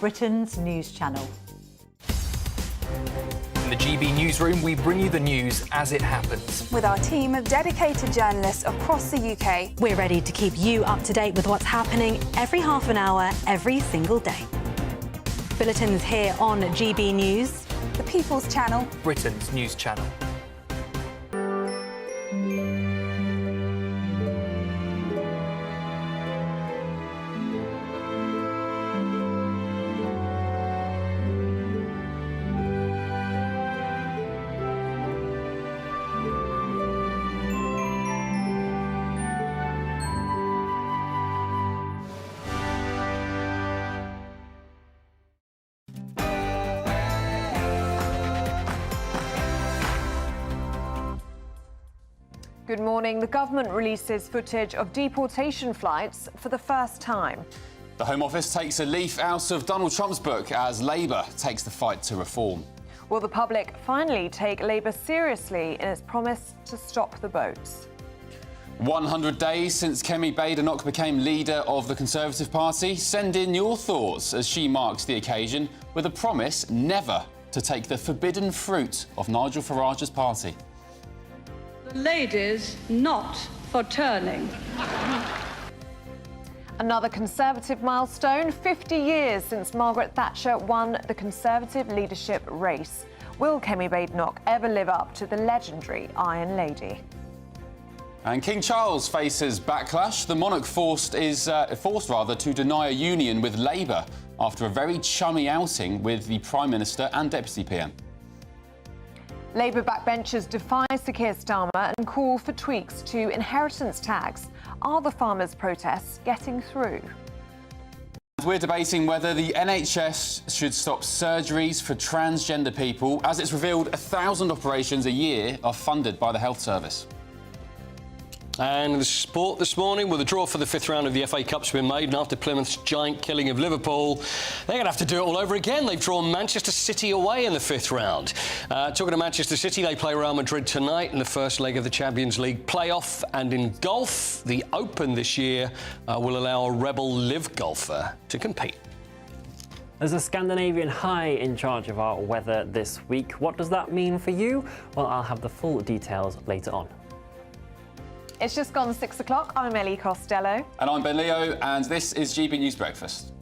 Britain's news channel. In the GB newsroom, we bring you the news as it happens. With our team of dedicated journalists across the UK. We're ready to keep you up to date with what's happening every half an hour, every single day. Bulletin's here on GB News. The People's Channel. Britain's news channel. Good morning. The government releases footage of deportation flights for the first time. The Home Office takes a leaf out of Donald Trump's book as Labour takes the fight to reform. Will the public finally take Labour seriously in its promise to stop the boats? 100 days since Kemi Badenoch became leader of the Conservative Party. Send in your thoughts as she marks the occasion with a promise never to take the forbidden fruit of Nigel Farage's party. Ladies not for turning. Another Conservative milestone, 50 years since Margaret Thatcher won the Conservative leadership race. Will Kemi Badenoch ever live up to the legendary Iron Lady? And King Charles faces backlash. The monarch forced to deny a union with Labour after a very chummy outing with the Prime Minister and Deputy PM. Labour backbenchers defy Sir Keir Starmer and call for tweaks to inheritance tax. Are the farmers' protests getting through? We're debating whether the NHS should stop surgeries for transgender people, as it's revealed 1,000 operations a year are funded by the Health Service. And the sport this morning, well, the draw for the fifth round of the FA Cup's been made, and after Plymouth's giant killing of Liverpool, they're going to have to do it all over again. They've drawn Manchester City away in the fifth round. Talking to Manchester City, they play Real Madrid tonight in the first leg of the Champions League playoff. And in golf, the Open this year will allow a rebel live golfer to compete. There's a Scandinavian high in charge of our weather this week. What does that mean for you? Well, I'll have the full details later on. It's just gone 6 o'clock. I'm Ellie Costello. And I'm Ben Leo, and this is GB News Breakfast.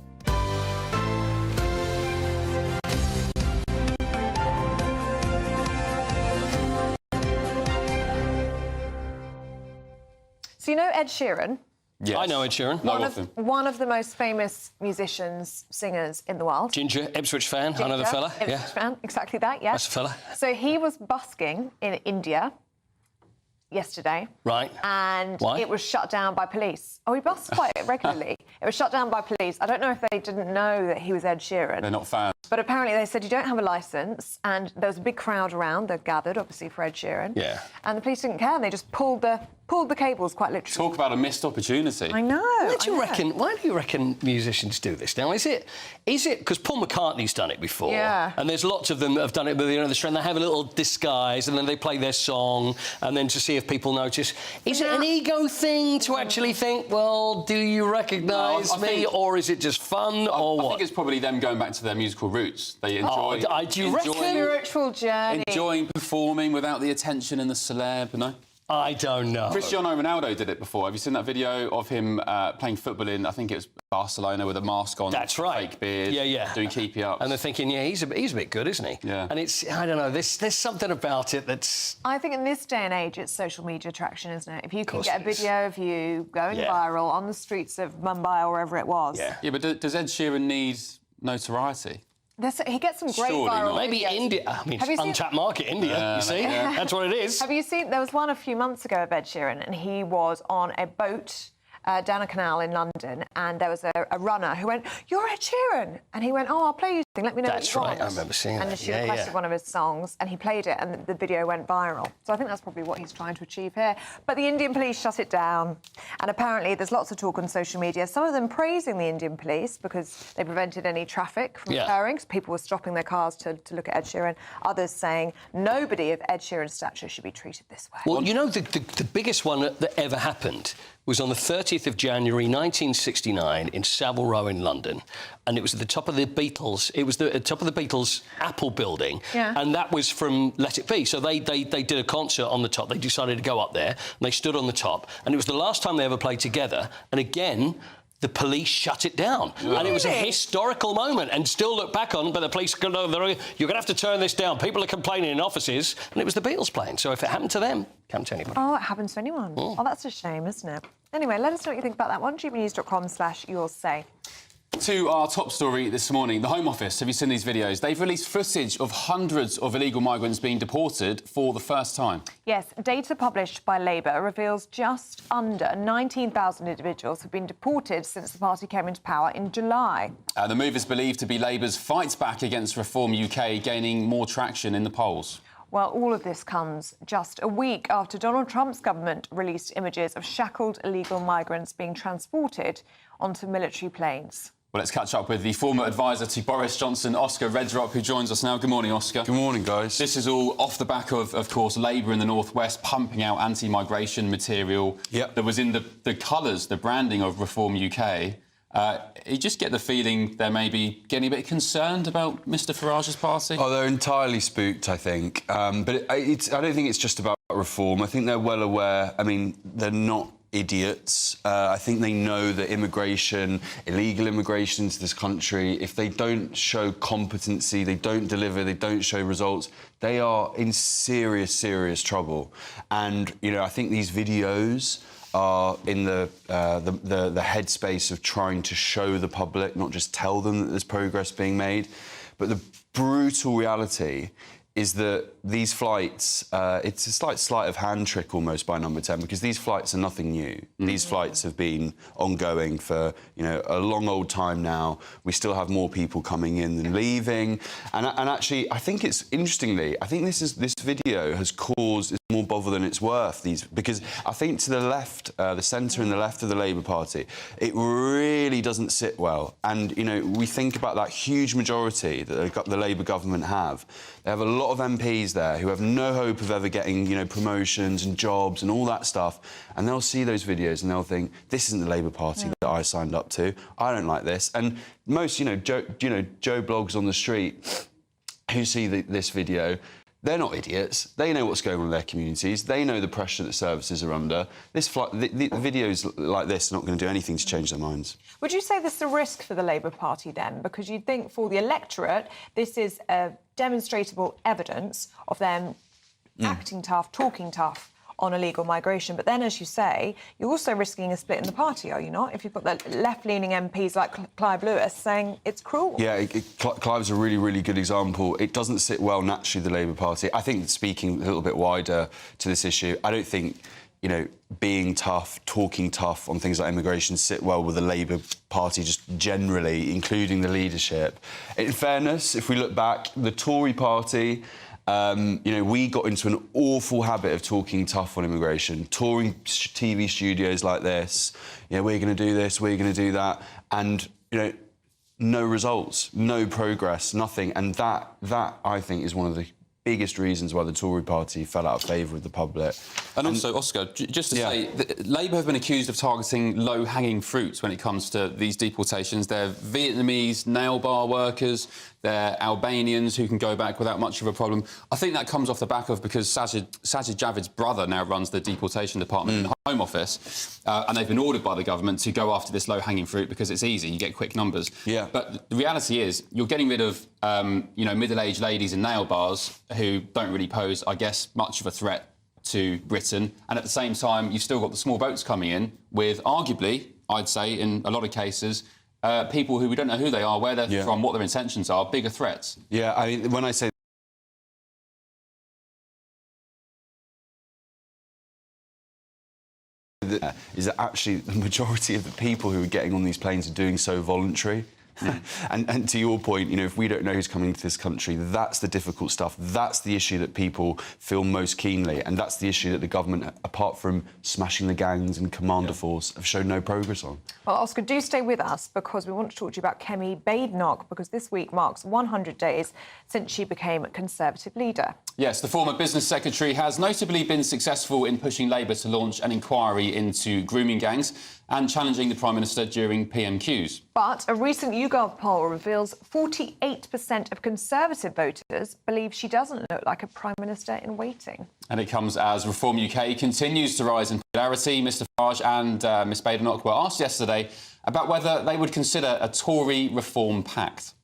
So you know Ed Sheeran? Yes. I know Ed Sheeran. One of the most famous musicians, singers in the world. Ginger, Ipswich fan, I know the fella. Ipswich fan, exactly that, yes. That's the fella. So he was busking in India yesterday. Right. And Why? it was shut down by police. Oh, he busts quite regularly. It was shut down by police. I don't know if they didn't know that he was Ed Sheeran. They're not fans. But apparently they said you don't have a licence, and there was a big crowd around. They're gathered, obviously, for Ed Sheeran. Yeah. And the police didn't care, and they just pulled the cables, quite literally. Talk about a missed opportunity. I know. Why do you reckon musicians do this now? Is it because Paul McCartney's done it before? Yeah. And there's lots of them that have done it with the strand. They have a little disguise and then they play their song and then to see if people notice. Is it an ego thing to actually think, well, do you recognise me, or is it just fun, or what? I think it's probably them going back to their musical roots. They enjoy. Do you reckon? Spiritual journey. Enjoying performing without the attention and the celeb, you know? I don't know. Cristiano Ronaldo did it before. Have you seen that video of him playing football in, I think it was Barcelona, with a mask on? That's right. Fake beard. Yeah. Doing keepy ups. And they're thinking, yeah, he's a bit good, isn't he? Yeah. And it's, I don't know, there's something about it that's... I think in this day and age, it's social media traction, isn't it? If you can get a video of you going viral on the streets of Mumbai or wherever it was. Yeah, but does Ed Sheeran need notoriety? He gets some great Surely viral not. Maybe videos. India. I mean, it's untapped market, India, you see? Yeah. That's what it is. Have you seen... There was one a few months ago of Ed Sheeran, and he was on a boat down a canal in London, and there was a runner who went, "You're Ed Sheeran!" And he went, "Oh, I'll play you something, let me know That's what you right, want." I remember seeing and that. she requested one of his songs, and he played it, and the video went viral. So I think that's probably what he's trying to achieve here. But the Indian police shut it down, and apparently there's lots of talk on social media, some of them praising the Indian police because they prevented any traffic from occurring, so people were stopping their cars to look at Ed Sheeran. Others saying nobody of Ed Sheeran's stature should be treated this way. Well, you know, the biggest one that ever happened was on the 30th of January 1969 in Savile Row in London, and it was at the top of the Beatles. It was at the top of the Beatles Apple building, and that was from Let It Be. So they did a concert on the top. They decided to go up there, and they stood on the top, and it was the last time they ever played together. And again, the police shut it down. Really? And it was a historical moment, and still look back on, but the police go, no, you're going to have to turn this down. People are complaining in offices, and it was the Beatles playing. So if it happened to them, it can happen to anybody. Oh, it happens to anyone. Oh, that's a shame, isn't it? Anyway, let us know what you think about that one. gbnews.com/yoursay. To our top story this morning, the Home Office, have you seen these videos? They've released footage of hundreds of illegal migrants being deported for the first time. Yes, data published by Labour reveals just under 19,000 individuals have been deported since the party came into power in July. The move is believed to be Labour's fight back against Reform UK gaining more traction in the polls. Well, all of this comes just a week after Donald Trump's government released images of shackled illegal migrants being transported onto military planes. Well, let's catch up with the former advisor to Boris Johnson, Oscar Redrock, who joins us now. Good morning, Oscar. Good morning, guys. This is all off the back of course, Labour in the North West pumping out anti-migration material that was in the colours, the branding of Reform UK. You just get the feeling they're maybe getting a bit concerned about Mr Farage's party? Oh, they're entirely spooked, I think. But I don't think it's just about reform. I think they're well aware. I mean, they're not idiots. I think they know that immigration, illegal immigration into this country, if they don't show competency, they don't deliver, they don't show results, they are in serious, serious trouble. And, you know, I think these videos are in the headspace of trying to show the public, not just tell them that there's progress being made. But the brutal reality is that these flights, it's a sleight of hand trick almost by Number 10, because these flights are nothing new. These flights have been ongoing for, you know, a long old time now. We still have more people coming in than leaving. And actually, I think it's, interestingly, I think this video has caused more bother than it's worth, because I think to the left, the centre and the left of the Labour Party, it really doesn't sit well. And, you know, we think about that huge majority that the Labour government have. They have a lot of MPs there who have no hope of ever getting, you know, promotions and jobs and all that stuff. And they'll see those videos and they'll think, this isn't the Labour Party that I signed up to. I don't like this. And most, Joe blogs on the street who see this video, they're not idiots. They know what's going on in their communities. They know the pressure that services are under. The videos like this are not going to do anything to change their minds. Would you say this is a risk for the Labour Party then? Because you'd think for the electorate, this is demonstrable evidence of them acting tough, talking tough on illegal migration. But then, as you say, you're also risking a split in the party, are you not? If you've got the left-leaning MPs like Clive Lewis saying it's cruel. Yeah, Clive's a really, really good example. It doesn't sit well naturally, the Labour Party. I think, speaking a little bit wider to this issue, I don't think, you know, being tough, talking tough on things like immigration sit well with the Labour Party just generally, including the leadership. In fairness, if we look back, the Tory party, you know, we got into an awful habit of talking tough on immigration, touring TV studios like this, you know, we're going to do this, we're going to do that, and, you know, no results, no progress, nothing. And that I think, is one of the biggest reasons why the Tory party fell out of favour with the public. And also, Oscar, just to say, Labour have been accused of targeting low-hanging fruits when it comes to these deportations. They're Vietnamese nail bar workers, they're Albanians who can go back without much of a problem. I think that comes off the back of, because Sajid Javid's brother now runs the deportation department in the Home Office, and they've been ordered by the government to go after this low-hanging fruit because it's easy, you get quick numbers. Yeah. But the reality is, you're getting rid of, you know, middle-aged ladies in nail bars who don't really pose, I guess, much of a threat to Britain, and at the same time, you've still got the small boats coming in with, arguably, I'd say, in a lot of cases, people who we don't know who they are, where they're from, what their intentions are, bigger threats. Yeah, I mean, when I say is that actually the majority of the people who are getting on these planes are doing so voluntary. And to your point, you know, if we don't know who's coming to this country, that's the difficult stuff. That's the issue that people feel most keenly, and that's the issue that the government, apart from smashing the gangs and Commander Force, have shown no progress on. Well, Oscar, do stay with us, because we want to talk to you about Kemi Badenoch, because this week marks 100 days since she became Conservative leader. Yes, the former business secretary has notably been successful in pushing Labour to launch an inquiry into grooming gangs and challenging the Prime Minister during PMQs. But a recent YouGov poll reveals 48% of Conservative voters believe she doesn't look like a Prime Minister in waiting. And it comes as Reform UK continues to rise in popularity. Mr Farage and Miss Badenoch were asked yesterday about whether they would consider a Tory reform pact.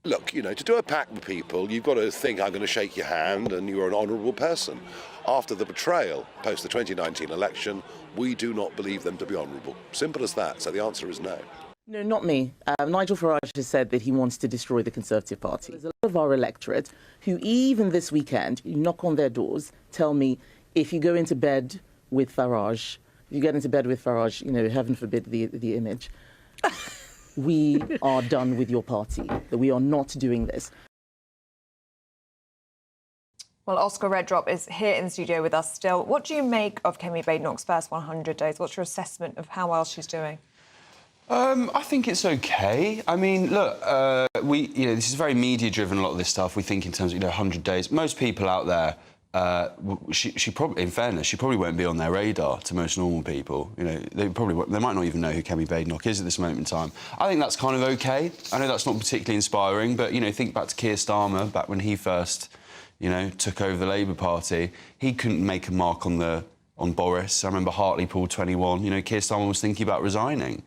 Look, you know, to do a pact with people, you've got to think I'm going to shake your hand and you're an honourable person. After the betrayal post the 2019 election, we do not believe them to be honourable. Simple as that. So the answer is no. No, not me. Nigel Farage has said that he wants to destroy the Conservative Party. There's a lot of our electorate who, even this weekend, you knock on their doors, tell me, if you go into bed with Farage, if you get into bed with Farage, you know, heaven forbid the image, we are done with your party, that we are not doing this. Well, Oscar Redrop is here in the studio with us still. What do you make of Kemi Badenoch's first 100 days? What's your assessment of how well she's doing? I think it's OK. I mean, look, this is very media-driven, a lot of this stuff. We think in terms of, 100 days. Most people out there, she probably, in fairness, she probably won't be on their radar to most normal people. You know, they might not even know who Kemi Badenoch is at this moment in time. I think that's kind of OK. I know that's not particularly inspiring, but, think back to Keir Starmer, back when he first, took over the Labour Party. He couldn't make a mark on Boris. I remember Hartlepool 21. Keir Starmer was thinking about resigning.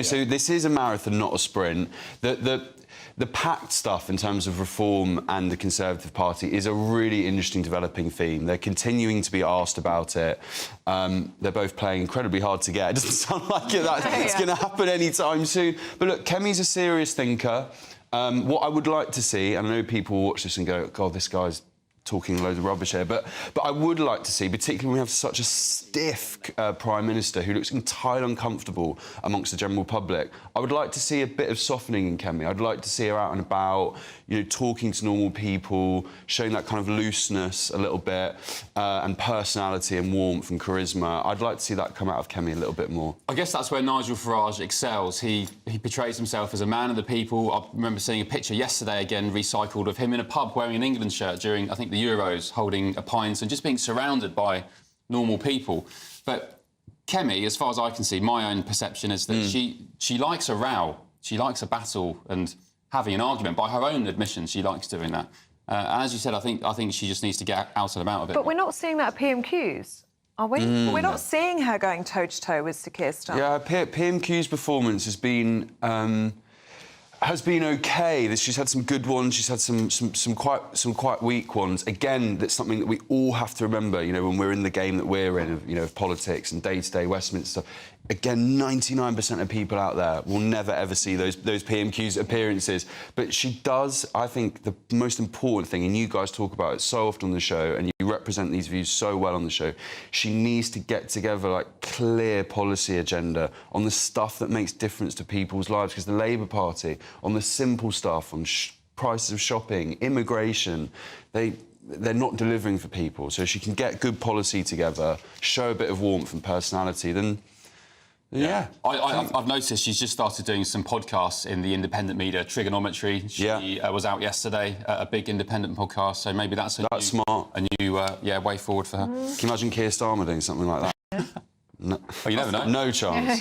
So this is a marathon, not a sprint. The Pact stuff in terms of reform and the Conservative Party is a really interesting developing theme. They're continuing to be asked about it. They're both playing incredibly hard to get. It doesn't sound like it's going to happen anytime soon. But look, Kemi's a serious thinker. What I would like to see, and I know people watch this and go, God, this guy's talking loads of rubbish here, but I would like to see, particularly when we have such a stiff Prime Minister who looks entirely uncomfortable amongst the general public, I would like to see a bit of softening in Kemi. I'd like to see her out and about, talking to normal people, showing that kind of looseness a little bit, and personality and warmth and charisma. I'd like to see that come out of Kemi a little bit more. I guess that's where Nigel Farage excels. He portrays himself as a man of the people. I remember seeing a picture yesterday, again, recycled, of him in a pub wearing an England shirt during, I think, the Euros, holding a pint and just being surrounded by normal people. But Kemi, as far as I can see, my own perception is that she likes a row, she likes a battle and having an argument. By her own admission, she likes doing that. And as you said, I think she just needs to get out and about a bit. But we're not seeing that at PMQs, are we? We're not seeing her going toe-to-toe with Sir Keir Starmer. Yeah, PMQ's performance has been OK. She's had some good ones. She's had some quite weak ones. Again, that's something that we all have to remember. When we're in the game that we're in, of politics and day-to-day Westminster stuff. Again, 99% of people out there will never ever see those PMQ's appearances. But she does, I think, the most important thing, and you guys talk about it so often on the show, and you represent these views so well on the show. She needs to get together like clear policy agenda on the stuff that makes difference to people's lives. Because the Labour Party, on the simple stuff, on prices of shopping, immigration, they're not delivering for people. So she can get good policy together, show a bit of warmth and personality, then. Yeah. I've noticed she's just started doing some podcasts in the independent media, Trigonometry. She was out yesterday at a big independent podcast, so maybe that's smart. A new way forward for her. Can you imagine Keir Starmer doing something like that? No. Well, you never know. No chance.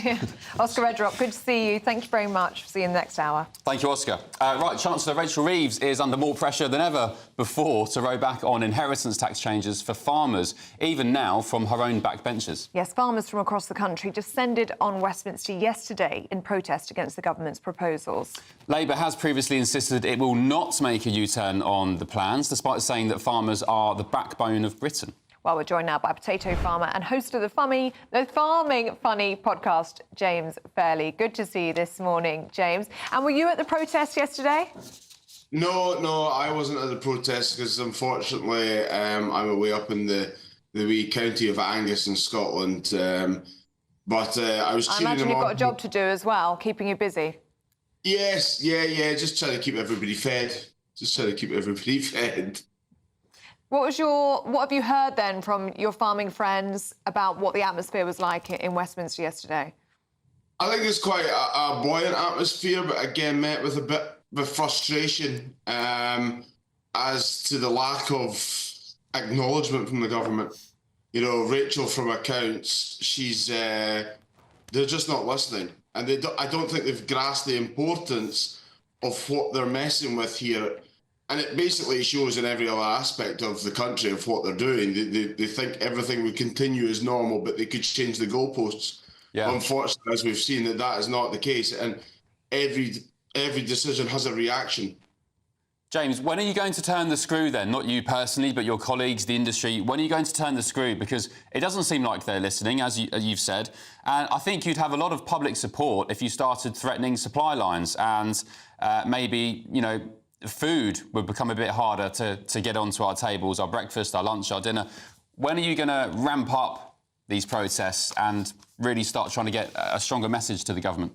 Oscar Redrop, good to see you. Thank you very much. See you in the next hour. Thank you, Oscar. Right, Chancellor Rachel Reeves is under more pressure than ever before to row back on inheritance tax changes for farmers, even now from her own backbenchers. Yes, farmers from across the country descended on Westminster yesterday in protest against the government's proposals. Labour has previously insisted it will not make a U-turn on the plans, despite saying that farmers are the backbone of Britain. Well, we're joined now by potato farmer and host of the Farming Funny podcast, James Fairley. Good to see you this morning, James. And were you at the protest yesterday? No, I wasn't at the protest because, unfortunately, I'm away up in the wee county of Angus in Scotland. But I was cheering them on. I imagine you've got a job to do as well, keeping you busy. Yes, yeah, just trying to keep everybody fed. What have you heard then from your farming friends about what the atmosphere was like in Westminster yesterday? I think it's quite a buoyant atmosphere, but again met with a bit of frustration as to the lack of acknowledgement from the government. You know, Rachel from Accounts, they're just not listening. And I don't think they've grasped the importance of what they're messing with here. And it basically shows in every other aspect of the country of what they're doing. They think everything would continue as normal, but they could change the goalposts. Yeah. Unfortunately, as we've seen, that is not the case. And every decision has a reaction. James, when are you going to turn the screw then? Not you personally, but your colleagues, the industry. When are you going to turn the screw? Because it doesn't seem like they're listening, as you've said. And I think you'd have a lot of public support if you started threatening supply lines and maybe, you know, food would become a bit harder to get onto our tables, our breakfast, our lunch, our dinner. When are you going to ramp up these protests and really start trying to get a stronger message to the government?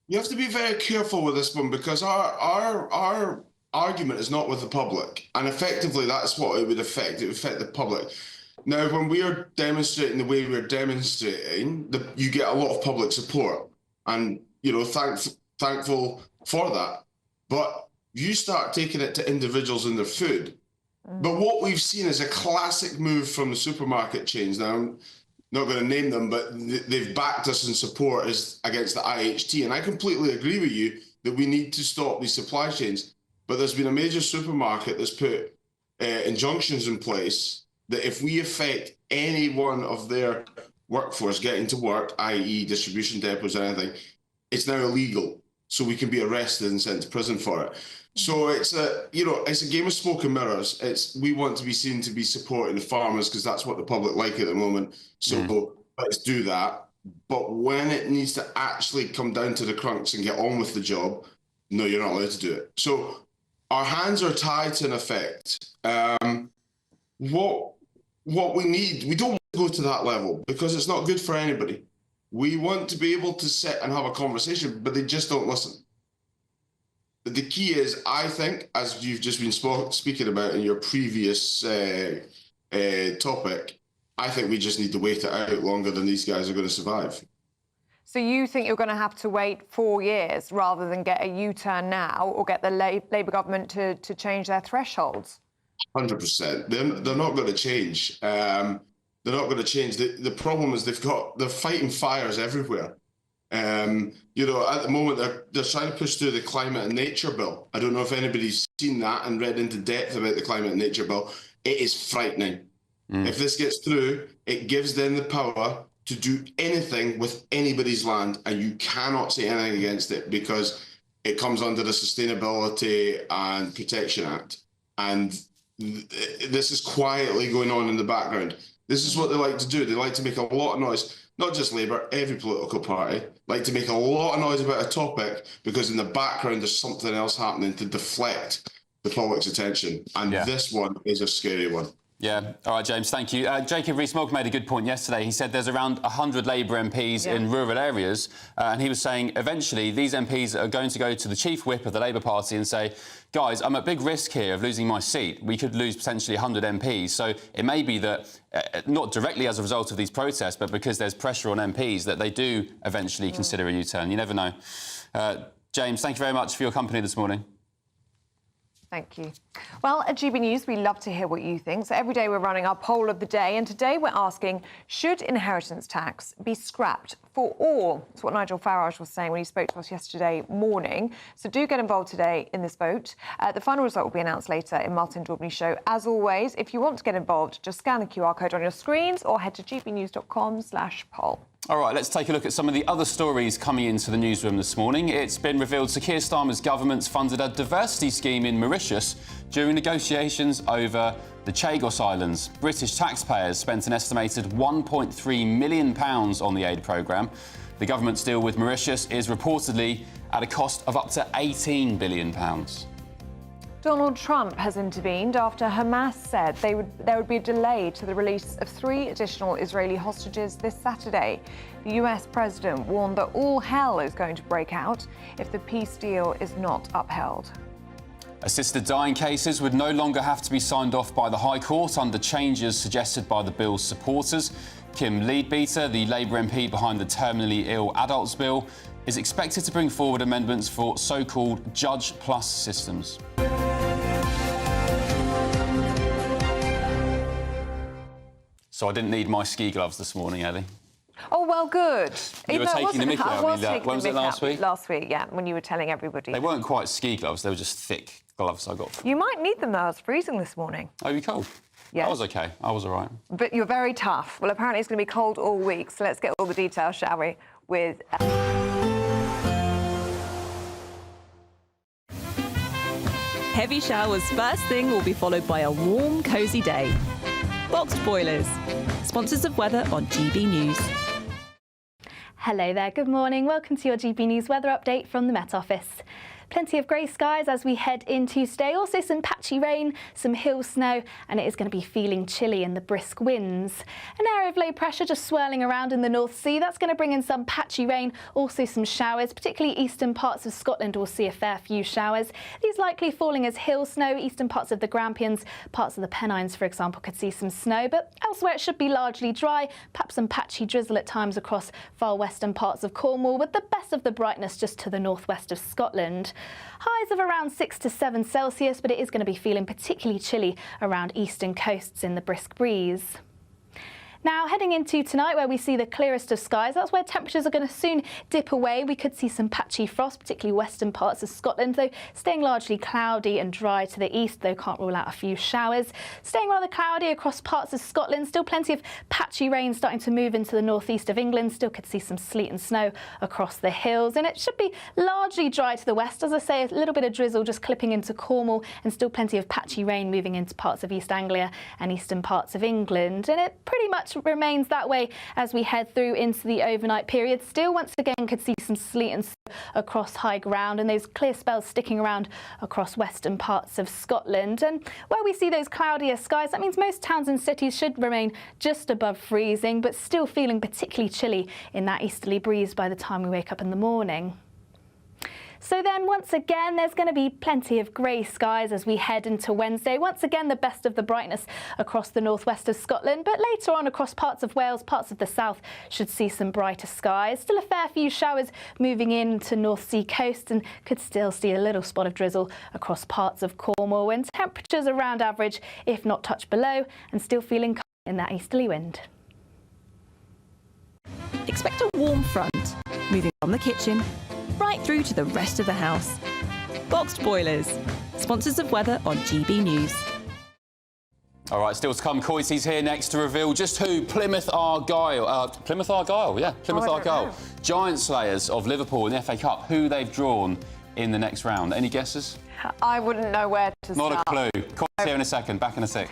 You have to be very careful with this one because our argument is not with the public, and effectively that's what it would affect. It would affect the public. Now, when we are demonstrating the way we're demonstrating, you get a lot of public support, and you know, thankful for that. But you start taking it to individuals and their food. But what we've seen is a classic move from the supermarket chains. Now, I'm not going to name them, but they've backed us in support against the IHT. And I completely agree with you that we need to stop these supply chains. But there's been a major supermarket that's put injunctions in place that if we affect any one of their workforce getting to work, i.e. distribution depots or anything, it's now illegal. So we can be arrested and sent to prison for it. So it's a game of smoke and mirrors. We want to be seen to be supporting the farmers because that's what the public like at the moment. So let's do that. But when it needs to actually come down to the crunch and get on with the job, no, you're not allowed to do it. So our hands are tied in effect. What we need, we don't want to go to that level because it's not good for anybody. We want to be able to sit and have a conversation, but they just don't listen. The key is, I think, as you've just been speaking about in your previous topic, I think we just need to wait it out longer than these guys are going to survive. So you think you're going to have to wait 4 years rather than get a U-turn now or get the Labour government to change their thresholds? 100%. They're not going to change. They're not going to change. The problem is they're fighting fires everywhere. You know, at the moment, they're trying to push through the Climate and Nature Bill. I don't know if anybody's seen that and read into depth about the Climate and Nature Bill. It is frightening. If this gets through, it gives them the power to do anything with anybody's land, and you cannot say anything against it because it comes under the Sustainability and Protection Act. And this is quietly going on in the background. This is what they like to do. They like to make a lot of noise. Not just Labour, every political party like to make a lot of noise about a topic because in the background there's something else happening to deflect the public's attention. And this one is a scary one. Yeah. All right, James, thank you. Jacob Rees-Mogg made a good point yesterday. He said there's around 100 Labour MPs in rural areas, and he was saying eventually these MPs are going to go to the chief whip of the Labour Party and say, guys, I'm at big risk here of losing my seat. We could lose potentially 100 MPs. So it may be that, not directly as a result of these protests, but because there's pressure on MPs, that they do eventually consider a U-turn. You never know. James, thank you very much for your company this morning. Thank you. Well, at GB News, we love to hear what you think. So every day we're running our poll of the day, and today we're asking, should inheritance tax be scrapped for all? That's what Nigel Farage was saying when he spoke to us yesterday morning. So do get involved today in this vote. The final result will be announced later in Martin Daubney's show. As always, if you want to get involved, just scan the QR code on your screens or head to gbnews.com/poll. All right, let's take a look at some of the other stories coming into the newsroom this morning. It's been revealed Sir Keir Starmer's government's funded a diversity scheme in Mauritius during negotiations over the Chagos Islands. British taxpayers spent an estimated £1.3 million on the aid programme. The government's deal with Mauritius is reportedly at a cost of up to £18 billion. Donald Trump has intervened after Hamas said there would be a delay to the release of 3 additional Israeli hostages this Saturday. The US president warned that all hell is going to break out if the peace deal is not upheld. Assisted dying cases would no longer have to be signed off by the High Court under changes suggested by the bill's supporters. Kim Leadbeater, the Labour MP behind the Terminally Ill Adults Bill, is expected to bring forward amendments for so-called Judge Plus systems. So I didn't need my ski gloves this morning, Ellie. Oh, well, good. You were taking the mickey out of me. When was it, last week? Last week, yeah, when you were telling everybody. They weren't quite ski gloves, they were just thick gloves I got. You might need them, though. I was freezing this morning. Oh, you cold? Yes. I was OK. I was all right. But you're very tough. Well, apparently it's going to be cold all week, so let's get all the details, shall we, with... Heavy showers first thing will be followed by a warm, cosy day. Boxed boilers, sponsors of weather on GB News. Hello there, good morning. Welcome to your GB News weather update from the Met Office. Plenty of grey skies as we head into today. Also some patchy rain, some hill snow, and it is going to be feeling chilly in the brisk winds. An area of low pressure just swirling around in the North Sea. That's going to bring in some patchy rain, also some showers. Particularly eastern parts of Scotland will see a fair few showers. These likely falling as hill snow. Eastern parts of the Grampians, parts of the Pennines, for example, could see some snow. But elsewhere it should be largely dry. Perhaps some patchy drizzle at times across far western parts of Cornwall, with the best of the brightness just to the northwest of Scotland. Highs of around 6 to 7 Celsius, but it is going to be feeling particularly chilly around eastern coasts in the brisk breeze. Now, heading into tonight, where we see the clearest of skies, that's where temperatures are going to soon dip away. We could see some patchy frost, particularly western parts of Scotland, though staying largely cloudy and dry to the east, though can't rule out a few showers. Staying rather cloudy across parts of Scotland, still plenty of patchy rain starting to move into the northeast of England. Still could see some sleet and snow across the hills, and it should be largely dry to the west. As I say, a little bit of drizzle just clipping into Cornwall, and still plenty of patchy rain moving into parts of East Anglia and eastern parts of England. And it pretty much remains that way as we head through into the overnight period. Still, once again, could see some sleet and snow across high ground, and those clear spells sticking around across western parts of Scotland. And where we see those cloudier skies, that means most towns and cities should remain just above freezing, but still feeling particularly chilly in that easterly breeze by the time we wake up in the morning. So then, once again, there's going to be plenty of grey skies as we head into Wednesday. Once again, the best of the brightness across the northwest of Scotland, but later on across parts of Wales, parts of the south should see some brighter skies. Still a fair few showers moving in to North Sea coast, and could still see a little spot of drizzle across parts of Cornwall, and temperatures around average, if not touch below, and still feeling calm in that easterly wind. Expect a warm front, moving from the kitchen right through to the rest of the house. Boxed boilers, sponsors of weather on GB News. All right, still to come. Coisey's here next to reveal just who Plymouth Argyle, Plymouth Argyle, giant slayers of Liverpool in the FA Cup, who they've drawn in the next round. Any guesses? I wouldn't know where to start. Not a clue. Coisey's here in a second. Back in a sec.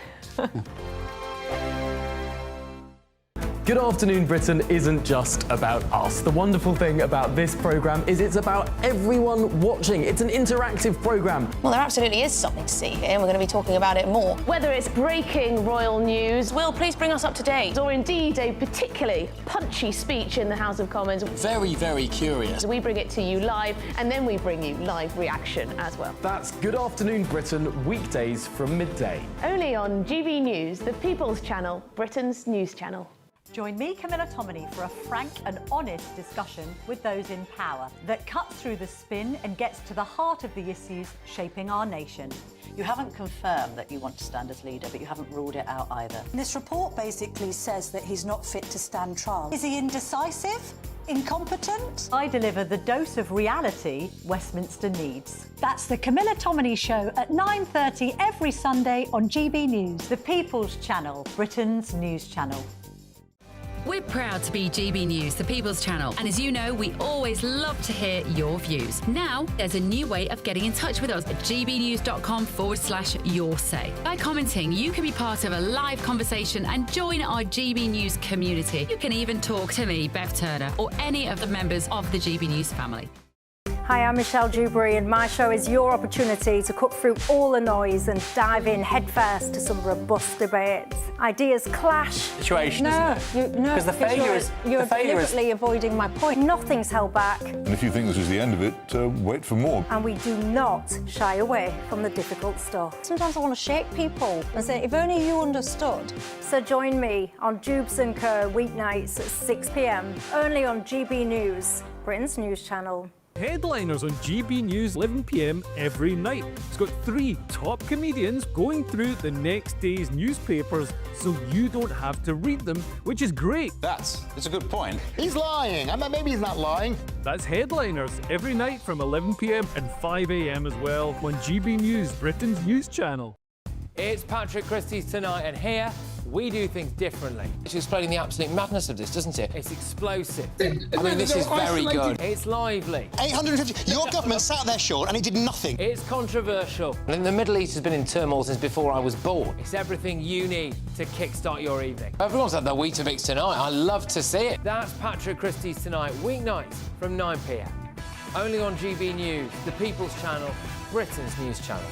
Good Afternoon Britain isn't just about us. The wonderful thing about this programme is it's about everyone watching. It's an interactive programme. Well, there absolutely is something to see here, and we're going to be talking about it more. Whether it's breaking royal news, Will, please bring us up to date. Or indeed a particularly punchy speech in the House of Commons. Very, very curious. We bring it to you live, and then we bring you live reaction as well. That's Good Afternoon Britain, weekdays from midday. Only on GB News, the People's Channel, Britain's news channel. Join me, Camilla Tominey, for a frank and honest discussion with those in power that cuts through the spin and gets to the heart of the issues shaping our nation. You haven't confirmed that you want to stand as leader, but you haven't ruled it out either. This report basically says that he's not fit to stand trial. Is he indecisive? Incompetent? I deliver the dose of reality Westminster needs. That's the Camilla Tominey Show at 9:30 every Sunday on GB News, the People's Channel, Britain's news channel. We're proud to be GB News, the People's Channel. And as you know, we always love to hear your views. Now, there's a new way of getting in touch with us at gbnews.com/yoursay. By commenting, you can be part of a live conversation and join our GB News community. You can even talk to me, Bev Turner, or any of the members of the GB News family. Hi, I'm Michelle Dewberry, and my show is your opportunity to cut through all the noise and dive in headfirst to some robust debates. Ideas clash. Situation, isn't it? Because the failure is... You're deliberately avoiding my point. Nothing's held back. And if you think this is the end of it, wait for more. And we do not shy away from the difficult stuff. Sometimes I want to shake people and say, if only you understood. So join me on Dubes & Co. weeknights at 6 p.m, only on GB News, Britain's news channel. Headliners on GB News 11 p.m. every night. It's got 3 top comedians going through the next day's newspapers so you don't have to read them, which is great. That's a good point. He's lying. I mean, maybe he's not lying. That's Headliners every night from 11 p.m. and 5 a.m. as well on GB News, Britain's news channel. It's Patrick Christie's Tonight, and here we do things differently. It's explaining the absolute madness of this, doesn't it? It's explosive. I mean, this is very good. It's lively. 850. Your government sat there, Sean, and he did nothing. It's controversial. And the Middle East has been in turmoil since before I was born. It's everything you need to kickstart your evening. Everyone's had their Weetabix tonight. I love to see it. That's Patrick Christie's Tonight, weeknights from 9 p.m. Only on GB News, the People's Channel, Britain's news channel.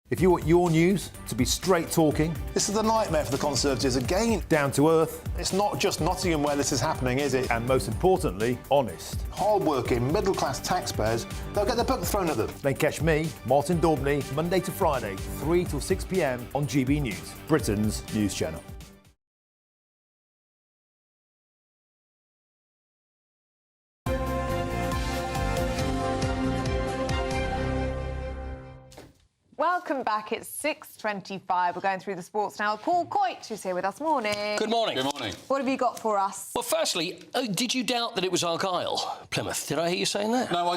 If you want your news to be straight talking... This is the nightmare for the Conservatives again. Down to earth. It's not just Nottingham where this is happening, is it? And most importantly, honest. Hard-working, middle-class taxpayers, they'll get their book thrown at them. Then catch me, Martin Daubney, Monday to Friday, 3 till 6 p.m. on GB News, Britain's news channel. Welcome back. It's 6:25. We're going through the sports now. Paul Coit, who's here with us. Morning. Good morning. Good morning. What have you got for us? Well, firstly, did you doubt that it was Argyle, Plymouth? Did I hear you saying that? No, I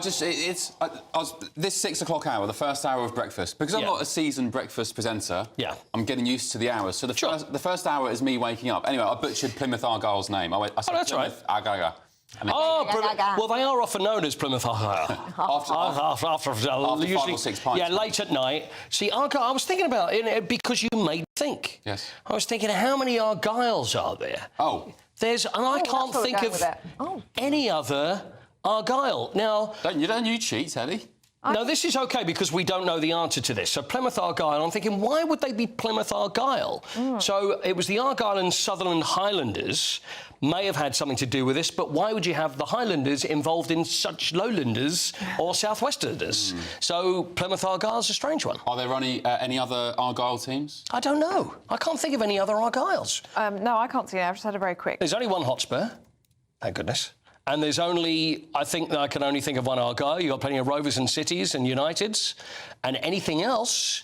was this 6 o'clock hour, the first hour of breakfast, because I'm not a seasoned breakfast presenter. Yeah. I'm getting used to the hours. So the first hour is me waking up. Anyway, I butchered Plymouth Argyle's name. I said that's Plymouth Argyle. Well, they are often known as Plymouth Argyle. after usually, 5 or 6 pints. Yeah, late at night. See, Argyle, I was thinking about it because you made me think. Yes. I was thinking, how many Argyles are there? Oh. And I can't think of any other Argyle. Now... You cheat, Ellie. No, this is OK, because we don't know the answer to this. So Plymouth Argyle, I'm thinking, why would they be Plymouth Argyle? So it was the Argyle and Sutherland Highlanders may have had something to do with this, but why would you have the Highlanders involved in such Lowlanders or Southwesterners? So Plymouth Argyle's a strange one. Are there any other Argyle teams? I don't know. I can't think of any other Argyles. No, I can't see it. I've just had a very quick... There's only one Hotspur. Thank goodness. And there's only... I can only think of one Argyle. You've got plenty of Rovers and Cities and Uniteds. And anything else...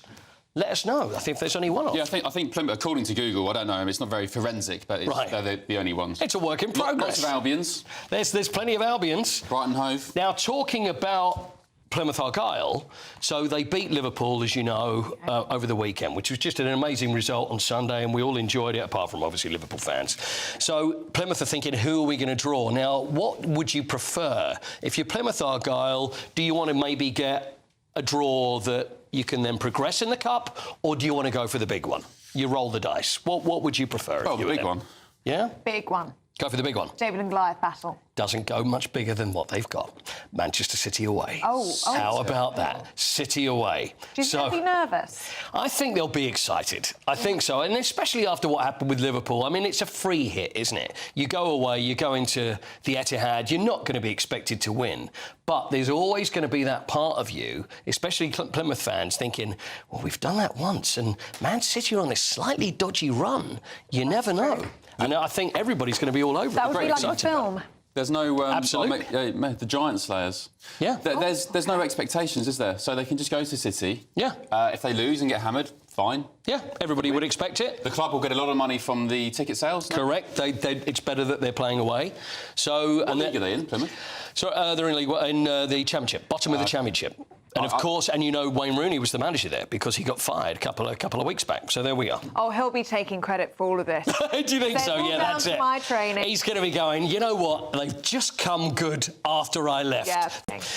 Let us know. I think there's only one of. Yeah, I think Plymouth, according to Google, I don't know, it's not very forensic, but they're the only ones. It's a work in progress. Lots of Albions. There's plenty of Albions. Brighton Hove. Now, talking about Plymouth Argyle, so they beat Liverpool, as you know, over the weekend, which was just an amazing result on Sunday, and we all enjoyed it, apart from, obviously, Liverpool fans. So Plymouth are thinking, who are we going to draw? Now, what would you prefer? If you're Plymouth Argyle, do you want to maybe get a draw that you can then progress in the Cup, or do you want to go for the big one? You roll the dice. What would you prefer? Oh, the big one. Yeah? Big one. Go for the big one. David and Goliath battle. Doesn't go much bigger than what they've got. Manchester City away. How about that? City away. Do you think they'll be nervous? I think they'll be excited. I think so, and especially after what happened with Liverpool. I mean, it's a free hit, isn't it? You go away, you go into the Etihad, you're not going to be expected to win. But there's always going to be that part of you, especially Plymouth fans, thinking, well, we've done that once, and Man City are on this slightly dodgy run. You never know. And I think everybody's going to be all over it. That would be like a film. There's no... Absolutely. The Giant Slayers. Yeah. There's no expectations, is there? So they can just go to City. Yeah. If they lose and get hammered, fine. Yeah, everybody would expect it. The club will get a lot of money from the ticket sales. No? Correct. It's better that they're playing away. So... What league are they in, Plymouth? So they're in the Championship, bottom of the Championship. And, of course, and you know Wayne Rooney was the manager there because he got fired a couple of weeks back. So there we are. Oh, he'll be taking credit for all of this. Do you think so? Yeah, that's it. My training. He's going to be going, you know what? They've just come good after I left. Yeah.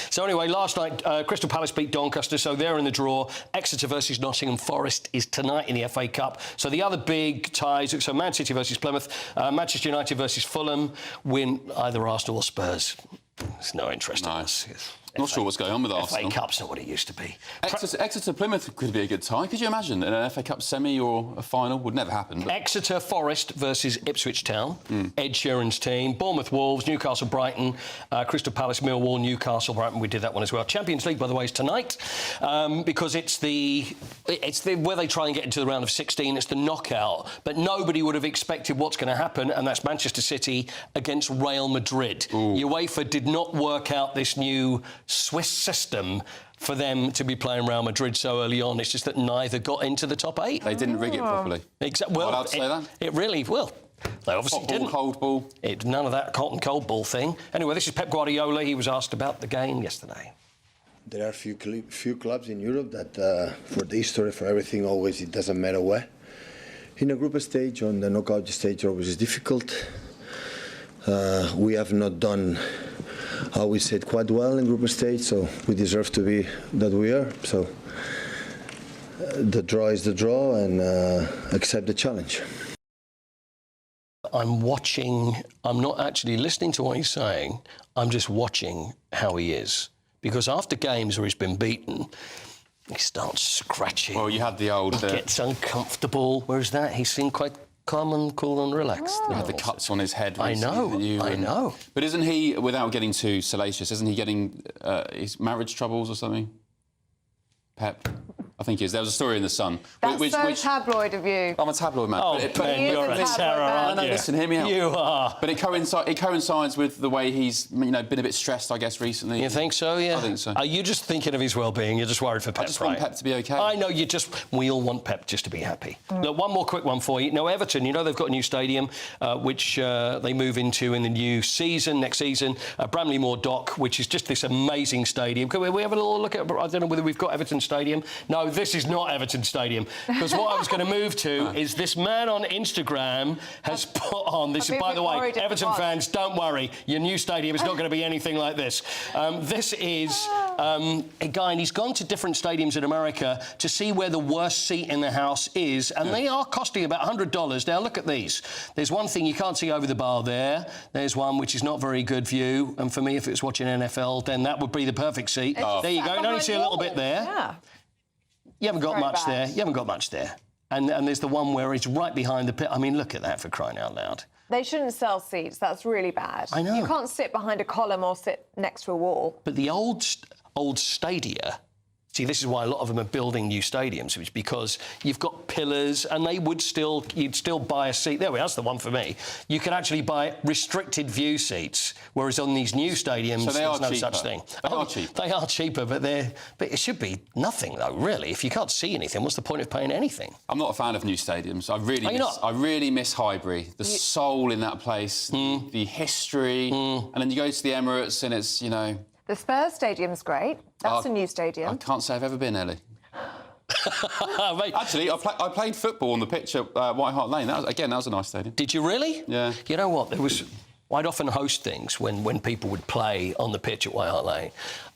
So anyway, last night, Crystal Palace beat Doncaster, so they're in the draw. Exeter versus Nottingham Forest is tonight in the FA Cup. So the other big ties, so Man City versus Plymouth, Manchester United versus Fulham, win either Arsenal or Spurs. There's no interest in us. Not sure what's going on with Arsenal. FA Cup's not what it used to be. Exeter Plymouth could be a good tie. Could you imagine an FA Cup semi or a final? Would never happen. But... Exeter Forest versus Ipswich Town. Ed Sheeran's team. Bournemouth Wolves, Newcastle Brighton, Crystal Palace Millwall, Newcastle Brighton. We did that one as well. Champions League, by the way, is tonight because it's the where they try and get into the round of 16. It's the knockout, but nobody would have expected what's going to happen, and that's Manchester City against Real Madrid. UEFA did not work out this new Swiss system for them to be playing Real Madrid so early on. It's just that neither got into the top 8. They didn't rig it properly. Exactly. Well, allowed to say that? It really will. They obviously hot ball, didn't. Cold ball. None of that hot and cold ball thing. Anyway, this is Pep Guardiola. He was asked about the game yesterday. There are few clubs in Europe that, for the history, for everything, always it doesn't matter where. In a group stage, on the knockout stage, always is difficult. We have not done, how we said, quite well in group stage, so we deserve to be that we are. So the draw is the draw, and accept the challenge. I'm watching. I'm not actually listening to what he's saying. I'm just watching how he is. Because after games where he's been beaten, he starts scratching. Well, you had the old... He gets uncomfortable. Whereas that, he seemed quite calm and cool and relaxed. He had the cuts on his head. I know. But isn't he, without getting too salacious, isn't he getting his marriage troubles or something? Pep? I think he is. There was a story in The Sun. That's tabloid of you. I'm a tabloid man. Oh, Ben, you're a terror, aren't you? Listen, hear me out. You are. But it coincides with the way he's, been a bit stressed, I guess, recently. You think so, yeah? I think so. Are you just thinking of his well-being? You're just worried for Pep, I just want Pep to be OK. I know, we all want Pep just to be happy. Look, one more quick one for you. Now, Everton, they've got a new stadium, which they move into in the new season, next season, Bramley Moor Dock, which is just this amazing stadium. Can we have a little look at, I don't know whether we've got Everton Stadium. No, this is not Everton Stadium, because what I was going to move to is this man on Instagram has put on, this is, by the way, Everton fans, don't worry, your new stadium is not going to be anything like this. This is a guy, and he's gone to different stadiums in America to see where the worst seat in the house is, and they are costing about $100. Now, look at these. There's one thing you can't see over the bar there. There's one which is not very good view, and for me, if it was watching NFL, then that would be the perfect seat. There you go. You can only see a little bit there. Yeah. You haven't got much there. You haven't got much there. And there's the one where it's right behind the pit. I mean, look at that, for crying out loud. They shouldn't sell seats. That's really bad. I know. You can't sit behind a column or sit next to a wall. But the old stadia... See, this is why a lot of them are building new stadiums, which because you've got pillars and you'd still buy a seat. There we are, that's the one for me. You can actually buy restricted view seats, whereas on these new stadiums, so there's no such thing. They are cheap. They are cheaper, but it should be nothing, though, really. If you can't see anything, what's the point of paying anything? I'm not a fan of new stadiums. I really miss Highbury, the soul in that place, the history, and then you go to the Emirates and it's, The Spurs Stadium's great. That's a new stadium. I can't say I've ever been, Ellie. Actually, I played football on the pitch at White Hart Lane. That was a nice stadium. Did you really? Yeah. You know what? I'd often host things when people would play on the pitch at White Hart Lane,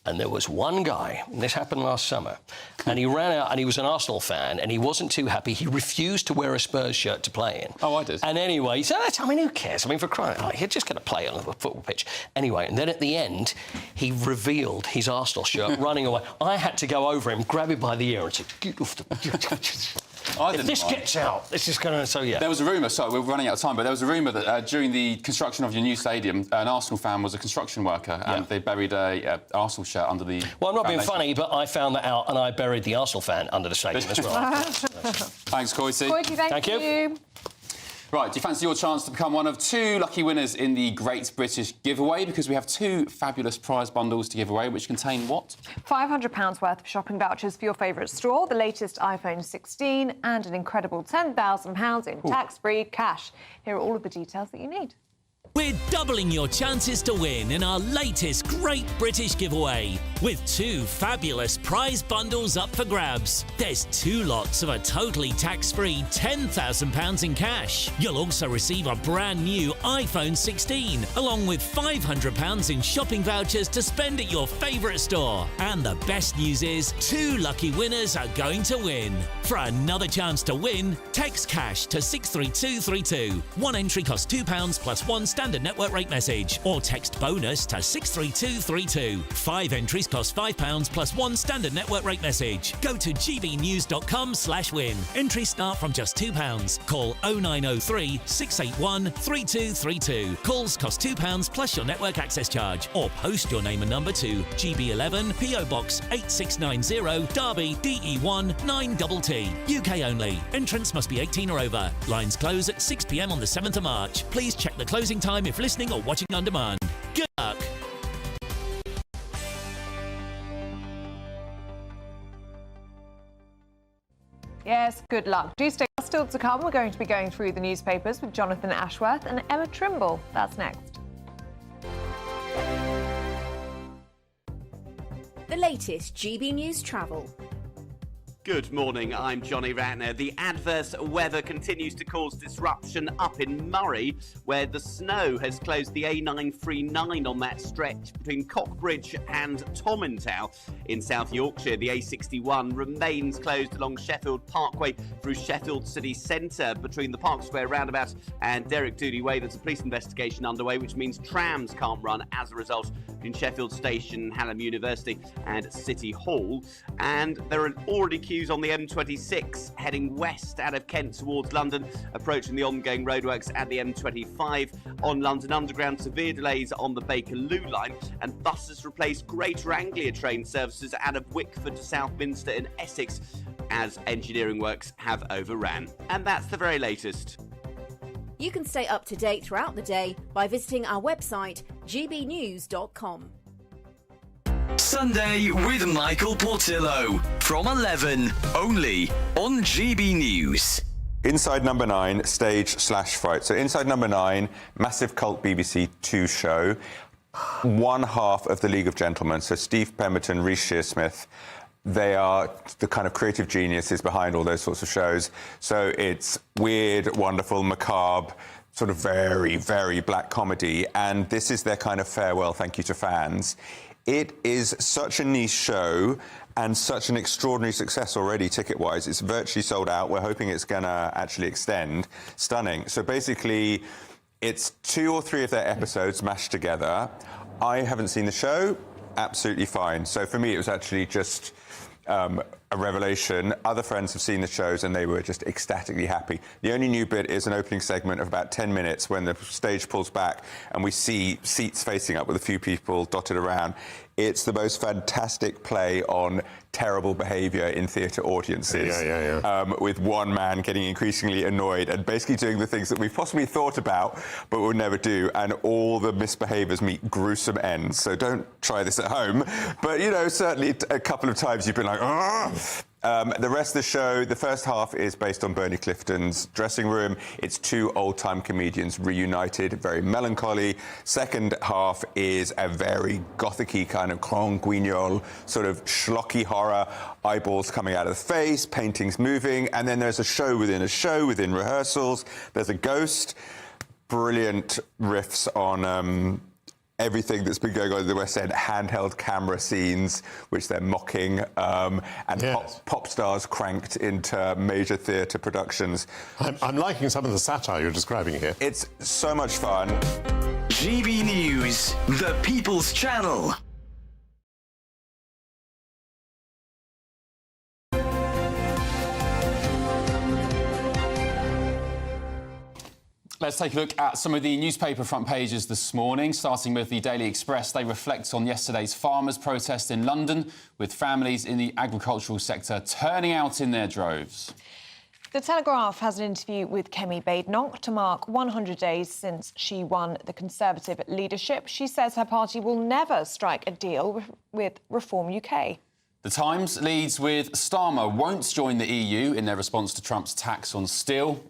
and there was one guy, and this happened last summer, and he ran out, and he was an Arsenal fan, and he wasn't too happy. He refused to wear a Spurs shirt to play in. Oh, I did. And anyway, he said, who cares? For crying out loud, you're just going to play on a football pitch. Anyway, and then at the end, he revealed his Arsenal shirt running away. I had to go over him, grab him by the ear and say, get off the... If this gets out, this is going to... So, yeah. There was a rumour, sorry, we're running out of time, but there was a rumour that during the construction of your new stadium, an Arsenal fan was a construction worker and they buried a Arsenal shirt under the... Well, I'm not being funny, but I found that out and I buried the Arsenal fan under the stadium as well. Thanks, Coity. Coity, thank you. Right, do you fancy your chance to become one of 2 lucky winners in the Great British Giveaway? Because we have 2 fabulous prize bundles to give away, which contain what? £500 worth of shopping vouchers for your favourite store, the latest iPhone 16 and an incredible £10,000 in tax-free cash. Here are all of the details that you need. We're doubling your chances to win in our latest Great British Giveaway with 2 fabulous prize bundles up for grabs. There's 2 lots of a totally tax-free £10,000 in cash. You'll also receive a brand new iPhone 16 along with £500 in shopping vouchers to spend at your favourite store. And the best news is 2 lucky winners are going to win. For another chance to win, text cash to 63232. One entry costs £2 plus 1 standard standard network rate message, or text BONUS to 63232. 5 entries cost £5 plus 1 standard network rate message. Go to gbnews.com/win. Entries start from just £2. Call 0903 681 3232. Calls cost £2 plus your network access charge, or post your name and number to GB11 PO Box 8690 Derby DE1 9TT. UK only. Entrance must be 18 or over. Lines close at 6 p.m. on the 7th of March. Please check the closing time if listening or watching on demand. Good luck. Yes, good luck. Do stay. Still to come, we're going to be going through the newspapers with Jonathan Ashworth and Emma Trimble. That's next. The latest GB News travel. Good morning, I'm Johnny Ratner. The adverse weather continues to cause disruption up in Murray, where the snow has closed the A939 on that stretch between Cockbridge and Tomintown. In South Yorkshire, the A61 remains closed along Sheffield Parkway through Sheffield city centre between the Park Square roundabout and Derek Dooley Way. There's a police investigation underway, which means trams can't run as a result in Sheffield Station, Hallam University and City Hall. And there are already queues on the M26 heading west out of Kent towards London, approaching the ongoing roadworks at the M25 on London Underground. Severe delays on the Bakerloo line, and buses replace Greater Anglia train services out of Wickford to Southminster in Essex as engineering works have overran. And that's the very latest. You can stay up to date throughout the day by visiting our website, gbnews.com. Sunday with Michael Portillo from 11, only on GB News. Inside Number 9, Stage/Fright. So Inside Number 9, massive cult BBC 2 show. One half of the League of Gentlemen, so Steve Pemberton, Reece Shearsmith, they are the kind of creative geniuses behind all those sorts of shows. So it's weird, wonderful, macabre, sort of very, very black comedy. And this is their kind of farewell thank you to fans. It is such a niche show and such an extraordinary success already ticket-wise. It's virtually sold out. We're hoping it's going to actually extend. Stunning. So basically, it's 2 or 3 of their episodes mashed together. I haven't seen the show. Absolutely fine. So for me, it was actually just a revelation. Other friends have seen the shows and they were just ecstatically happy. The only new bit is an opening segment of about 10 minutes when the stage pulls back and we see seats facing up with a few people dotted around. It's the most fantastic play on terrible behaviour in theatre audiences. With one man getting increasingly annoyed and basically doing the things that we've possibly thought about but will never do, and all the misbehaviours meet gruesome ends. So don't try this at home. But, you know, certainly a couple of times you've been like, ah! The rest of the show, the first half is based on Bernie Clifton's dressing room. It's 2 old-time comedians reunited, very melancholy. Second half is a very gothic-y kind of Grand Guignol, sort of schlocky horror, eyeballs coming out of the face, paintings moving, and then there's a show within rehearsals. There's a ghost, brilliant riffs on everything that's been going on in the West End, handheld camera scenes, which they're mocking, and pop stars cranked into major theatre productions. I'm liking some of the satire you're describing here. It's so much fun. GB News, the People's Channel. Let's take a look at some of the newspaper front pages this morning, starting with the Daily Express. They reflect on yesterday's farmers' protest in London, with families in the agricultural sector turning out in their droves. The Telegraph has an interview with Kemi Badenoch to mark 100 days since she won the Conservative leadership. She says her party will never strike a deal with Reform UK. The Times leads with Starmer won't join the EU in their response to Trump's tax on steel.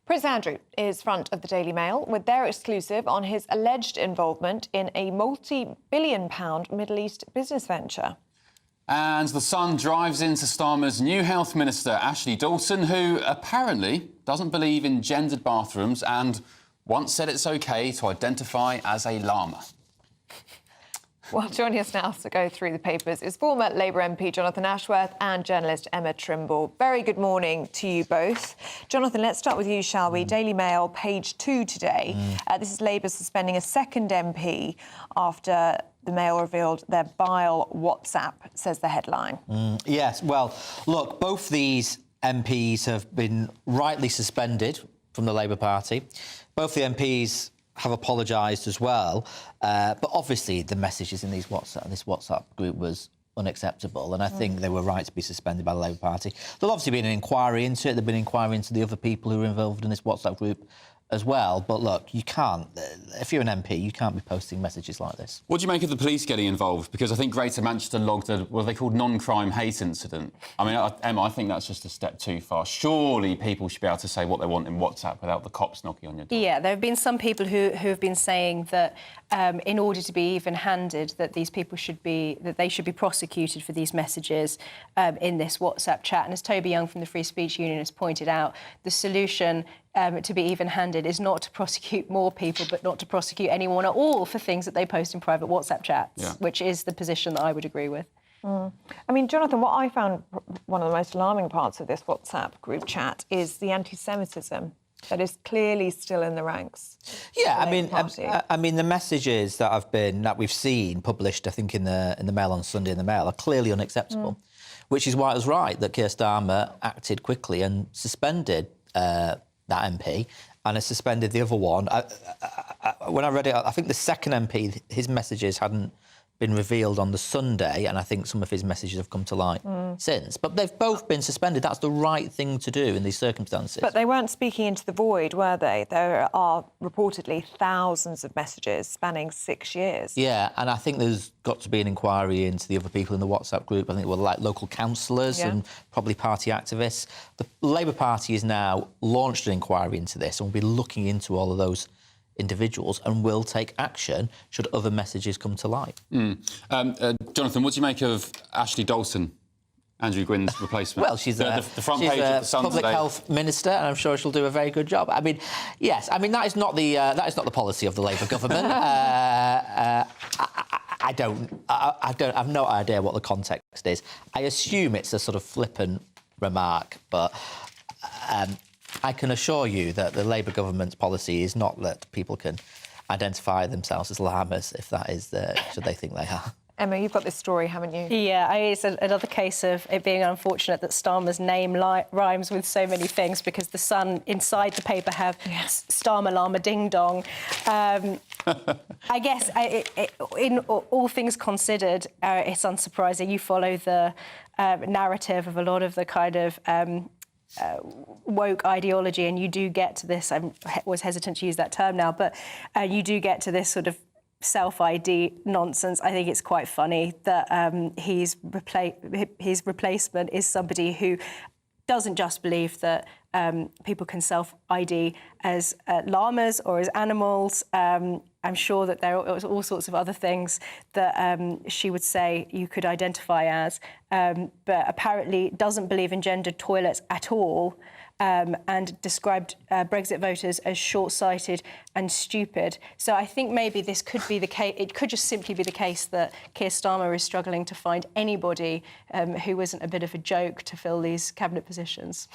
Prince Andrew is front of the Daily Mail with their exclusive on his alleged involvement in a multi-billion-pound Middle East business venture. And The Sun drives into Starmer's new health minister, Ashley Dalton, who apparently doesn't believe in gendered bathrooms and once said it's OK to identify as a llama. Well, joining us now to go through the papers is former Labour MP Jonathan Ashworth and journalist Emma Trimble. Very good morning to you both. Jonathan, let's start with you, shall we? Daily Mail, page 2 today. This is Labour suspending a second MP after the Mail revealed their bile WhatsApp, says the headline. Yes, well, look, both these MPs have been rightly suspended from the Labour Party. Both the MPs have apologised as well, but obviously the messages in this WhatsApp group was unacceptable, and I think they were right to be suspended by the Labour Party. There'll obviously be an inquiry into it. There'll be an inquiry into the other people who were involved in this WhatsApp group as well. But look, you can't, if you're an MP, you can't be posting messages like this. What do you make of the police getting involved? Because I think Greater Manchester logged a, what they called non-crime hate incident. I mean, Emma, I think that's just a step too far. Surely people should be able to say what they want in WhatsApp without the cops knocking on your door. Yeah, there have been some people who have been saying that in order to be even-handed, that these people should be prosecuted for these messages in this WhatsApp chat. And as Toby Young from the Free Speech Union has pointed out, the solution to be even-handed is not to prosecute more people, but not to prosecute anyone at all for things that they post in private WhatsApp chats, which is the position that I would agree with. I mean, Jonathan, what I found one of the most alarming parts of this WhatsApp group chat is the anti-Semitism that is clearly still in the ranks. Yeah, I mean, the messages that we've seen published, I think, in the Mail on Sunday in the Mail, are clearly unacceptable, which is why it was right that Keir Starmer acted quickly and suspended that MP and has suspended the other one. When I read it, I think the second MP, his messages hadn't been revealed on the Sunday, and I think some of his messages have come to light since. But they've both been suspended. That's the right thing to do in these circumstances. But they weren't speaking into the void, were they? There are reportedly thousands of messages spanning 6 years. Yeah, and I think there's got to be an inquiry into the other people in the WhatsApp group. I think we're like local councillors and probably party activists. The Labour Party has now launched an inquiry into this and will be looking into all of those individuals and will take action should other messages come to light. Jonathan, what do you make of Ashley Dalton, Andrew Gwynn's replacement? Well, she's the front page of the Sun public today. health minister, and I'm sure she'll do a very good job. I mean, yes, I mean that is not the policy of the Labour government. I have no idea what the context is. I assume it's a sort of flippant remark, but I can assure you that the Labour government's policy is not that people can identify themselves as llamas if that is should they think they are. Emma, you've got this story, haven't you? Yeah, it's another case of it being unfortunate that Starmer's name rhymes with so many things, because the Sun inside the paper have Starmer Llama Ding Dong. I guess in all things considered, it's unsurprising. You follow the narrative of a lot of the kind of woke ideology, and you do get to this. I was hesitant to use that term now, but you do get to this sort of self-ID nonsense. I think it's quite funny that his replacement is somebody who doesn't just believe that people can self-ID as llamas or as animals. I'm sure that there are all sorts of other things that she would say you could identify as, but apparently doesn't believe in gendered toilets at all, and described Brexit voters as short-sighted and stupid. So I think maybe this could be the case. It could just simply be the case that Keir Starmer is struggling to find anybody who isn't a bit of a joke to fill these cabinet positions.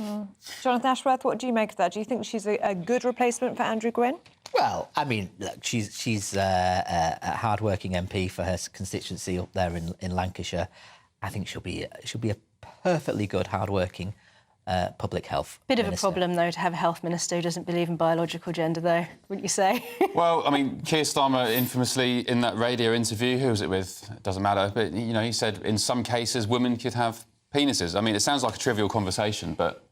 Jonathan Ashworth, what do you make of that? Do you think she's a good replacement for Andrew Gwynn? Well, I mean, look, she's a hard-working MP for her constituency up there in Lancashire. I think she'll be a perfectly good, hard-working public health Bit minister. of a problem, though, to have a health minister who doesn't believe in biological gender, though, wouldn't you say? Well, I mean, Keir Starmer infamously in that radio interview, who was it with? It doesn't matter, but, you know, he said in some cases women could have penises. I mean, it sounds like a trivial conversation, but,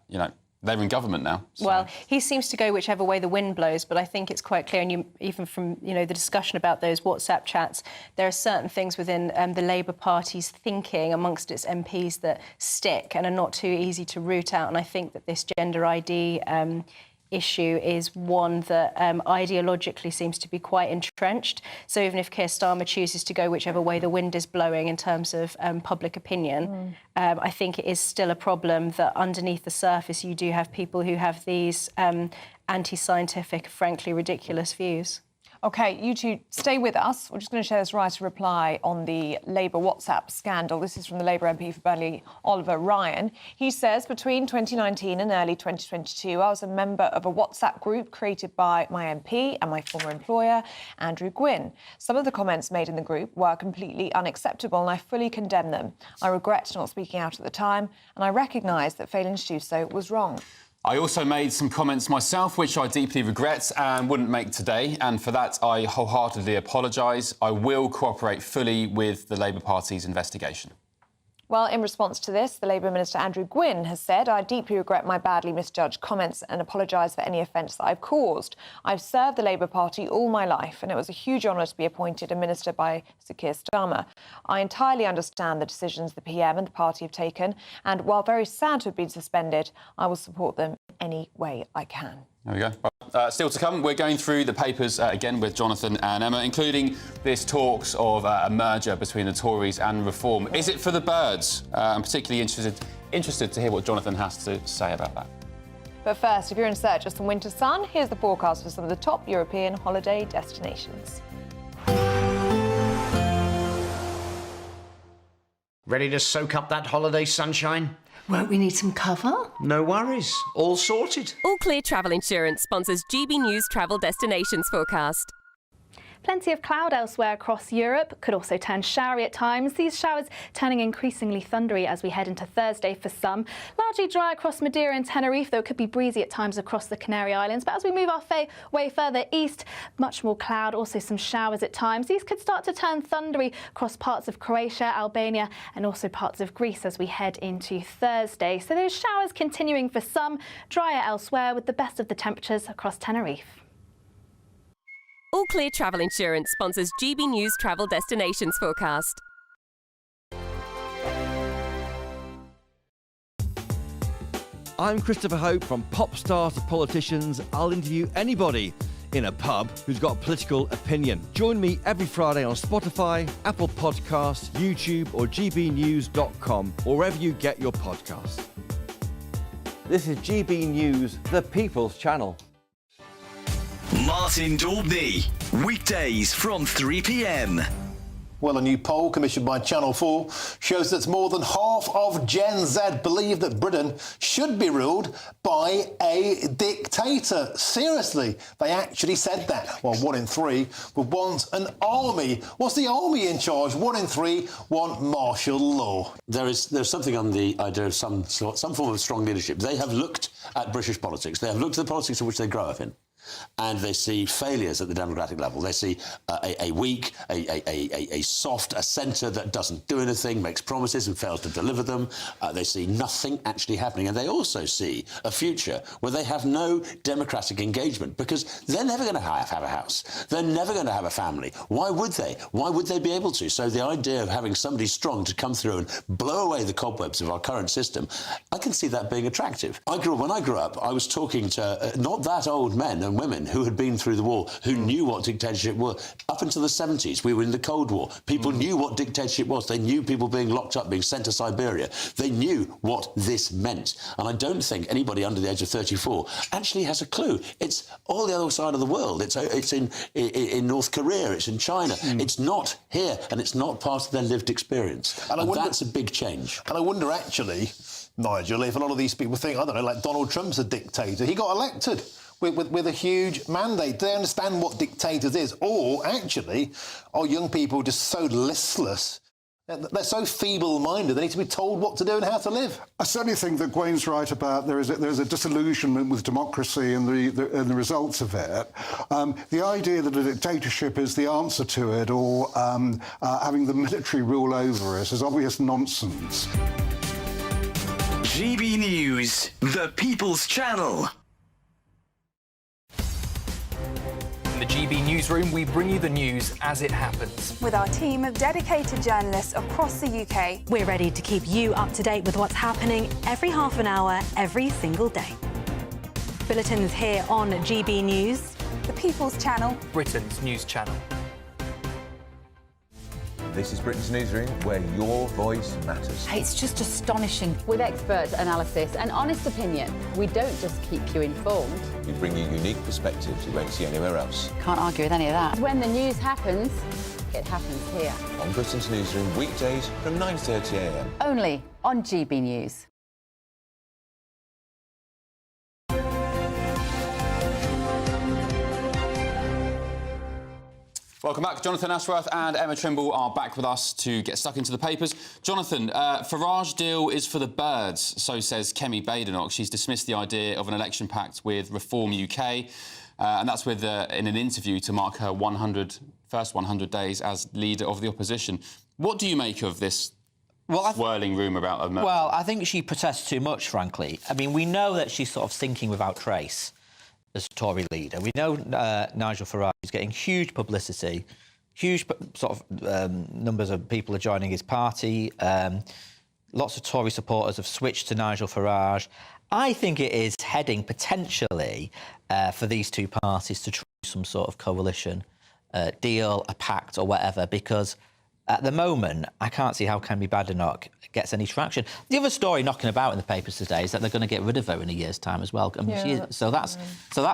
you know, they're in government now. So. Well, he seems to go whichever way the wind blows, but I think it's quite clear, and even from the discussion about those WhatsApp chats, there are certain things within the Labour Party's thinking amongst its MPs that stick and are not too easy to root out. And I think that this gender ID issue is one that ideologically seems to be quite entrenched. So even if Keir Starmer chooses to go whichever way the wind is blowing in terms of public opinion, I think it is still a problem that underneath the surface you do have people who have these anti-scientific, frankly ridiculous views. OK, you two stay with us. We're just going to share this writer reply on the Labour WhatsApp scandal. This is from the Labour MP for Burnley, Oliver Ryan. He says, between 2019 and early 2022, I was a member of a WhatsApp group created by my MP and my former employer, Andrew Gwynn. Some of the comments made in the group were completely unacceptable and I fully condemn them. I regret not speaking out at the time and I recognise that failing to do so was wrong. I also made some comments myself, which I deeply regret and wouldn't make today, and for that I wholeheartedly apologise. I will cooperate fully with the Labour Party's investigation. Well, in response to this, the Labour Minister Andrew Gwynn has said, I deeply regret my badly misjudged comments and apologise for any offence that I've caused. I've served the Labour Party all my life and it was a huge honour to be appointed a minister by Sir Keir Starmer. I entirely understand the decisions the PM and the party have taken and while very sad to have been suspended, I will support them any way I can. There we go. Still to come, we're going through the papers again with Jonathan and Emma, including this talks of a merger between the Tories and Reform. Is it for the birds? I'm particularly interested to hear what Jonathan has to say about that. But first, if you're in search of some winter sun, here's the forecast for some of the top European holiday destinations. Ready to soak up that holiday sunshine? Won't we need some cover? No worries, all sorted. All Clear Travel Insurance sponsors GB News Travel Destinations Forecast. Plenty of cloud elsewhere across Europe, could also turn showery at times. These showers turning increasingly thundery as we head into Thursday for some. Largely dry across Madeira and Tenerife, though it could be breezy at times across the Canary Islands. But as we move our way further east, much more cloud, also some showers at times. These could start to turn thundery across parts of Croatia, Albania and also parts of Greece as we head into Thursday. So those showers continuing for some, drier elsewhere with the best of the temperatures across Tenerife. All Clear Travel Insurance sponsors GB News Travel Destinations Forecast. I'm Christopher Hope. From pop stars to politicians, I'll interview anybody in a pub who's got a political opinion. Join me every Friday on Spotify, Apple Podcasts, YouTube or gbnews.com, or wherever you get your podcasts. This is GB News, the People's Channel. Martin Daubney, weekdays from 3 p.m. Well, a new poll commissioned by Channel 4 shows that more than half of Gen Z believe that Britain should be ruled by a dictator. Seriously, they actually said that. Well, 1 in 3 would want an army. What's the army in charge? 1 in 3 want martial law. There's something on the idea of some form of strong leadership. They have looked at British politics. They have looked at the politics in which they grow up in. And they see failures at the democratic level. They see a weak, a soft, a centre that doesn't do anything, makes promises and fails to deliver them. They see nothing actually happening. And they also see a future where they have no democratic engagement because they're never going to have a house. They're never going to have a family. Why would they? Why would they be able to? So the idea of having somebody strong to come through and blow away the cobwebs of our current system, I can see that being attractive. When I grew up, I was talking to not that old men and women who had been through the war, who knew what dictatorship was. Up until the 70s, we were in the Cold War. People knew what dictatorship was. They knew people being locked up, being sent to Siberia. They knew what this meant. And I don't think anybody under the age of 34 actually has a clue. It's all the other side of the world. It's in North Korea, it's in China. It's not here, and it's not part of their lived experience. And that's a big change. And I wonder, actually, Nigel, if a lot of these people think, I don't know, like Donald Trump's a dictator. He got elected with a huge mandate. Do they understand what dictators is? Or, actually, are young people just so listless? They're so feeble-minded, they need to be told what to do and how to live. I certainly think that Gwen's right about there's a disillusionment with democracy and the results of it. The idea that a dictatorship is the answer to it or having the military rule over us is obvious nonsense. GB News, the People's Channel. In the GB Newsroom, we bring you the news as it happens. With our team of dedicated journalists across the UK, we're ready to keep you up to date with what's happening every half an hour, every single day. Bulletin's here on GB News, the People's Channel, Britain's news channel. This is Britain's Newsroom, where your voice matters. It's just astonishing. With expert analysis and honest opinion, we don't just keep you informed. We bring you unique perspectives you won't see anywhere else. Can't argue with any of that. When the news happens, it happens here. On Britain's Newsroom, weekdays from 9:30 a.m. Only on GB News. Welcome back. Jonathan Ashworth and Emma Trimble are back with us to get stuck into the papers. Jonathan, Farage deal is for the birds, so says Kemi Badenoch. She's dismissed the idea of an election pact with Reform UK, and that's in an interview to mark her first 100 days as leader of the opposition. What do you make of this swirling rumour about a merger? Well, I think she protests too much, frankly. I mean, we know that she's sort of sinking without trace as Tory leader. We know Nigel Farage is getting huge publicity, huge numbers of people are joining his party. Lots of Tory supporters have switched to Nigel Farage. I think it is heading potentially for these two parties to try some sort of coalition deal, a pact or whatever, because at the moment, I can't see how Kemi Badenoch gets any traction. The other story knocking about in the papers today is that they're going to get rid of her in a year's time as well. I mean, so that's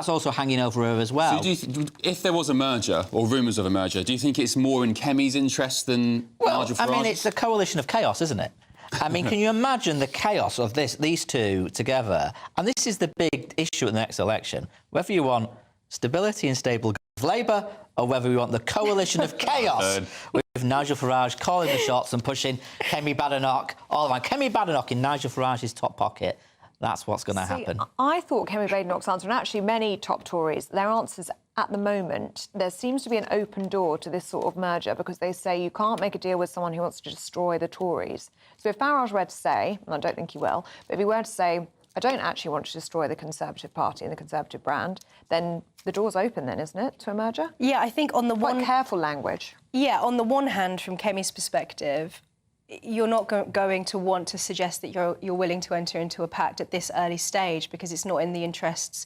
also hanging over her as well. So if there was a merger, or rumours of a merger, do you think it's more in Kemi's interest than Nigel Farage? I mean, it's a coalition of chaos, isn't it? I mean, can you imagine the chaos of these two together? And this is the big issue at the next election. Whether you want stability and stable Labour, or whether we want the coalition of chaos with Nigel Farage calling the shots and pushing Kemi Badenoch all around. Kemi Badenoch in Nigel Farage's top pocket. That's what's going to happen. I thought Kemi Badenoch's answer, and actually many top Tories, their answers at the moment, there seems to be an open door to this sort of merger because they say you can't make a deal with someone who wants to destroy the Tories. So if Farage were to say, and I don't think he will, but if he were to say, I don't actually want to destroy the Conservative Party and the Conservative brand, then the door's open then, isn't it, to a merger? Yeah, I think on the Quite careful language. Yeah, on the one hand, from Kemi's perspective, you're not going to want to suggest that you're willing to enter into a pact at this early stage because it's not in the interests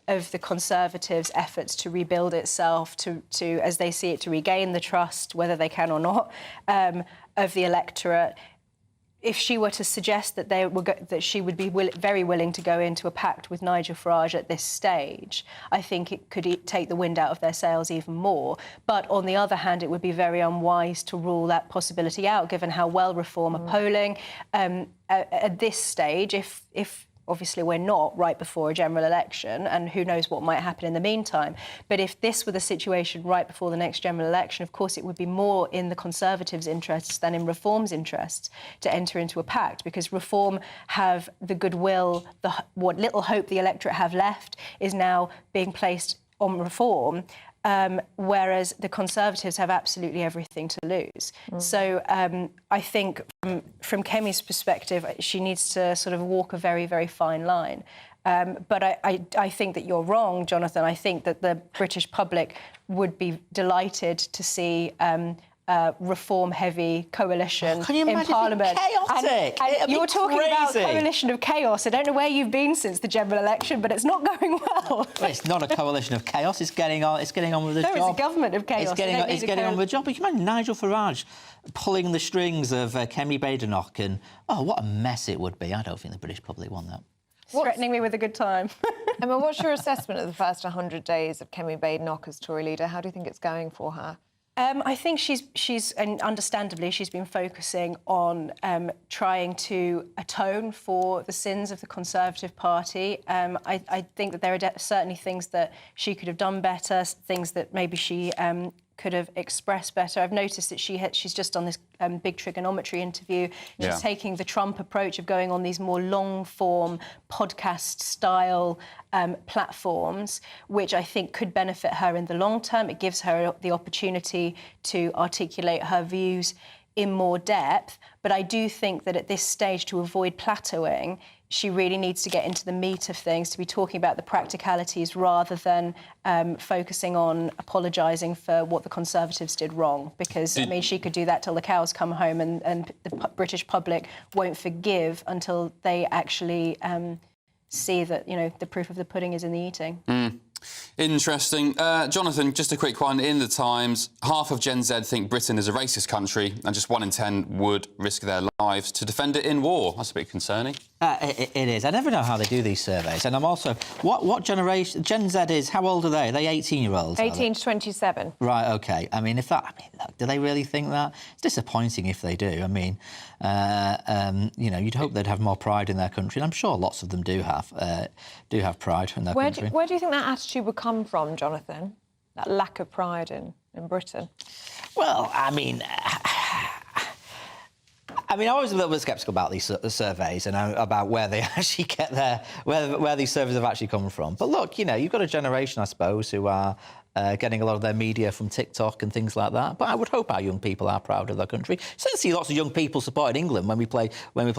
of the Conservatives' efforts to rebuild itself, to as they see it, to regain the trust, whether they can or not, of the electorate. If she were to suggest that she would be very willing to go into a pact with Nigel Farage at this stage, I think it could take the wind out of their sails even more. But on the other hand, it would be very unwise to rule that possibility out, given how well Reform are polling at this stage. If obviously we're not right before a general election, and who knows what might happen in the meantime. But if this were the situation right before the next general election, of course it would be more in the Conservatives' interests than in Reform's interests to enter into a pact, because Reform have the goodwill, what little hope the electorate have left is now being placed on Reform. Whereas the Conservatives have absolutely everything to lose. So I think from Kemi's perspective, she needs to sort of walk a very, very fine line. But I think that you're wrong, Jonathan. I think that the British public would be delighted to see reform-heavy coalition in Parliament. Chaotic. And you're talking about coalition of chaos. I don't know where you've been since the general election, but it's not going well. Well, it's not a coalition of chaos. It's getting on. It's getting on with the job. No, it's a government of chaos. It's getting on with the job. But you imagine Nigel Farage pulling the strings of Kemi Badenoch, and what a mess it would be. I don't think the British public want that. Threatening me with a good time. Emma, what's your assessment of the first 100 days of Kemi Badenoch as Tory leader? How do you think it's going for her? I think she's and understandably, she's been focusing on trying to atone for the sins of the Conservative Party. I think that there are certainly things that she could have done better, things that maybe she could have expressed better. I've noticed that she's just done this big trigonometry interview. She's taking the Trump approach of going on these more long-form podcast-style platforms, which I think could benefit her in the long term. It gives her the opportunity to articulate her views in more depth. But I do think that at this stage, to avoid plateauing, she really needs to get into the meat of things, to be talking about the practicalities rather than focusing on apologising for what the Conservatives did wrong. Because, I mean, she could do that till the cows come home, and the British public won't forgive until they actually see that, you know, the proof of the pudding is in the eating. Interesting. Jonathan, just a quick one. In the Times, half of Gen Z think Britain is a racist country and just 1 in 10 would risk their lives to defend it in war. That's a bit concerning. It is. I never know how they do these surveys. And I'm also... What generation... Gen Z is... How old are they? Are they 18-year-olds? 18 to 27. Right, OK. I mean, look, do they really think that? It's disappointing if they do. I mean, you know, you'd hope they'd have more pride in their country. And I'm sure lots of them do have pride in their country. Where do you think that attitude would come from, Jonathan? That lack of pride in Britain? Well, I mean, I was a little bit sceptical about these surveys and about where they actually get where these surveys have actually come from. But look, you know, you've got a generation, I suppose, who are getting a lot of their media from TikTok and things like that. But I would hope our young people are proud of their country. So I see lots of young people supporting England when we play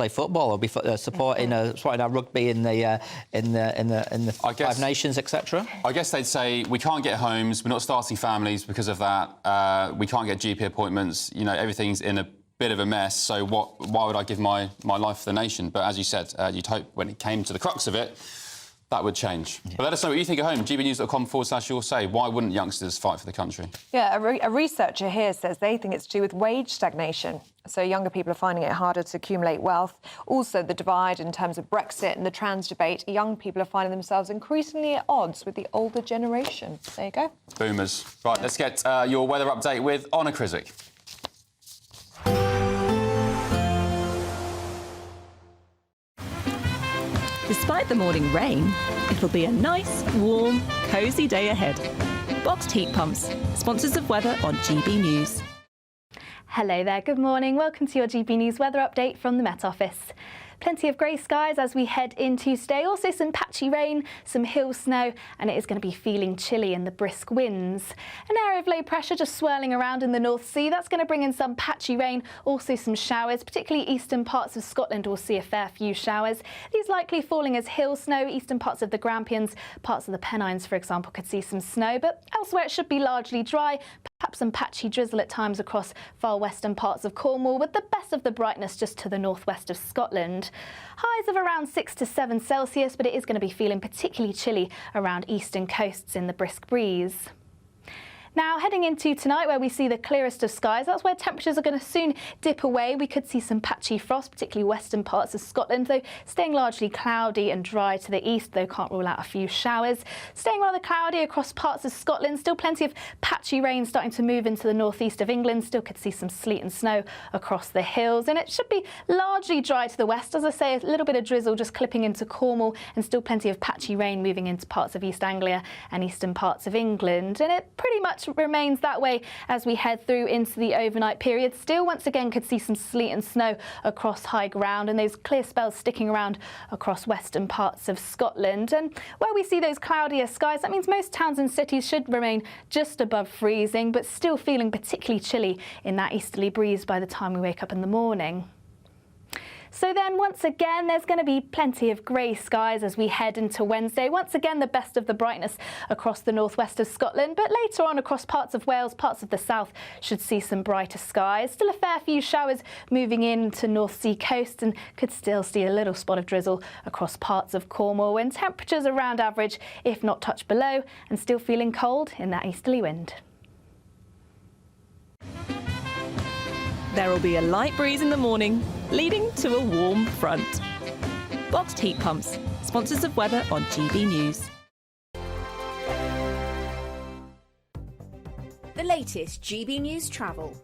football, or supporting our rugby in the Five Nations, etc. I guess they'd say we can't get homes, we're not starting families because of that. We can't get GP appointments. You know, everything's in a bit of a mess. So why would I give my life for the nation? But as you said, you'd hope when it came to the crux of it, that would change. Yeah. But let us know what you think at home. gbnews.com/your say. Why wouldn't youngsters fight for the country? Yeah, a researcher here says they think it's to do with wage stagnation. So younger people are finding it harder to accumulate wealth. Also, the divide in terms of Brexit and the trans debate. Young people are finding themselves increasingly at odds with the older generation. There you go. Boomers. Right, let's get your weather update with Honor Krizik. Despite the morning rain, it'll be a nice, warm, cosy day ahead. Boxed heat pumps, sponsors of weather on GB News. Hello there, good morning. Welcome to your GB News weather update from the Met Office. Plenty of grey skies as we head into today. Also some patchy rain, some hill snow, and it is going to be feeling chilly in the brisk winds. An area of low pressure just swirling around in the North Sea. That's going to bring in some patchy rain, also some showers. Particularly eastern parts of Scotland will see a fair few showers. These likely falling as hill snow. Eastern parts of the Grampians, parts of the Pennines, for example, could see some snow. But elsewhere it should be largely dry. Perhaps some patchy drizzle at times across far western parts of Cornwall, with the best of the brightness just to the northwest of Scotland. Highs of around 6 to 7 Celsius, but it is going to be feeling particularly chilly around eastern coasts in the brisk breeze. Now, heading into tonight, where we see the clearest of skies, that's where temperatures are going to soon dip away. We could see some patchy frost, particularly western parts of Scotland, though staying largely cloudy and dry to the east, though can't rule out a few showers. Staying rather cloudy across parts of Scotland, still plenty of patchy rain starting to move into the northeast of England. Still could see some sleet and snow across the hills, and it should be largely dry to the west. As I say, a little bit of drizzle just clipping into Cornwall, and still plenty of patchy rain moving into parts of East Anglia and eastern parts of England. And it pretty much remains that way as we head through into the overnight period. Still, once again, could see some sleet and snow across high ground, and those clear spells sticking around across western parts of Scotland. And where we see those cloudier skies, that means most towns and cities should remain just above freezing, but still feeling particularly chilly in that easterly breeze by the time we wake up in the morning. So then, once again, there's going to be plenty of grey skies as we head into Wednesday. Once again, the best of the brightness across the northwest of Scotland, but later on across parts of Wales, parts of the south should see some brighter skies. Still a fair few showers moving into North Sea coast, and could still see a little spot of drizzle across parts of Cornwall, and temperatures around average, if not touch below, and still feeling cold in that easterly wind. There will be a light breeze in the morning, leading to a warm front. Boxed heat pumps, sponsors of weather on GB News. The latest GB News travel.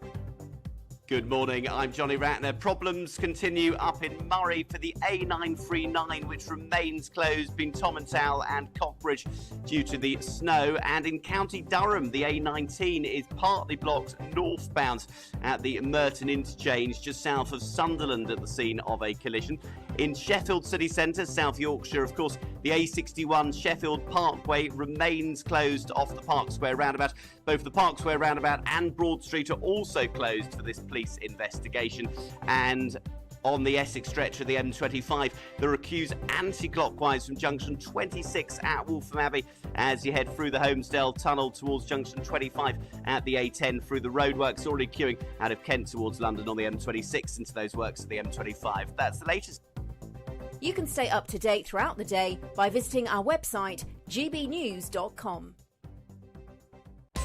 Good morning, I'm Johnny Ratner. Problems continue up in Murray for the A939, which remains closed between Tomintoul and Cockbridge due to the snow. And in County Durham, the A19 is partly blocked northbound at the Merton interchange, just south of Sunderland, at the scene of a collision. In Sheffield city centre, South Yorkshire, of course, the A61 Sheffield Parkway remains closed off the Park Square roundabout. Both the Park Square roundabout and Broad Street are also closed for this police investigation. And on the Essex stretch of the M25, there are queues anti-clockwise from junction 26 at Waltham Abbey as you head through the Holmesdale Tunnel towards junction 25 at the A10 through the roadworks. Already queuing out of Kent towards London on the M26 into those works at the M25. That's the latest. You can stay up to date throughout the day by visiting our website, gbnews.com.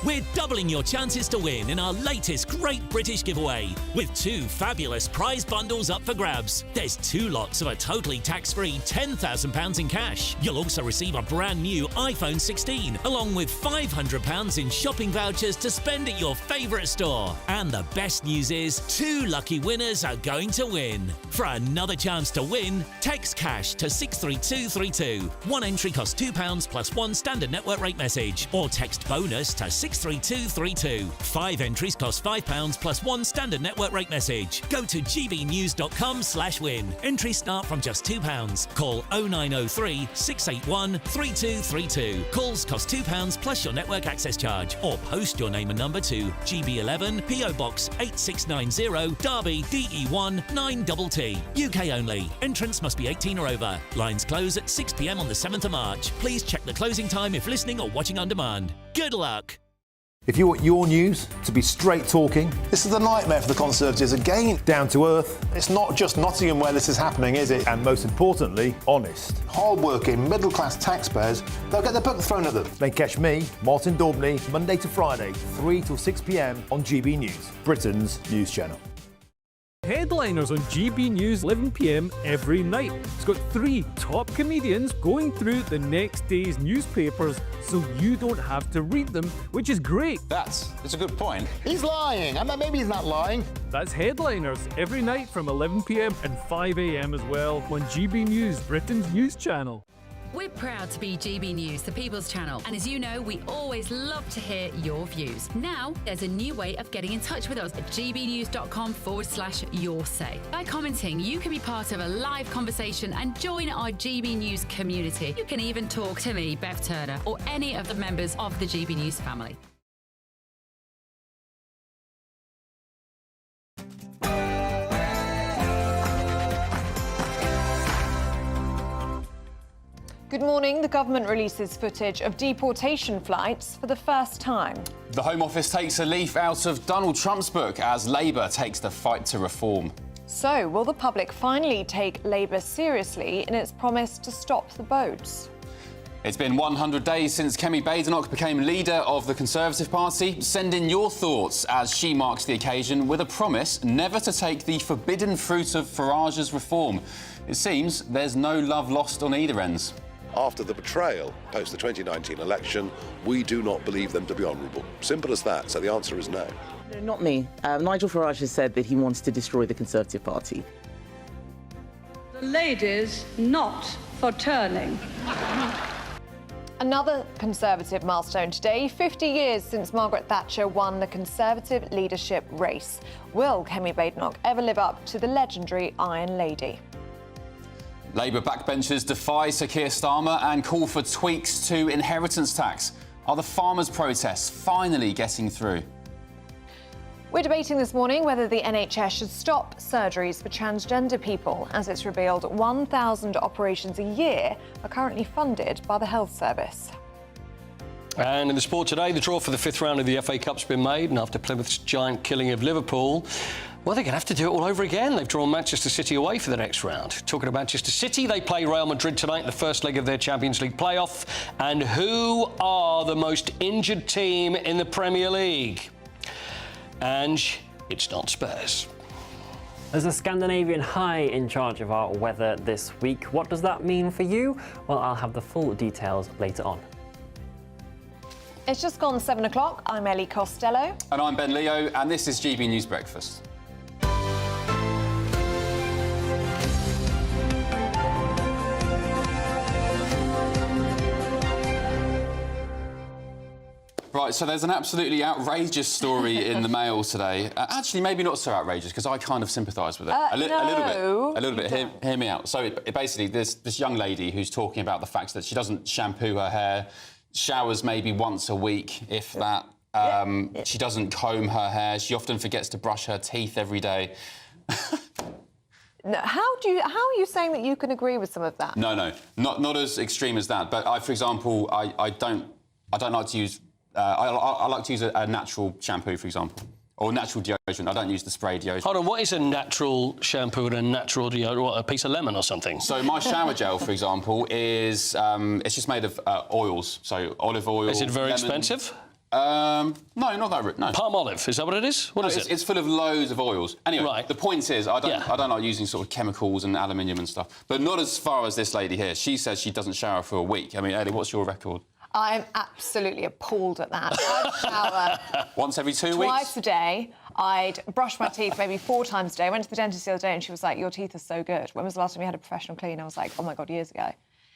We're doubling your chances to win in our latest Great British giveaway with 2 fabulous prize bundles up for grabs. There's 2 lots of a totally tax-free £10,000 in cash. You'll also receive a brand new iPhone 16 along with £500 in shopping vouchers to spend at your favourite store. And the best news is 2 lucky winners are going to win. For another chance to win, text cash to 63232. 1 entry costs £2 plus 1 standard network rate message, or text bonus to 63232. 5 entries cost £5 plus 1 standard network rate message. Go to gbnews.com/win. Entries start from just £2. Call 0903 681 3232. Calls cost £2 plus your network access charge, or post your name and number to GB11 PO Box 8690 Derby DE1 9TT. UK only. Entrants must be 18 or over. Lines close at 6 p.m. on the 7th of March. Please check the closing time if listening or watching on demand. Good luck. If you want your news to be straight talking... This is a nightmare for the Conservatives again. Down to earth. It's not just Nottingham where this is happening, is it? And most importantly, honest. Hard-working, middle-class taxpayers, they'll get their book thrown at them. Then catch me, Martin Daubney, Monday to Friday, 3 till 6 p.m. on GB News, Britain's news channel. Headliners on GB News 11 p.m. every night. It's got 3 top comedians going through the next day's newspapers so you don't have to read them, which is great. That's a good point. He's lying. Maybe he's not lying. That's Headliners every night from 11 p.m. and 5 a.m. as well on GB News, Britain's news channel. We're proud to be GB News, the People's Channel. And as you know, we always love to hear your views. Now, there's a new way of getting in touch with us at gbnews.com/yoursay. By commenting, you can be part of a live conversation and join our GB News community. You can even talk to me, Bev Turner, or any of the members of the GB News family. Good morning. The government releases footage of deportation flights for the first time. The Home Office takes a leaf out of Donald Trump's book as Labour takes the fight to reform. So, will the public finally take Labour seriously in its promise to stop the boats? It's been 100 days since Kemi Badenoch became leader of the Conservative Party. Send in your thoughts as she marks the occasion with a promise never to take the forbidden fruit of Farage's reform. It seems there's no love lost on either ends. After the betrayal post the 2019 election, we do not believe them to be honourable. Simple as that. So the answer is no. No, not me. Nigel Farage has said that he wants to destroy the Conservative Party. The ladies not for turning. Another Conservative milestone today, 50 years since Margaret Thatcher won the Conservative leadership race. Will Kemi Badenoch ever live up to the legendary Iron Lady? Labour backbenchers defy Sir Keir Starmer and call for tweaks to inheritance tax. Are the farmers' protests finally getting through? We're debating this morning whether the NHS should stop surgeries for transgender people, as it's revealed 1,000 operations a year are currently funded by the Health Service. And in the sport today, the draw for the 5th round of the FA Cup's been made, and after Plymouth's giant killing of Liverpool, well, they're going to have to do it all over again. They've drawn Manchester City away for the next round. Talking of Manchester City, they play Real Madrid tonight in the first leg of their Champions League playoff. And who are the most injured team in the Premier League? And it's not Spurs. There's a Scandinavian high in charge of our weather this week. What does that mean for you? Well, I'll have the full details later on. It's just gone 7 o'clock. I'm Ellie Costello. And I'm Ben Leo, and this is GB News Breakfast. Right, so there's an absolutely outrageous story in the Mail today. Actually, maybe not so outrageous, because I kind of sympathise with it. A little bit. Hear me out. So it basically, there's this young lady who's talking about the fact that she doesn't shampoo her hair, showers maybe once a week, if that. She doesn't comb her hair. She often forgets to brush her teeth every day. No, how are you saying that you can agree with some of that? No, not as extreme as that. But for example, I don't like to use. I like to use a natural shampoo, for example. Or natural deodorant. I don't use the spray deodorant. Hold on, what is a natural shampoo and a natural deodorant? What, a piece of lemon or something? So my shower gel, for example, is it's just made of oils. So olive oil. Is it very lemon. expensive? No, not that. No. Palm olive, is that what it is? What is it? It's full of loads of oils. Anyway, Right. the point is, I don't like using sort of chemicals and aluminium and stuff. But not as far as this lady here. She says she doesn't shower for a week. I mean, Ellie, what's your record? I'm absolutely appalled at that. I'd shower Once every 2 weeks? twice a day. I'd brush my teeth maybe 4 times a day. I went to the dentist the other day and she was like, your teeth are so good. When was the last time you had a professional clean? I was like, oh, my God, years ago.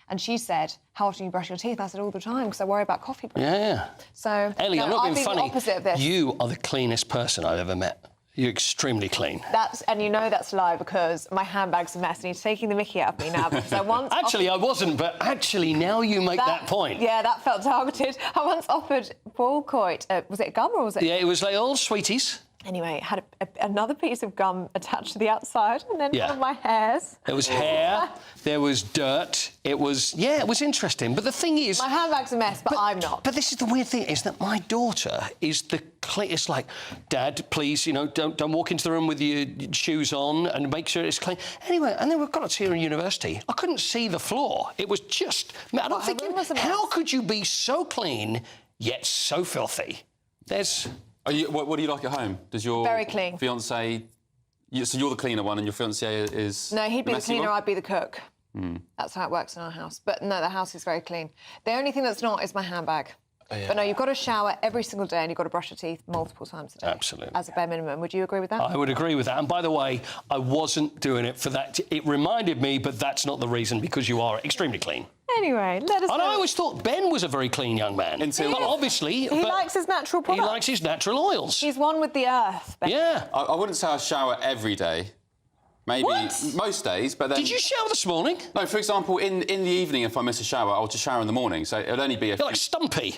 And she said, how often do you brush your teeth? I said, all the time, because I worry about coffee breaks. Yeah. So, Ellie, I'm not being funny. the opposite of this. You are the cleanest person I've ever met. You're extremely clean. And you know that's a lie because my handbag's a mess and he's taking the mickey out of me now because I once... Actually, I wasn't, but actually now you make that point. Yeah, that felt targeted. I once offered Paul Coit, was it gum or was it... Yeah, it was like old sweeties. Anyway, it had another piece of gum attached to the outside and then one of my hairs. There was hair, there was dirt, it was interesting. But the thing is... My handbag's a mess, but I'm not. But this is the weird thing, is that my daughter is it's like, Dad, please, you know, don't walk into the room with your shoes on and make sure it's clean. Anyway, and then we've got us here in university. I couldn't see the floor. It was just... I'm thinking, how could you be so clean yet so filthy? There's... What do you like at home? Does your Very clean. fiancé... So you're the cleaner one and your fiancé is... No, he'd be the cleaner, one? I'd be the cook. That's how it works in our house. But no, the house is very clean. The only thing that's not is my handbag. Yeah. But no, you've got to shower every single day and you've got to brush your teeth multiple times a day. Absolutely. As a bare minimum. Would you agree with that? I would agree with that. And by the way, I wasn't doing it for that. It reminded me, but that's not the reason, because you are extremely clean. Anyway, let us know. And I always thought Ben was a very clean young man. But obviously... He likes his natural products. He likes his natural oils. He's one with the earth. Ben. Yeah. I wouldn't say I shower every day. Maybe most days, but then... Did you shower this morning? No, for example, in the evening, if I miss a shower, I'll just shower in the morning, so it'll only be a... You're like Stumpy.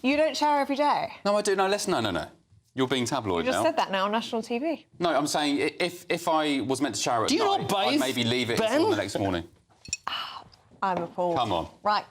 You don't shower every day? No, I do. No, listen, no. You're being tabloid You just now. said that now on national TV. No, I'm saying if I was meant to shower at night, I'd maybe leave it until the next morning. I'm appalled. Come on. Right.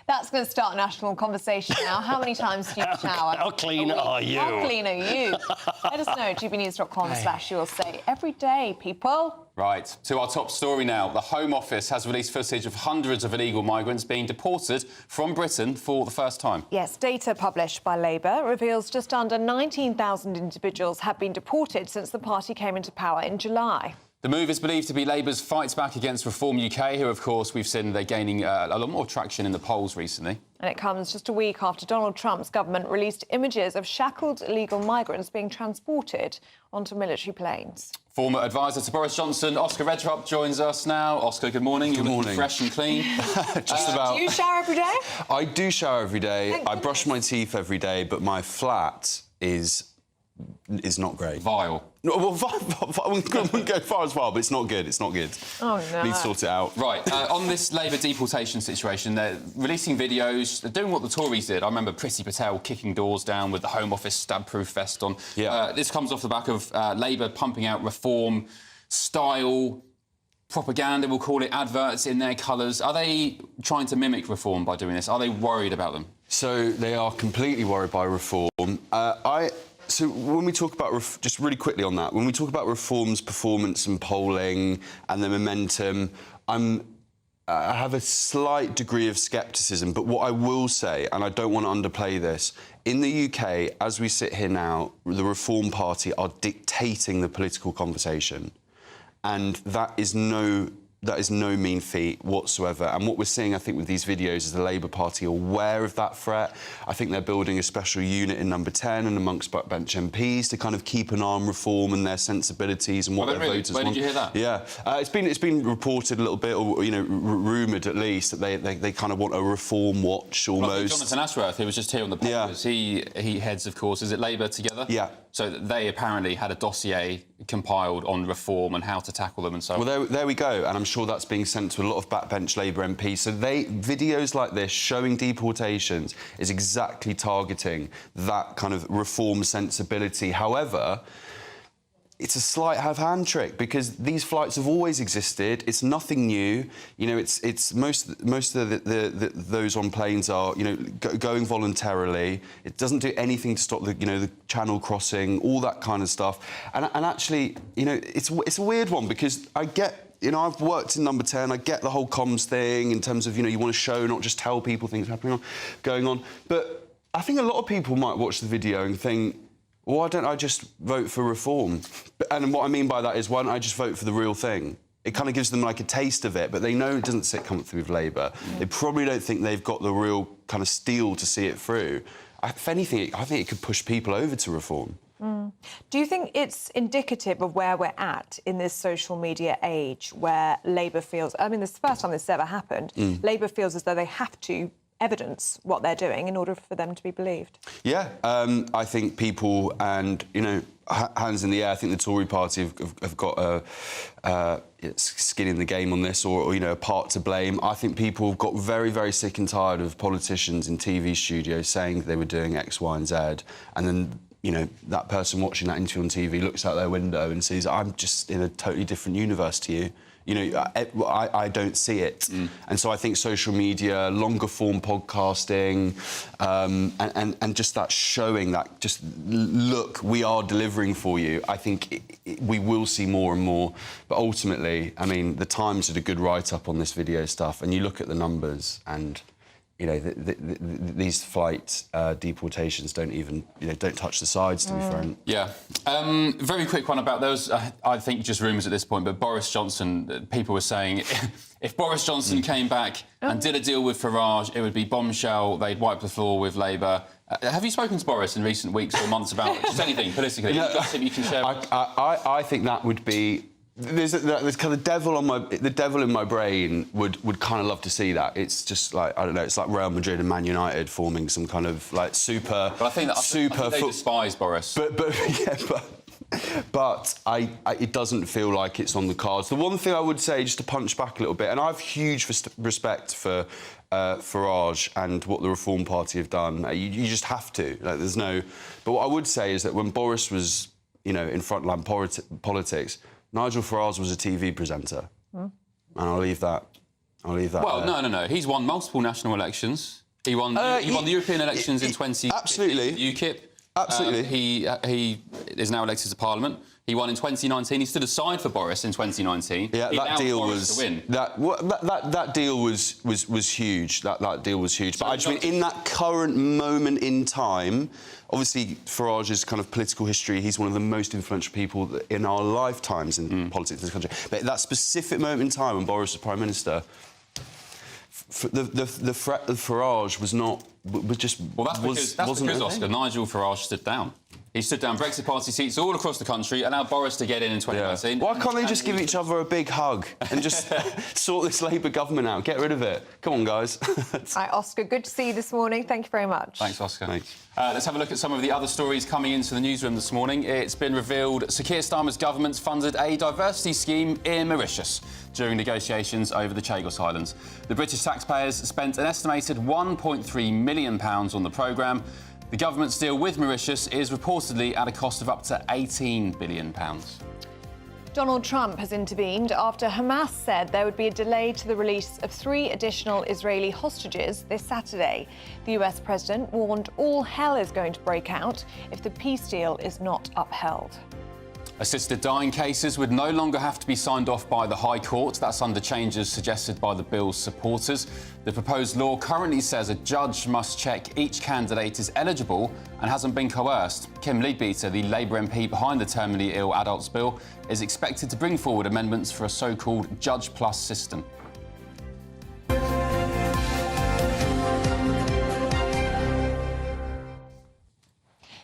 That's going to start a national conversation now. How many times do you shower? How clean are you? How clean are you? Let us know at gbnews.com/you'll every day, people. Right, to our top story now. The Home Office has released footage of hundreds of illegal migrants being deported from Britain for the first time. Yes, data published by Labour reveals just under 19,000 individuals have been deported since the party came into power in July. The move is believed to be Labour's fight back against Reform UK, who, of course, we've seen they're gaining a lot more traction in the polls recently. And it comes just a week after Donald Trump's government released images of shackled illegal migrants being transported onto military planes. Former advisor to Boris Johnson, Oscar Redrup, joins us now. Oscar, good morning. You're looking fresh and clean. Just about. Do you shower every day? I do shower every day. Thank I brush my teeth every day, but my flat is not great. Vile. No, well, I wouldn't go far as far, but it's not good. It's not good. Oh, no. Need to sort it out. Right, on this Labour deportation situation, they're releasing videos, they're doing what the Tories did. I remember Priti Patel kicking doors down with the Home Office stab-proof vest on. Yeah. This comes off the back of Labour pumping out reform-style propaganda, we'll call it, adverts in their colours. Are they trying to mimic reform by doing this? Are they worried about them? So they are completely worried by reform. So when we talk about, just really quickly on that, when we talk about reform's performance and polling and the momentum, I have a slight degree of scepticism, but what I will say, and I don't want to underplay this, in the UK, as we sit here now, the Reform Party are dictating the political conversation, and that is no mean feat whatsoever. And what we're seeing, I think, with these videos is the Labour Party aware of that threat. I think they're building a special unit in Number 10 and amongst backbench MPs to kind of keep an eye on reform and their sensibilities and what their voters want. Where did you hear that? Yeah, it's been reported a little bit, or rumoured at least, that they kind of want a reform watch almost. Jonathan Ashworth, who was just here on the papers, he heads, of course, is it Labour Together? Yeah. So they apparently had a dossier compiled on reform and how to tackle them and so on. Well, there we go, and I'm sure that's being sent to a lot of backbench Labour MPs. So videos like this showing deportations is exactly targeting that kind of reform sensibility. However, it's a sleight of hand trick because these flights have always existed. It's nothing new. You know, it's most of those on planes are, you know, going voluntarily. It doesn't do anything to stop the channel crossing, all that kind of stuff. And actually, you know, it's a weird one because I get. You know, I've worked in Number 10. I get the whole comms thing in terms of, you know, you want to show, not just tell people things going on. But I think a lot of people might watch the video and think, why don't I just vote for reform? And what I mean by that is, why don't I just vote for the real thing? It kind of gives them like a taste of it, but they know it doesn't sit comfortably with Labour. They probably don't think they've got the real kind of steel to see it through. If anything, I think it could push people over to reform. Do you think it's indicative of where we're at in this social media age where Labour feels... I mean, this is the first time this has ever happened. Labour feels as though they have to evidence what they're doing in order for them to be believed. Yeah, I think people and, you know, hands in the air, I think the Tory party have got a skin in the game on this or, you know, a part to blame. I think people have got very, very sick and tired of politicians in TV studios saying they were doing X, Y and Z, and then, you know, that person watching that interview on TV looks out their window and sees, I'm just in a totally different universe to you. You know, I don't see it. And so I think social media, longer form podcasting, and just that showing that, just look, we are delivering for you. I think we will see more and more. But ultimately, I mean, the Times did a good write-up on this video stuff, and you look at the numbers and, you know, these flight deportations don't even, you know, don't touch the sides, to be frank. Yeah. Very quick one about those. I think just rumours at this point, but Boris Johnson, people were saying if Boris Johnson came back and did a deal with Farage, it would be bombshell, they'd wipe the floor with Labour. Have you spoken to Boris in recent weeks or months about just anything politically? No, gossip you can share? I think that would be... There's kind of the devil in my brain would kind of love to see that. It's just like, I don't know, it's like Real Madrid and Man United forming some kind of like super. But I think they despise Boris. But it doesn't feel like it's on the cards. The one thing I would say, just to punch back a little bit, and I have huge respect for Farage and what the Reform Party have done. You just have to. Like, there's no. But what I would say is that when Boris was, you know, in frontline politics, Nigel Farage was a TV presenter. And I'll leave that. Well, there. no. He's won multiple national elections. He won the European elections in 20... Absolutely. UKIP. Absolutely. He is now elected to Parliament. He won in 2019. He stood aside for Boris in 2019. Yeah, that deal was... To win. That deal was huge. That deal was huge. But I just mean, in that current moment in time... Obviously, Farage's kind of political history, he's one of the most influential people in our lifetimes in politics in this country. But that specific moment in time when Boris was Prime Minister, the threat of Farage was just... Well, that's because Oscar, Nigel Farage stood down. He stood down Brexit Party seats all across the country, allowed Boris to get in 2019. Why can't they just give each other a big hug and just sort this Labour government out? Get rid of it. Come on, guys. Hi, Oscar. Good to see you this morning. Thank you very much. Thanks, Oscar. Thanks. Let's have a look at some of the other stories coming into the newsroom this morning. It's been revealed Sir Keir Starmer's government funded a diversity scheme in Mauritius during negotiations over the Chagos Islands. The British taxpayers spent an estimated £1.3 million on the programme. The government's deal with Mauritius is reportedly at a cost of up to £18 billion. Donald Trump has intervened after Hamas said there would be a delay to the release of 3 additional Israeli hostages this Saturday. The US president warned all hell is going to break out if the peace deal is not upheld. Assisted dying cases would no longer have to be signed off by the High Court. That's under changes suggested by the bill's supporters. The proposed law currently says a judge must check each candidate is eligible and hasn't been coerced. Kim Leadbeater, the Labour MP behind the terminally ill adults bill, is expected to bring forward amendments for a so-called Judge Plus system.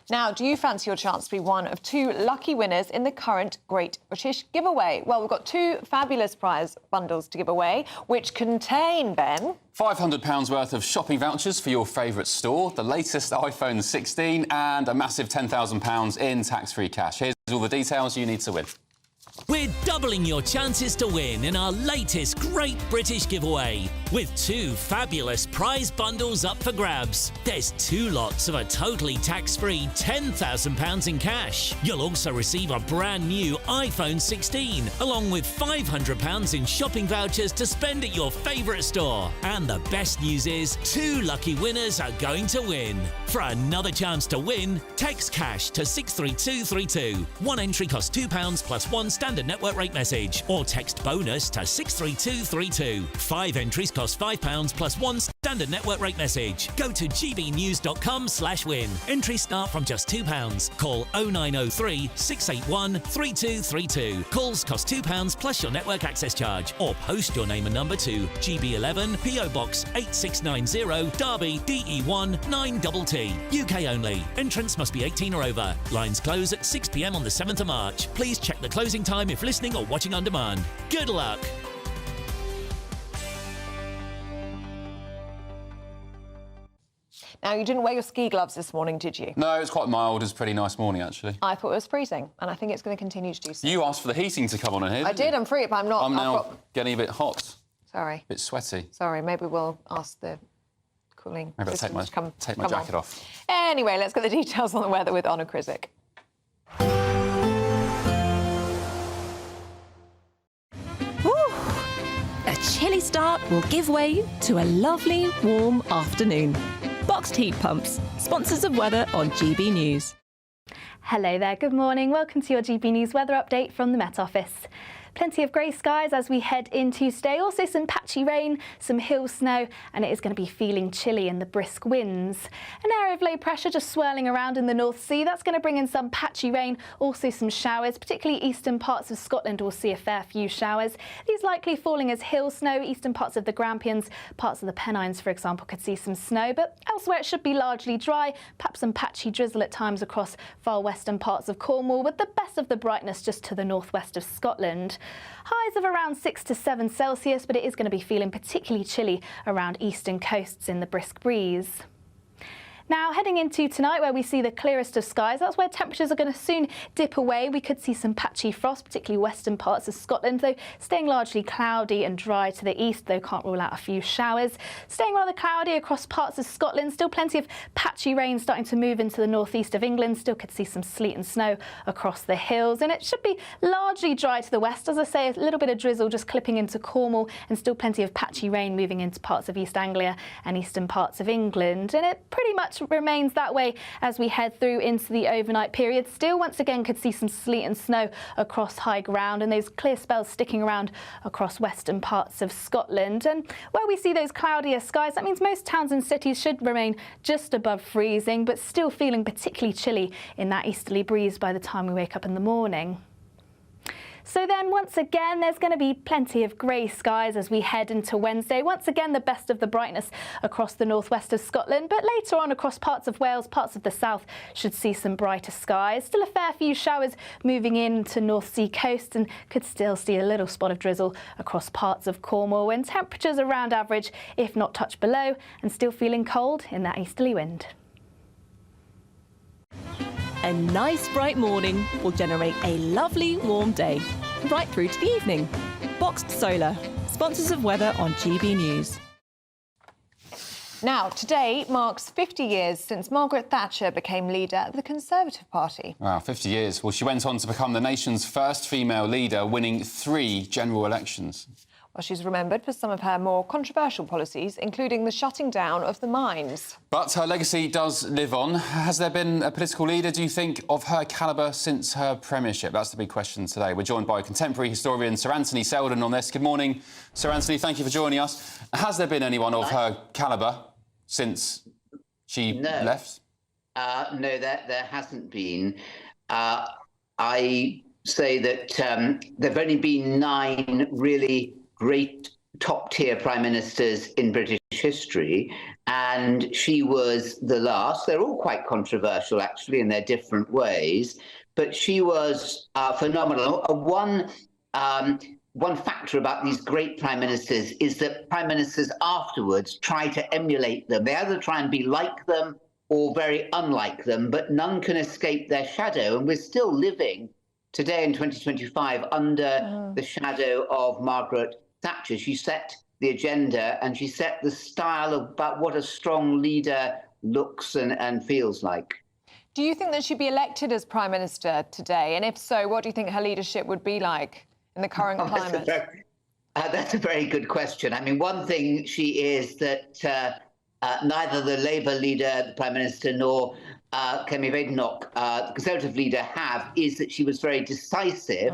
Now, do you fancy your chance to be one of 2 lucky winners in the current Great British Giveaway? Well, we've got 2 fabulous prize bundles to give away, which contain, Ben... £500 worth of shopping vouchers for your favourite store, the latest iPhone 16 and a massive £10,000 in tax-free cash. Here's all the details you need to win. We're doubling your chances to win in our latest Great British Giveaway with 2 fabulous prize bundles up for grabs. There's 2 lots of a totally tax-free £10,000 in cash. You'll also receive a brand new iPhone 16 along with £500 in shopping vouchers to spend at your favourite store. And the best news is 2 lucky winners are going to win. For another chance to win, text cash to 63232. 1 entry costs £2 plus 1 standard network rate message, or text bonus to 63232. 5 entries cost £5 plus 1 standard network rate message. Go to gbnews.com/win. Entries start from just £2. Call 0903 681 3232. Calls cost £2 plus your network access charge, or post your name and number to GB11 PO Box 8690 Derby DE1 9TT. UK only. Entrants must be 18 or over. Lines close at 6 p.m. on the 7th of March. Please check the closing time if listening or watching on demand. Good luck. Now, you didn't wear your ski gloves this morning, did you? No, it was quite mild. It was a pretty nice morning, actually. I thought it was freezing, and I think it's going to continue to do so. You asked for the heating to come on in here, I did, I'm free, but I'm not. I'm now getting a bit hot. Sorry. A bit sweaty. Sorry, maybe we'll ask the cooling Maybe I'll system to come my jacket on. off. Anyway, let's get the details on the weather with Honor Krizik. A chilly start will give way to a lovely, warm afternoon. Boxed heat pumps, sponsors of weather on GB News. Hello there, good morning. Welcome to your GB News weather update from the Met Office. Plenty of grey skies as we head into today. Also some patchy rain, some hill snow, and it is going to be feeling chilly in the brisk winds. An area of low pressure just swirling around in the North Sea. That's going to bring in some patchy rain, also some showers. Particularly eastern parts of Scotland will see a fair few showers. These likely falling as hill snow. Eastern parts of the Grampians, parts of the Pennines, for example, could see some snow. But elsewhere it should be largely dry. Perhaps some patchy drizzle at times across far western parts of Cornwall, with the best of the brightness just to the northwest of Scotland. Highs of around 6 to 7 Celsius, but it is going to be feeling particularly chilly around eastern coasts in the brisk breeze. Now, heading into tonight, where we see the clearest of skies, that's where temperatures are going to soon dip away. We could see some patchy frost, particularly western parts of Scotland, though staying largely cloudy and dry to the east, though can't rule out a few showers. Staying rather cloudy across parts of Scotland, still plenty of patchy rain starting to move into the northeast of England. Still could see some sleet and snow across the hills, and it should be largely dry to the west. As I say, a little bit of drizzle just clipping into Cornwall, and still plenty of patchy rain moving into parts of East Anglia and eastern parts of England. And it pretty much remains that way as we head through into the overnight period. Still, once again, could see some sleet and snow across high ground, and those clear spells sticking around across western parts of Scotland. And where we see those cloudier skies, that means most towns and cities should remain just above freezing, but still feeling particularly chilly in that easterly breeze by the time we wake up in the morning. So then, once again, there's going to be plenty of grey skies as we head into Wednesday. Once again, the best of the brightness across the northwest of Scotland, but later on across parts of Wales, parts of the south should see some brighter skies. Still a fair few showers moving in to North Sea coast, and could still see a little spot of drizzle across parts of Cornwall, and temperatures around average, if not touch below, and still feeling cold in that easterly wind. A nice bright morning will generate a lovely warm day, right through to the evening. Boxed Solar, sponsors of weather on GB News. Now, today marks 50 years since Margaret Thatcher became leader of the Conservative Party. Wow, 50 years. Well, she went on to become the nation's first female leader, winning 3 general elections. Well, she's remembered for some of her more controversial policies, including the shutting down of the mines. But her legacy does live on. Has there been a political leader, do you think, of her calibre since her premiership? That's the big question today. We're joined by contemporary historian Sir Anthony Selden on this. Good morning, Sir Anthony. Thank you for joining us. Has there been anyone of her calibre since she left? No, there hasn't been. I say that there have only been 9 really great top-tier prime ministers in British history, and she was the last. They're all quite controversial, actually, in their different ways, but she was phenomenal. One factor about these great prime ministers is that prime ministers afterwards try to emulate them. They either try and be like them or very unlike them, but none can escape their shadow, and we're still living today in 2025 under the shadow of Margaret Thatcher. She set the agenda and she set the style about what a strong leader looks and feels like. Do you think that she'd be elected as Prime Minister today? And if so, what do you think her leadership would be like in the current climate? That's a very good question. I mean, one thing she is that neither the Labour leader, the Prime Minister, nor Kemi Badenoch, the Conservative leader, have, is that she was very decisive.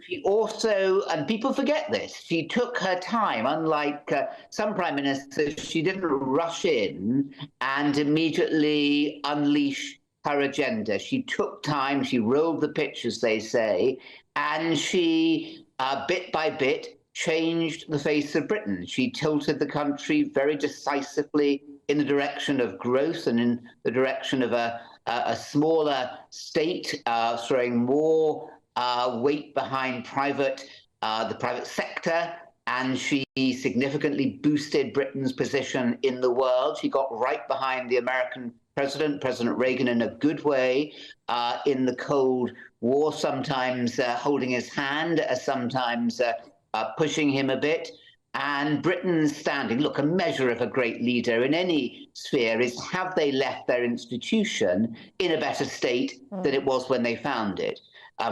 She also, and people forget this, she took her time. Unlike some Prime Ministers, she didn't rush in and immediately unleash her agenda. She took time, she rolled the pitch, as they say, and she, bit by bit, changed the face of Britain. She tilted the country very decisively in the direction of growth and in the direction of a smaller state, throwing more weight behind the private sector, and she significantly boosted Britain's position in the world. She got right behind the American president, President Reagan, in a good way, in the Cold War, sometimes holding his hand, sometimes pushing him a bit. And Britain's standing, look, a measure of a great leader in any sphere is, have they left their institution in a better state than it was when they found it?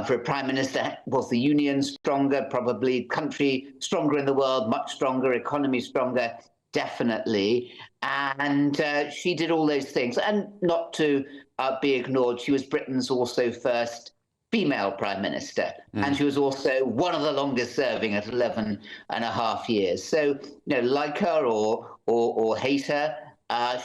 For a Prime Minister, was the Union stronger? Probably. Country stronger in the world, much stronger. Economy stronger, definitely. And she did all those things. And not to be ignored, she was Britain's also first female Prime Minister. And she was also one of the longest serving at 11 and a half years. So, like her or hate her,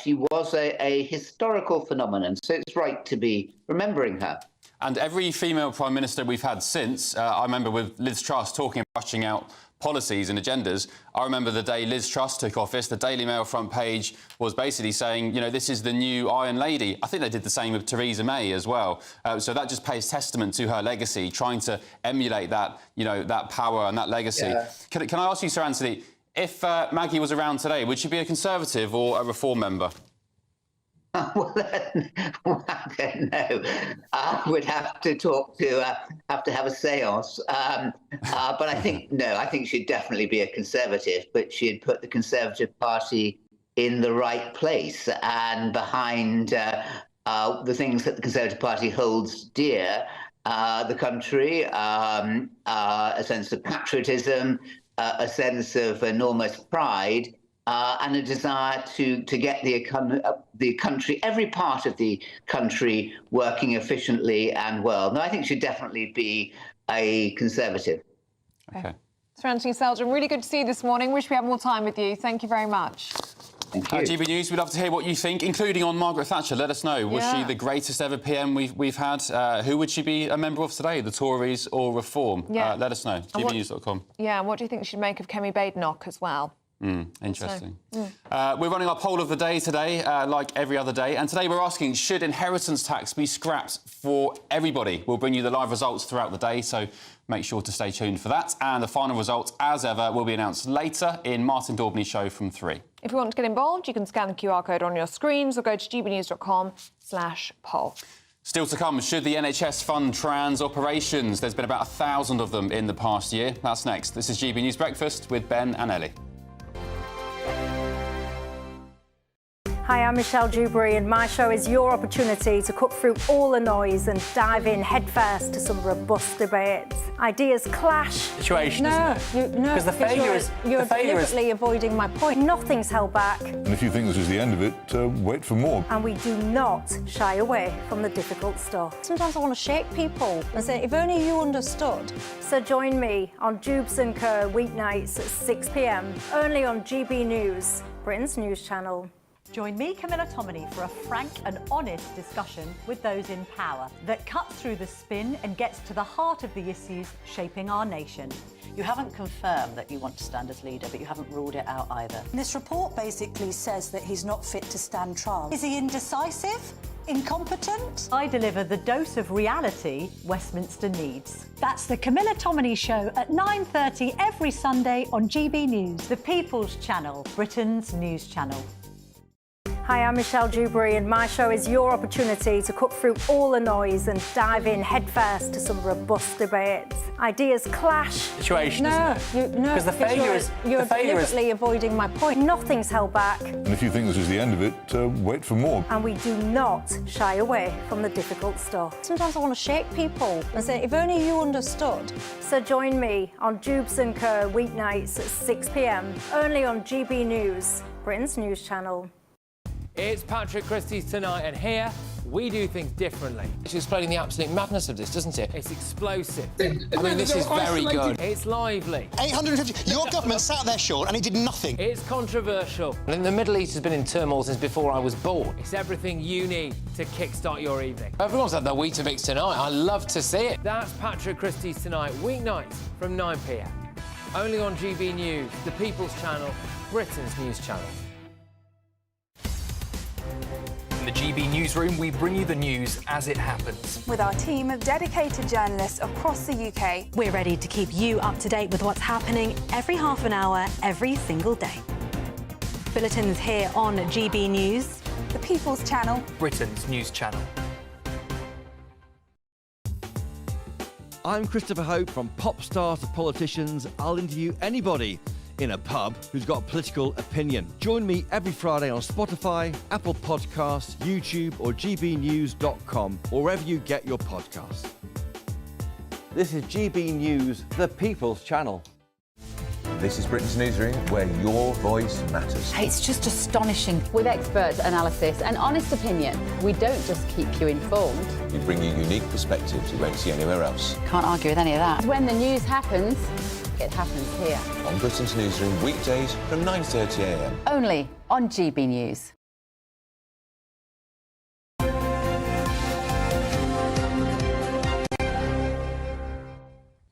she was a historical phenomenon. So it's right to be remembering her. And every female Prime Minister we've had since, I remember with Liz Truss talking about rushing out policies and agendas. I remember the day Liz Truss took office, the Daily Mail front page was basically saying, this is the new Iron Lady. I think they did the same with Theresa May as well. So that just pays testament to her legacy, trying to emulate that, that power and that legacy. Yeah. Can I ask you, Sir Anthony, if Maggie was around today, would she be a Conservative or a Reform member? Well, no. We'd have to talk to, have a séance. But I think she'd definitely be a Conservative, but she'd put the Conservative Party in the right place and behind the things that the Conservative Party holds dear, the country, a sense of patriotism, a sense of enormous pride, and a desire to get the country, every part of the country, working efficiently and well. No, I think she'd definitely be a Conservative. Okay. Sir Anthony Seldon, really good to see you this morning. Wish we had more time with you. Thank you very much. Thank you. GB News, we'd love to hear what you think, including on Margaret Thatcher. Let us know. Was she the greatest ever PM we've had? Who would she be a member of today, the Tories or Reform? Yeah. Let us know. gbnews.com. Yeah, and what do you think she'd make of Kemi Badenoch as well? Interesting. We're running our poll of the day today, like every other day. And today we're asking, should inheritance tax be scrapped for everybody? We'll bring you the live results throughout the day, so make sure to stay tuned for that. And the final results, as ever, will be announced later in Martin Daubney's show from 3. If you want to get involved, you can scan the QR code on your screens or go to gbnews.com/poll. Still to come, should the NHS fund trans operations? There's been about 1,000 of them in the past year. That's next. This is GB News Breakfast with Ben and Ellie. Hi, I'm Michelle Dewberry, and my show is your opportunity to cut through all the noise and dive in headfirst to some robust debates. Ideas clash. Situation, isn't it? Because the failure is... You're deliberately avoiding my point. Nothing's held back. And if you think this is the end of it, wait for more. And we do not shy away from the difficult stuff. Sometimes I want to shake people and say, if only you understood. So join me on Dubes & Co. weeknights at 6 p.m, only on GB News, Britain's news channel. Join me, Camilla Tominey, for a frank and honest discussion with those in power that cuts through the spin and gets to the heart of the issues shaping our nation. You haven't confirmed that you want to stand as leader, but you haven't ruled it out either. This report basically says that he's not fit to stand trial. Is he indecisive? Incompetent? I deliver the dose of reality Westminster needs. That's the Camilla Tominey Show at 9:30 every Sunday on GB News, the People's Channel, Britain's news channel. Hi, I'm Michelle Dewberry, and my show is your opportunity to cut through all the noise and dive in headfirst to some robust debates. Ideas clash. Situation, No, isn't it? Because the failure is... You're the failure is... deliberately avoiding my point. Nothing's held back. And if you think this is the end of it, wait for more. And we do not shy away from the difficult stuff. Sometimes I want to shake people and say, if only you understood. So join me on Jubes and Co weeknights at 6 p.m, only on GB News, Britain's news channel. It's Patrick Christie's Tonight, and here we do things differently. It's explaining the absolute madness of this, doesn't it? It's explosive. I mean, this is very good. It's lively. 850. Your government sat there, Sean, and it did nothing. It's controversial. And the Middle East has been in turmoil since before I was born. It's everything you need to kickstart your evening. Everyone's had their Weetabix tonight. I love to see it. That's Patrick Christie's Tonight, weeknights from 9 p.m. Only on GB News, the People's Channel, Britain's news channel. In the GB newsroom, we bring you the news as it happens. With our team of dedicated journalists across the UK, we're ready to keep you up to date with what's happening every half an hour, every single day. Bulletin's here on GB News, the People's Channel, Britain's news channel. I'm Christopher Hope. From pop stars to politicians, I'll interview anybody in a pub who's got a political opinion. Join me every Friday on Spotify, Apple Podcasts, YouTube or gbnews.com, or wherever you get your podcasts. This is GB News, the People's Channel. This is Britain's Newsroom, where your voice matters. It's just astonishing. With expert analysis and honest opinion, we don't just keep you informed. We bring you unique perspectives you won't see anywhere else. Can't argue with any of that. When the news happens, it happens here. On Britain's Newsroom, weekdays from 9:30 a.m. Only on GB News.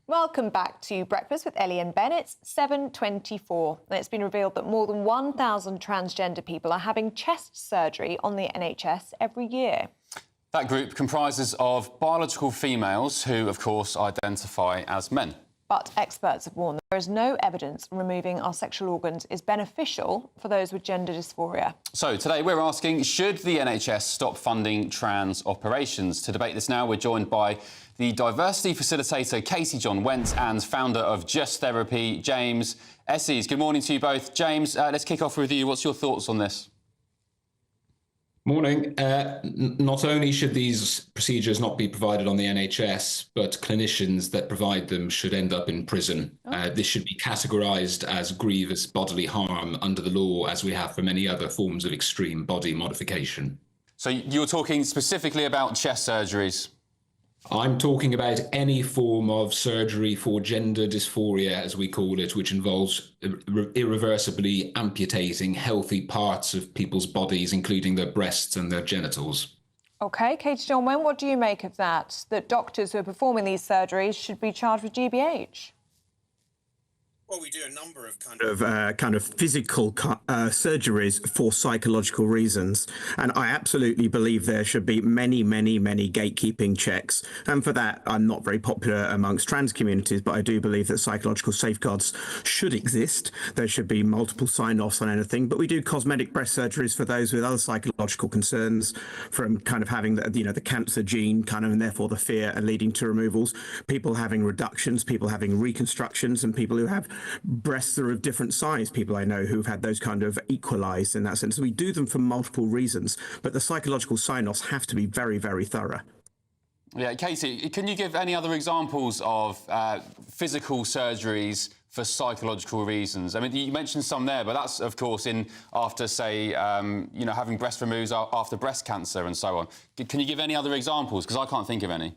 Welcome back to Breakfast with Ellie and Ben. It's 7:24, and it's been revealed that more than 1,000 transgender people are having chest surgery on the NHS every year. That group comprises of biological females who, of course, identify as men. But experts have warned that there is no evidence removing our sexual organs is beneficial for those with gender dysphoria. So today we're asking, should the NHS stop funding trans operations? To debate this now, we're joined by the diversity facilitator Casey John Went and founder of Just Therapy, James Esses. Good morning to you both. James, let's kick off with you. What's your thoughts on this? Morning. Not only should these procedures not be provided on the NHS, but clinicians that provide them should end up in prison. This should be categorised as grievous bodily harm under the law, as we have for many other forms of extreme body modification. So you're talking specifically about chest surgeries? I'm talking about any form of surgery for gender dysphoria, as we call it, which involves irreversibly amputating healthy parts of people's bodies, including their breasts and their genitals. OK, Katie John, what do you make of that? That doctors who are performing these surgeries should be charged with GBH? Well, we do a number of kind of physical surgeries for psychological reasons, and I absolutely believe there should be many gatekeeping checks. And for that, I'm not very popular amongst trans communities, but I do believe that psychological safeguards should exist. There should be multiple sign-offs on anything. But we do cosmetic breast surgeries for those with other psychological concerns, from kind of having the cancer gene, and therefore the fear and leading to removals. People having reductions, people having reconstructions, and people who have breasts are of different size. People I know who've had those kind of equalised in that sense. We do them for multiple reasons, but the psychological sign-offs have to be very thorough. Yeah, Katie, can you give any other examples of physical surgeries for psychological reasons? I mean, you mentioned some there, but that's, of course, after, say, having breast removed after breast cancer and so on. Can you give any other examples? Because I can't think of any.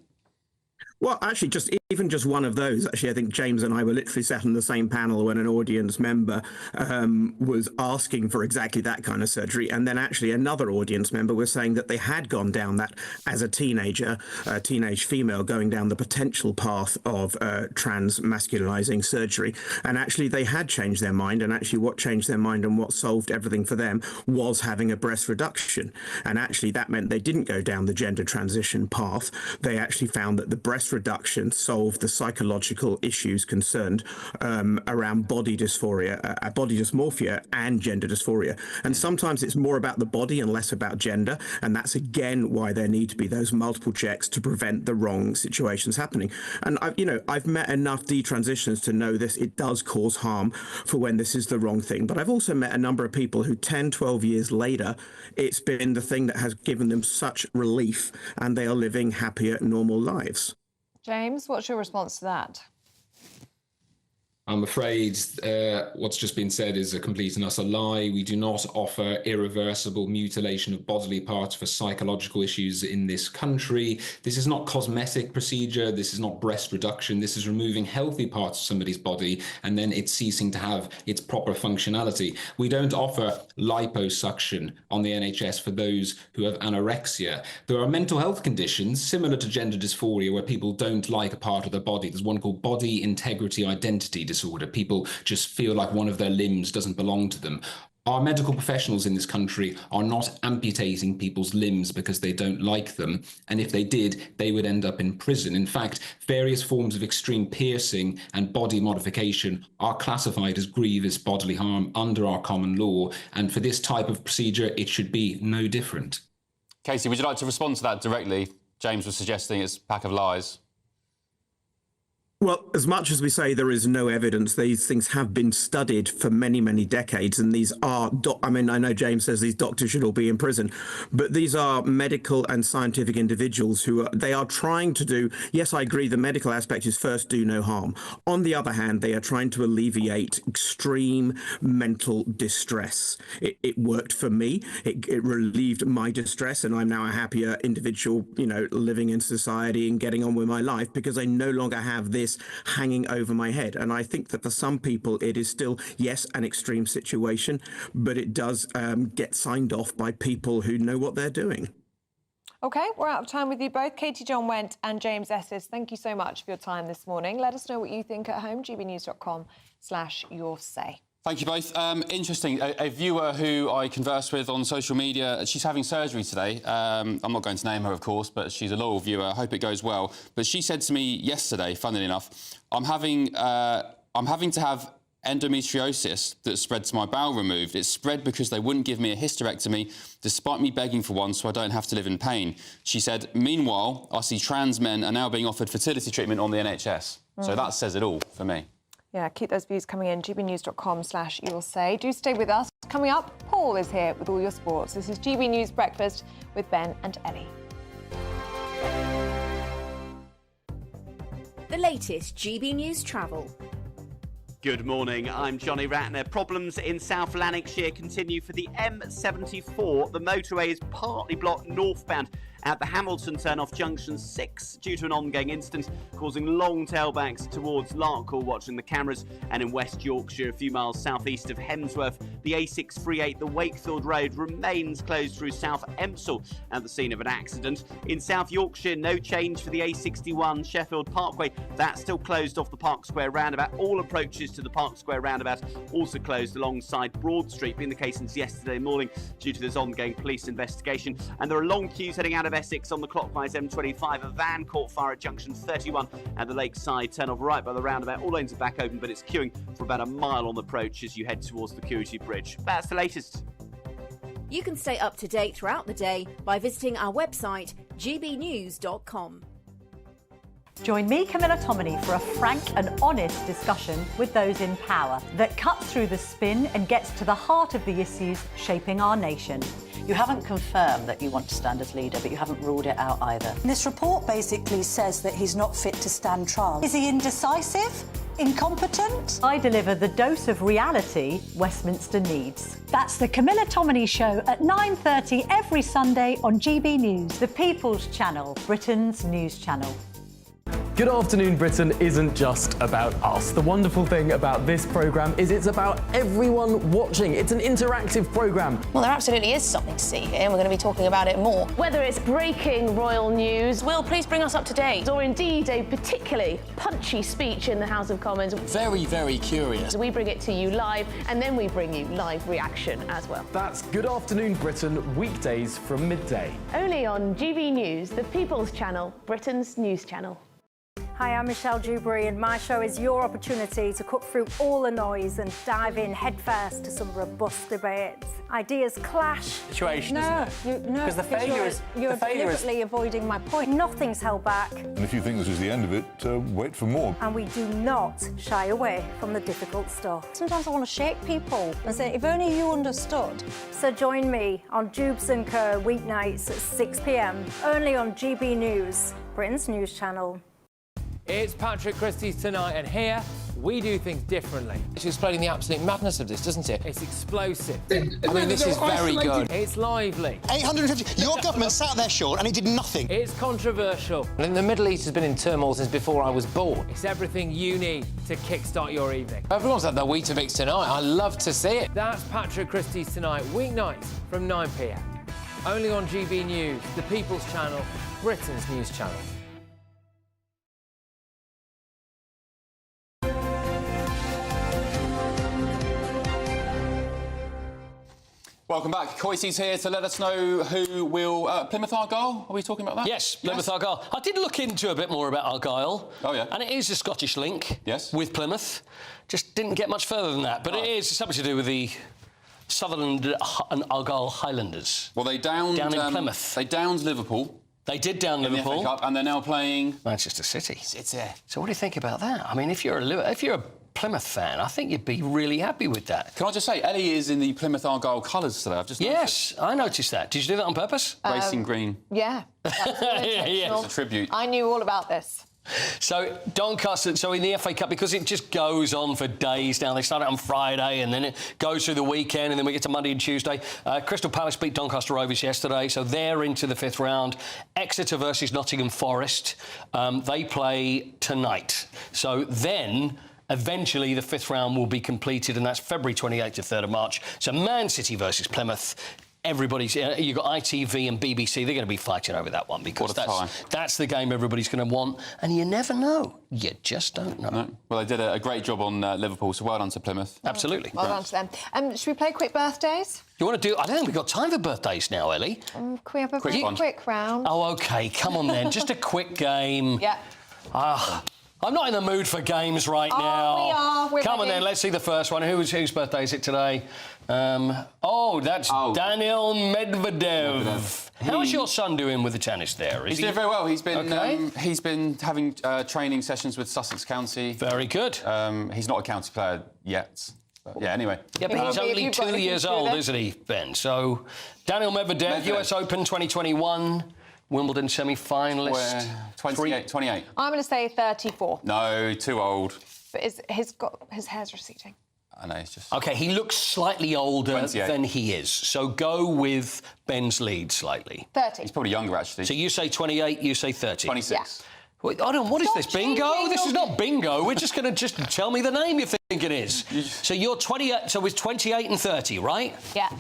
Well, actually, even just one of those, actually, I think James and I were literally sat on the same panel when an audience member was asking for exactly that kind of surgery. And then actually another audience member was saying that they had gone down that as a teenager, a teenage female going down the potential path of trans masculinizing surgery. And actually they had changed their mind. And actually what changed their mind and what solved everything for them was having a breast reduction. And actually that meant they didn't go down the gender transition path. They actually found that the breast reduction solved resolve the psychological issues concerned around body dysphoria, body dysmorphia and gender dysphoria. And sometimes it's more about the body and less about gender. And that's again why there need to be those multiple checks to prevent the wrong situations happening. And I've met enough detransitioners to know this. It does cause harm for when this is the wrong thing. But I've also met a number of people who 10, 12 years later, it's been the thing that has given them such relief and they are living happier, normal lives. James, what's your response to that? I'm afraid what's just been said is a complete and utter lie. We do not offer irreversible mutilation of bodily parts for psychological issues in this country. This is not cosmetic procedure. This is not breast reduction. This is removing healthy parts of somebody's body and then it's ceasing to have its proper functionality. We don't offer liposuction on the NHS for those who have anorexia. There are mental health conditions similar to gender dysphoria where people don't like a part of their body. There's one called body integrity identity disorder. People just feel like one of their limbs doesn't belong to them. Our medical professionals in this country are not amputating people's limbs because they don't like them. And if they did, they would end up in prison. In fact, various forms of extreme piercing and body modification are classified as grievous bodily harm under our common law. And for this type of procedure, it should be no different. Casey, would you like to respond to that directly? James was suggesting it's a pack of lies. Well, as much as we say there is no evidence, these things have been studied for many, many decades. And these are, I know James says these doctors should all be in prison, but these are medical and scientific individuals who they are trying to do. Yes, I agree. The medical aspect is first, do no harm. On the other hand, they are trying to alleviate extreme mental distress. It worked for me. It relieved my distress. And I'm now a happier individual, living in society and getting on with my life because I no longer have this hanging over my head. And I think that for some people it is still, yes, an extreme situation, but it does get signed off by people who know what they're doing. OK, we're out of time with you both. Katie John Went and James Esses, thank you so much for your time this morning. Let us know what you think at home, gbnews.com/yoursay. Thank you both. Interesting. A viewer who I conversed with on social media, she's having surgery today. I'm not going to name her, of course, but she's a loyal viewer. I hope it goes well. But she said to me yesterday, funnily enough, I'm having to have endometriosis that spread to my bowel removed. It's spread because they wouldn't give me a hysterectomy, despite me begging for one, so I don't have to live in pain. She said, meanwhile, I see trans men are now being offered fertility treatment on the NHS. So that says it all for me. Yeah, keep those views coming in, gbnews.com/yoursay. Do stay with us. Coming up, Paul is here with all your sports. This is GB News Breakfast with Ben and Ellie. The latest GB News travel. Good morning, I'm Johnny Ratner. Problems in South Lanarkshire continue for the M74. The motorway is partly blocked northbound at the Hamilton turn-off junction 6 due to an ongoing incident causing long tailbacks towards Larkhall, watching the cameras. And in West Yorkshire, a few miles southeast of Hemsworth, the A638, the Wakefield Road, remains closed through South Emsall at the scene of an accident. In South Yorkshire, no change for the A61 Sheffield Parkway. That's still closed off the Park Square roundabout. All approaches to the Park Square roundabout also closed alongside Broad Street, being the case since yesterday morning due to this ongoing police investigation. And there are long queues heading out of Essex on the clockwise M25. A van caught fire at junction 31 at the Lakeside turn-off right by the roundabout. All lanes are back open, but it's queuing for about a mile on the approach as you head towards the Cooity Bridge. That's the latest. You can stay up to date throughout the day by visiting our website, gbnews.com. Join me, Camilla Tominey, for a frank and honest discussion with those in power that cuts through the spin and gets to the heart of the issues shaping our nation. You haven't confirmed that you want to stand as leader, but you haven't ruled it out either. This report basically says that he's not fit to stand trial. Is he indecisive? Incompetent? I deliver the dose of reality Westminster needs. That's the Camilla Tominey Show at 9:30 every Sunday on GB News, the People's Channel, Britain's news channel. Good Afternoon Britain isn't just about us. The wonderful thing about this programme is it's about everyone watching. It's an interactive programme. Well, there absolutely is something to see here, and we're going to be talking about it more. Whether it's breaking royal news, Will, please bring us up to date, or indeed a particularly punchy speech in the House of Commons. Very, very curious. We bring it to you live, and then we bring you live reaction as well. That's Good Afternoon Britain, weekdays from midday. Only on GB News, the People's Channel, Britain's news channel. Hi, I'm Michelle Dewberry, and my show is your opportunity to cut through all the noise and dive in headfirst to some robust debates. Ideas clash. Situation, No, Because the failure is... You're the failure is... deliberately avoiding my point. Nothing's held back. And if you think this is the end of it, wait for more. And we do not shy away from the difficult stuff. Sometimes I want to shake people and say, if only you understood. So join me on Jubes and Co weeknights at 6 p.m, only on GB News, Britain's news channel. It's Patrick Christie's Tonight, and here we do things differently. It's explaining the absolute madness of this, doesn't it? It's explosive. I mean, this is very good. It's lively. 850. Your government sat there, Sean, and it did nothing. It's controversial. And the Middle East has been in turmoil since before I was born. It's everything you need to kickstart your evening. Everyone's had their Weetabix tonight. I love to see it. That's Patrick Christie's Tonight, weeknights from 9 p.m. Only on GB News, the People's Channel, Britain's news channel. Welcome back. Coisey's here to let us know who will... Plymouth Argyle, are we talking about that? Yes, Plymouth Argyle. I did look into a bit more about Argyle. Oh, yeah. And it is a Scottish link. Yes. With Plymouth. Just didn't get much further than that. But it is something to do with the Sutherland and Argyle Highlanders. Well, they downed... Down in Plymouth. They downed Liverpool. They did down Liverpool. In the FA Cup, and they're now playing... Manchester City. City. So what do you think about that? I mean, if you're a Plymouth fan, I think you'd be really happy with that. Can I just say, Ellie is in the Plymouth Argyle colours today. I've just noticed. Yes, I noticed that. Did you do that on purpose? Racing green. Yeah. Yeah. It's a tribute. I knew all about this. So Doncaster, so in the FA Cup, because it just goes on for days now. They start it on Friday and then it goes through the weekend and then we get to Monday and Tuesday. Crystal Palace beat Doncaster Rovers yesterday, so they're into the fifth round. Exeter versus Nottingham Forest. They play tonight. So then... eventually, the fifth round will be completed, and that's February 28th to 3rd of March. So Man City versus Plymouth. Everybody's... you've got ITV and BBC. They're going to be fighting over that one because that's the game everybody's going to want. And you never know. You just don't know. No. Well, they did a great job on Liverpool, so well done to Plymouth. Absolutely. Well done to them. Should we play quick birthdays? You want to do... I don't think we've got time for birthdays now, Ellie. Can we have a quick round? Oh, OK. Come on, then. Just a quick game. Yeah. I'm not in the mood for games right now. We are. We're Come on, ready. then. Let's see the first one. Whose birthday is it today? That's Daniil Medvedev. How is your son doing with the tennis there? He's doing very well. He's been having training sessions with Sussex County. Very good. He's not a county player yet. But yeah, anyway. Yeah, but he's only 2 years old, isn't he, Ben? So, Daniil Medvedev, US Open 2021, Wimbledon semi-finalist. 28. I'm going to say 34. No, too old. But his hair's receding. I know, it's just... OK, he looks slightly older 28. than he is. So go with Ben's lead slightly. 30. He's probably younger, actually. So you say 28, you say 30. 26. Yeah. Wait, I don't... What is this, bingo? This is not bingo. We're just going to tell me the name you think it is. So you're 28... So it's 28 and 30, right? Yeah.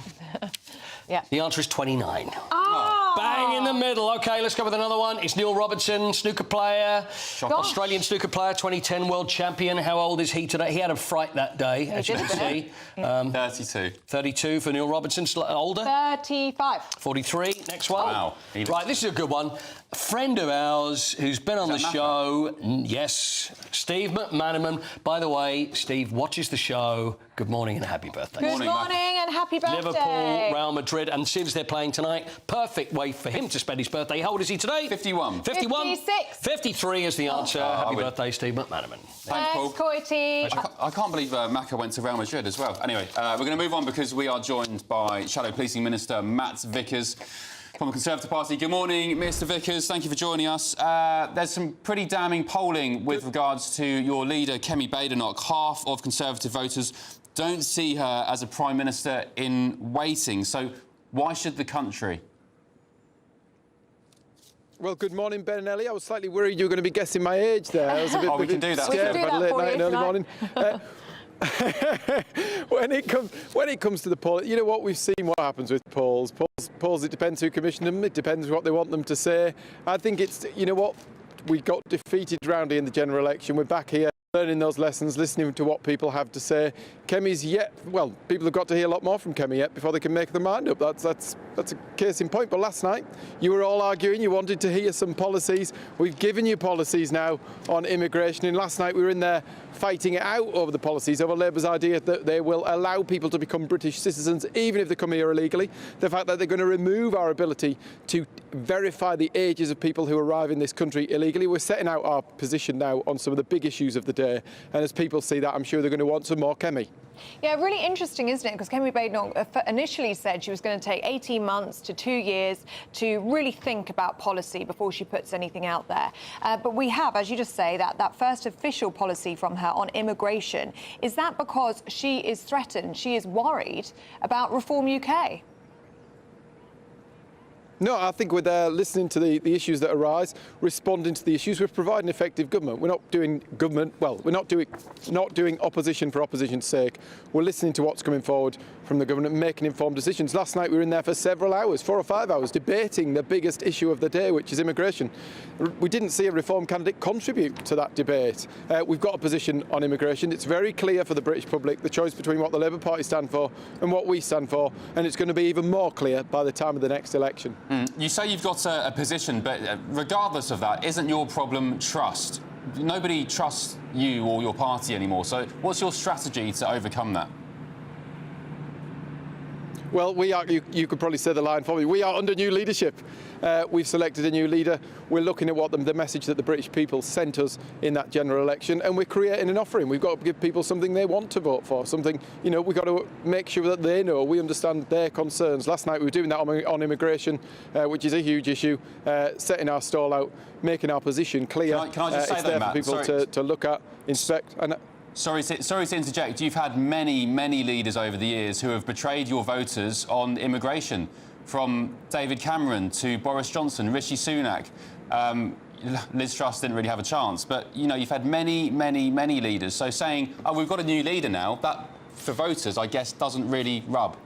Yeah. The answer is 29. Oh! Bang in the middle. OK, let's go with another one. It's Neil Robertson, snooker player, Australian snooker player, 2010 world champion. How old is he today? He had a fright that day, as you can see. 32. 32 for Neil Robertson. Older? 35. 43. Next one. Wow. Right, this is a good one. A friend of ours who's been on the show. Yes, Steve McManaman. By the way, Steve watches the show. Good morning and happy birthday. Good morning and happy birthday. Liverpool, Real Madrid, and since they're playing tonight, perfect way for him to spend his birthday. How old is he today? 51. 51? 56. 53 is the answer. Happy birthday, Steve McManaman. Thanks, Paul. Coity. I can't believe Macca went to Real Madrid as well. Anyway, we're going to move on because we are joined by Shadow Policing Minister Matt Vickers from the Conservative Party. Good morning, Mr Vickers. Thank you for joining us. There's some pretty damning polling with regards to your leader, Kemi Badenoch. Half of Conservative voters don't see her as a Prime Minister in waiting. So why should the country? Well, good morning, Ben and Ellie. I was slightly worried you were going to be guessing my age there. I was a bit, we can do that. scared about late night and early morning. When it comes to the poll, you know what, we've seen what happens with polls. Polls, it depends who commissioned them, it depends what they want them to say. I think it's, you know what, we got defeated roundly in the general election. We're back here learning those lessons, listening to what people have to say. Kemi's people have got to hear a lot more from Kemi yet before they can make their mind up. That's a case in point. But last night, you were all arguing, you wanted to hear some policies. We've given you policies now on immigration, and last night we were in there fighting it out over the policies, over Labour's idea that they will allow people to become British citizens even if they come here illegally, the fact that they're going to remove our ability to verify the ages of people who arrive in this country illegally. We're setting out our position now on some of the big issues of the day, and as people see that, I'm sure they're going to want some more Kemi. Yeah, really interesting, isn't it? Because Kemi Badenoch initially said she was going to take 18 months to 2 years to really think about policy before she puts anything out there. But we have, as you just say, that first official policy from her on immigration. Is that because she is threatened, she is worried about Reform UK? No, I think we're there listening to the issues that arise, responding to the issues. We're providing effective government. We're not doing government, we're not doing opposition for opposition's sake. We're listening to what's coming forward from the government and making informed decisions. Last night we were in there for several hours, 4 or 5 hours, debating the biggest issue of the day, which is immigration. We didn't see a Reform candidate contribute to that debate. We've got a position on immigration. It's very clear for the British public, the choice between what the Labour Party stand for and what we stand for, and it's going to be even more clear by the time of the next election. You say you've got a position, but regardless of that, isn't your problem trust? Nobody trusts you or your party anymore, so what's your strategy to overcome that? Well, you could probably say the line for me. We are under new leadership. We've selected a new leader. We're looking at what the message that the British people sent us in that general election, and we're creating an offering. We've got to give people something they want to vote for, something, we've got to make sure that they know we understand their concerns. Last night we were doing that on immigration, which is a huge issue, setting our stall out, making our position clear. Can I just say that, Matt? It's there for people to look at, inspect. And Sorry to interject. You've had many leaders over the years who have betrayed your voters on immigration, from David Cameron to Boris Johnson, Rishi Sunak. Liz Truss didn't really have a chance, but you've had many leaders. So saying, "Oh, we've got a new leader now," that for voters, I guess, doesn't really rub.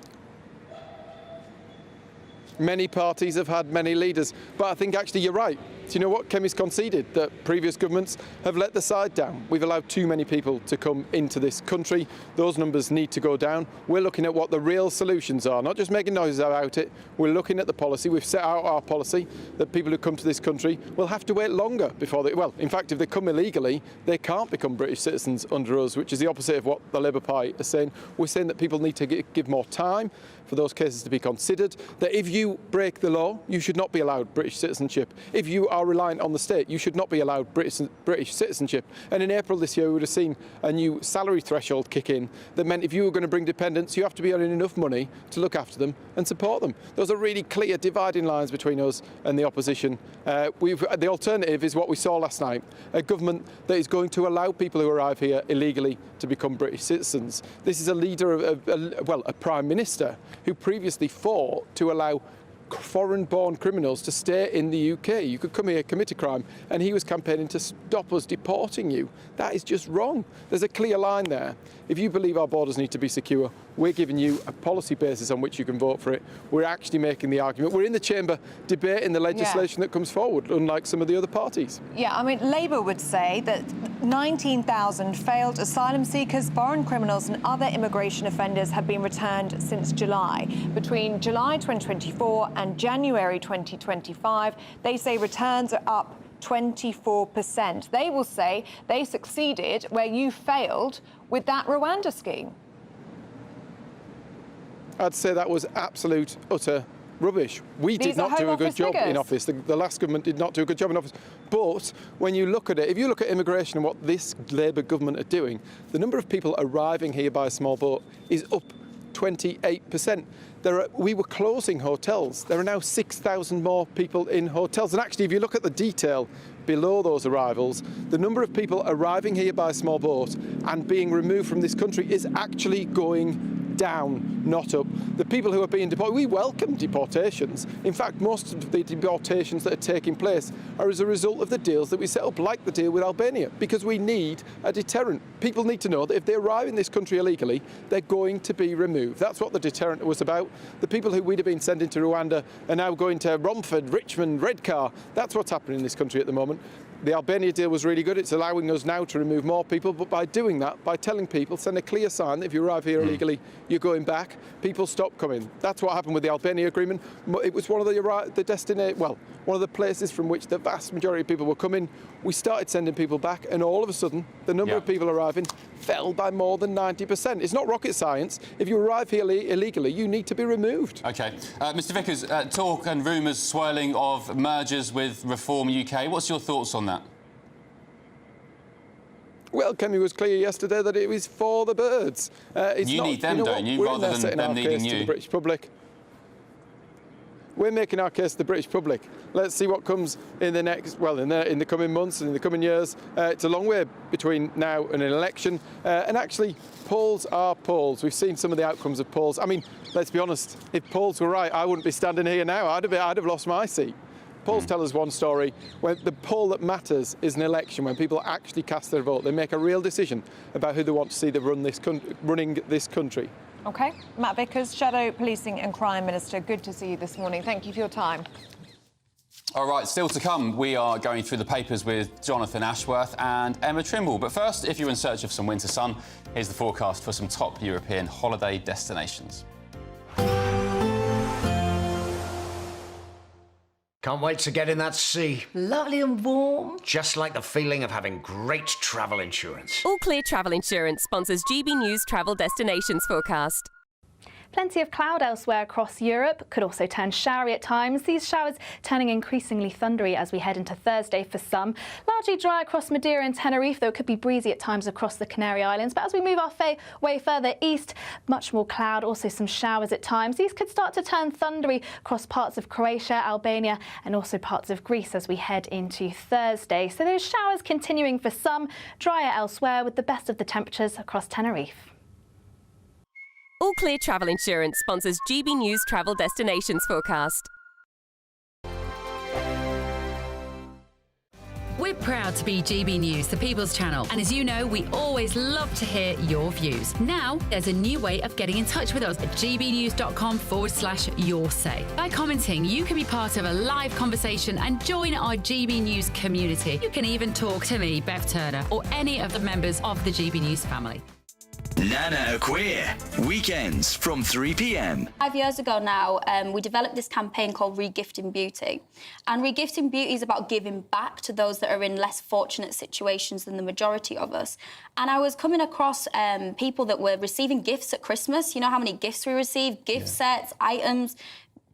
Many parties have had many leaders, but I think actually you're right. Do you know what? Kemi's conceded that previous governments have let the side down. We've allowed too many people to come into this country. Those numbers need to go down. We're looking at what the real solutions are, not just making noises about it. We're looking at the policy. We've set out our policy that people who come to this country will have to wait longer before they, in fact, if they come illegally, they can't become British citizens under us, which is the opposite of what the Labour Party is saying. We're saying that people need to give more time for those cases to be considered, that if you break the law, you should not be allowed British citizenship. If you are reliant on the state, you should not be allowed British citizenship. And in April this year, we would have seen a new salary threshold kick in that meant if you were going to bring dependents, you have to be earning enough money to look after them and support them. Those are really clear dividing lines between us and the opposition. The alternative is what we saw last night, a government that is going to allow people who arrive here illegally to become British citizens. This is a leader of, a Prime Minister who previously fought to allow foreign-born criminals to stay in the UK. You could come here, commit a crime, and he was campaigning to stop us deporting you. That is just wrong. There's a clear line there. If you believe our borders need to be secure, we're giving you a policy basis on which you can vote for it. We're actually making the argument. We're in the chamber debating the legislation that comes forward, unlike some of the other parties. Yeah, I mean, Labour would say that 19,000 failed asylum seekers, foreign criminals and other immigration offenders have been returned since July. Between July 2024 and January 2025, they say returns are up 24%. They will say they succeeded where you failed with that Rwanda scheme. I'd say that was absolute, utter rubbish. We did not do a good job in office. The last government did not do a good job in office. But when you look at it, if you look at immigration and what this Labour government are doing, the number of people arriving here by a small boat is up 28%. We were closing hotels. There are now 6,000 more people in hotels. And actually, if you look at the detail below those arrivals, the number of people arriving here by a small boat and being removed from this country is actually going down, not up. The people who are being deported, we welcome deportations. In fact, most of the deportations that are taking place are as a result of the deals that we set up, like the deal with Albania, because we need a deterrent. People need to know that if they arrive in this country illegally, they're going to be removed. That's what the deterrent was about. The people who we'd have been sending to Rwanda are now going to Romford, Richmond, Redcar. That's what's happening in this country at the moment. the Albania deal was really good. It's allowing us now to remove more people, but by doing that, by telling people, send a clear sign that if you arrive here illegally, you're going back, people stop coming. That's what happened with the Albania agreement. It was one of one of the places from which the vast majority of people were coming. We started sending people back, and all of a sudden, the number of people arriving fell by more than 90%. It's not rocket science. If you arrive here illegally, you need to be removed. OK. Mr Vickers, talk and rumours swirling of mergers with Reform UK. What's your thoughts on that? Well, Kemi was clear yesterday that it was for the birds. You need them, don't you, rather than them needing you? The British public. We're making our case to the British public. Let's see what comes in the in the coming months and in the coming years. It's a long way between now and an election. And actually, polls are polls. We've seen some of the outcomes of polls. I mean, let's be honest. If polls were right, I wouldn't be standing here now. I'd have lost my seat. Polls tell us one story. When the poll that matters is an election, when people actually cast their vote. They make a real decision about who they want to see running this country. OK. Matt Vickers, Shadow Policing and Crime Minister, good to see you this morning. Thank you for your time. All right, still to come, we are going through the papers with Jonathan Ashworth and Emma Trimble. But first, if you're in search of some winter sun, here's the forecast for some top European holiday destinations. Can't wait to get in that sea. Lovely and warm. Just like the feeling of having great travel insurance. All Clear Travel Insurance sponsors GB News Travel Destinations forecast. Plenty of cloud elsewhere across Europe, could also turn showery at times. These showers turning increasingly thundery as we head into Thursday for some. Largely dry across Madeira and Tenerife, though it could be breezy at times across the Canary Islands. But as we move our way further east, much more cloud, also some showers at times. These could start to turn thundery across parts of Croatia, Albania and also parts of Greece as we head into Thursday. So those showers continuing for some, drier elsewhere with the best of the temperatures across Tenerife. All Clear Travel Insurance sponsors GB News Travel Destinations forecast. We're proud to be GB News, the People's Channel. And as you know, we always love to hear your views. Now, there's a new way of getting in touch with us at gbnews.com/yoursay. By commenting, you can be part of a live conversation and join our GB News community. You can even talk to me, Bev Turner, or any of the members of the GB News family. Nana Queer, weekends from 3 p.m. 5 years ago now, we developed this campaign called Regifting Beauty. And Regifting Beauty is about giving back to those that are in less fortunate situations than the majority of us. And I was coming across people that were receiving gifts at Christmas. You know how many gifts we receive? Gift sets, items,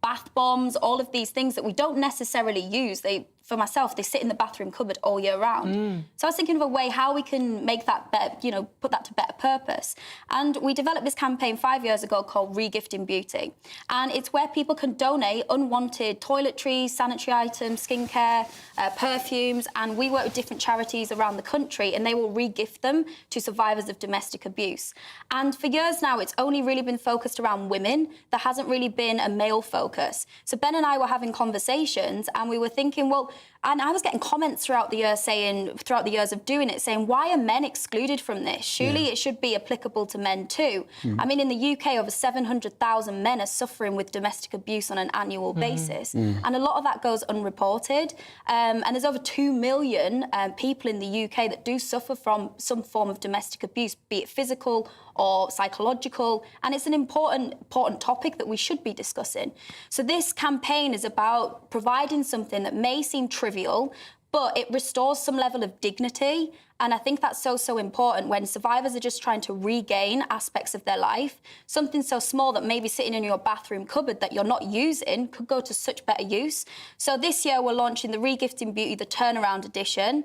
bath bombs, all of these things that we don't necessarily use. For myself, they sit in the bathroom cupboard all year round. So I was thinking of a way how we can make that better, put that to better purpose. And we developed this campaign 5 years ago called Regifting Beauty. And it's where people can donate unwanted toiletries, sanitary items, skincare, perfumes, and we work with different charities around the country and they will re-gift them to survivors of domestic abuse. And for years now, it's only really been focused around women. There hasn't really been a male focus. So Ben and I were having conversations and we were thinking, well, and I was getting comments throughout the years of doing it, saying, why are men excluded from this? Surely it should be applicable to men too. I mean, in the UK, over 700,000 men are suffering with domestic abuse on an annual basis. And a lot of that goes unreported. And there's over 2 million people in the UK that do suffer from some form of domestic abuse, be it physical or psychological, and it's an important topic that we should be discussing. So this campaign is about providing something that may seem trivial, but it restores some level of dignity. And I think that's so important when survivors are just trying to regain aspects of their life. Something so small that maybe sitting in your bathroom cupboard that you're not using could go to such better use. So this year we're launching the Regifting Beauty, the Turnaround Edition,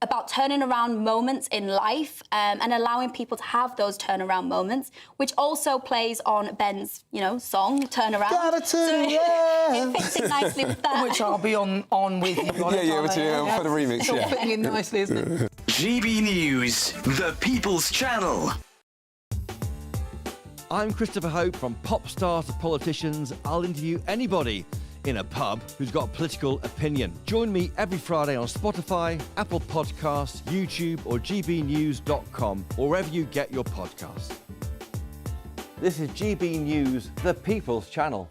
about turning around moments in life and allowing people to have those turnaround moments, which also plays on Ben's, song, Turnaround. Gotta turn it fits in nicely with that. Which I'll be on with you. For the remix, it's all fitting in nicely, isn't it? GB News, the People's Channel. I'm Christopher Hope. From pop stars to politicians, I'll interview anybody in a pub who's got a political opinion. Join me every Friday on Spotify, Apple Podcasts, YouTube or gbnews.com, or wherever you get your podcasts. This is GB News, the People's Channel.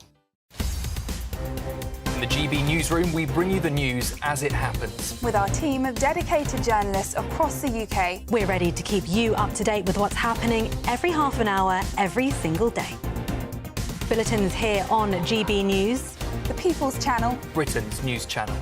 In the GB Newsroom, we bring you the news as it happens. With our team of dedicated journalists across the UK. We're ready to keep you up to date with what's happening every half an hour, every single day. Bulletin's here on GB News. The People's Channel. Britain's news channel.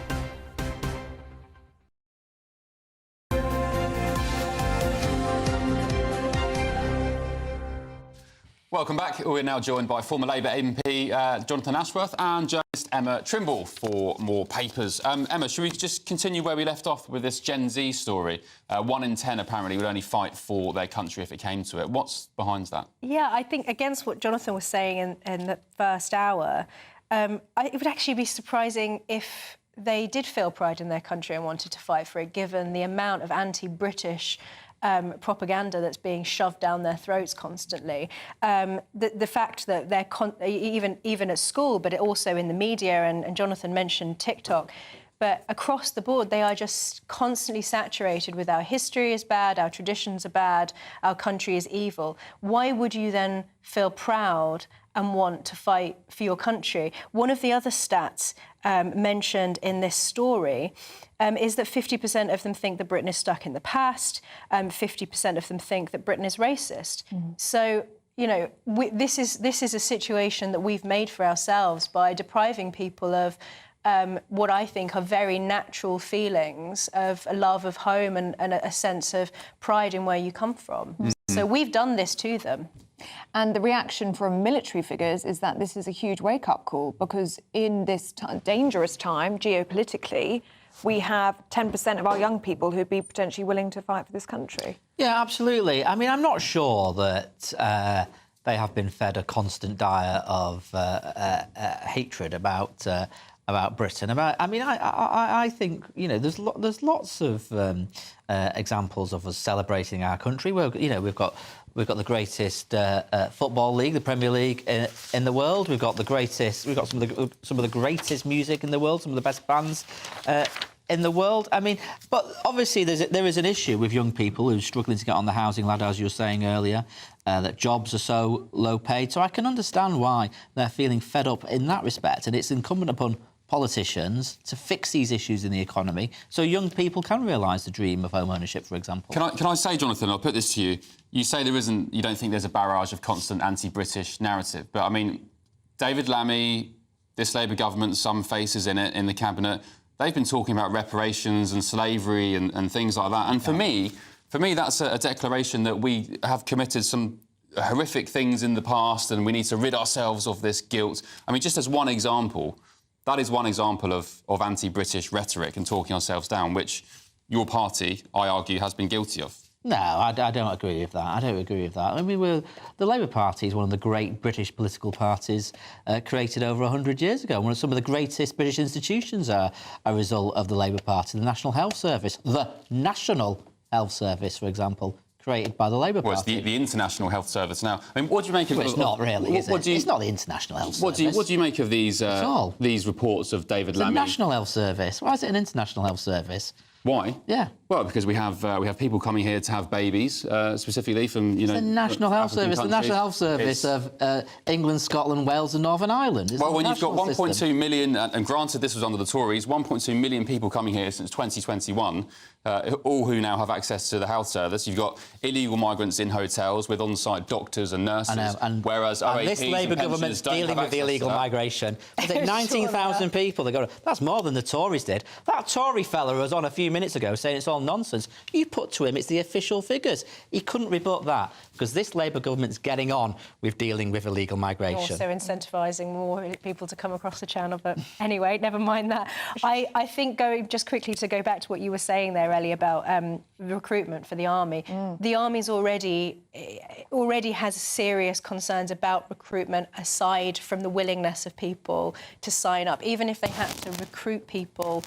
Welcome back. We're now joined by former Labour MP Jonathan Ashworth and journalist Emma Trimble for more papers. Emma, should we just continue where we left off with this Gen Z story? 1 in 10 apparently would only fight for their country if it came to it. What's behind that? Yeah, I think against what Jonathan was saying in the first hour, it would actually be surprising if they did feel pride in their country and wanted to fight for it, given the amount of anti-British propaganda that's being shoved down their throats constantly. The fact that they're even at school, but also in the media, and Jonathan mentioned TikTok, but across the board, they are just constantly saturated with our history is bad, our traditions are bad, our country is evil. Why would you then feel proud and want to fight for your country? One of the other stats mentioned in this story is that 50% of them think that Britain is stuck in the past, 50% of them think that Britain is racist. So, you know, this is a situation that we've made for ourselves by depriving people of what I think are very natural feelings of a love of home and a sense of pride in where you come from. So we've done this to them. And the reaction from military figures is that this is a huge wake-up call, because in this dangerous time, geopolitically, we have 10% of our young people who'd be potentially willing to fight for this country. Yeah, absolutely. I mean, I'm not sure that they have been fed a constant diet of hatred about Britain. I think, you know, there's lots of examples of us celebrating our country. We've got the greatest football league, the Premier League in the world. We've got some of the greatest music in the world, some of the best bands in the world. I mean, but obviously there is an issue with young people who are struggling to get on the housing ladder, as you were saying earlier, that jobs are so low paid. So I can understand why they're feeling fed up in that respect, and it's incumbent upon politicians to fix these issues in the economy so young people can realise the dream of home ownership, for example. Can I say, Jonathan, I'll put this to you. You say you don't think there's a barrage of constant anti-British narrative, but I mean, David Lammy, this Labour government, some faces in it, in the cabinet, they've been talking about reparations and slavery and things like that. And for me, that's a declaration that we have committed some horrific things in the past and we need to rid ourselves of this guilt. I mean, just as one example, that is one example of anti-British rhetoric and talking ourselves down, which your party, I argue, has been guilty of. No, I don't agree with that. I don't agree with that. I mean, the Labour Party is one of the great British political parties created over 100 years ago. One of some of the greatest British institutions are a result of the Labour Party. The National Health Service, for example, created by the Labour Party. Well, it's the International Health Service now. I mean, what do you make of... Well, it's not really, is it? It's not the International Health Service. What do you make of these reports of David Lammy? It's a National Health Service. Why is it an International Health Service? Why? Yeah. Well, because we have people coming here to have babies, specifically from, you know... It's the National Health Service. Countries. The National Health Service of England, Scotland, Wales and Northern Ireland. Well, when you've got 1.2 million, and granted this was under the Tories, 1.2 million people coming here since 2021, all who now have access to the health service. You've got illegal migrants in hotels with on-site doctors and nurses. I know, and whereas and this Labour government's dealing with the illegal migration. I think 19,000 people. That's more than the Tories did. That Tory fella was on a few minutes ago saying it's all nonsense. You put to him it's the official figures. He couldn't rebut that because this Labour government's getting on with dealing with illegal migration. Also incentivising more people to come across the channel. But anyway, never mind that. I think going just quickly to go back to what you were saying there, Ellie, about recruitment for the army. The army's already has serious concerns about recruitment aside from the willingness of people to sign up. Even if they had to recruit people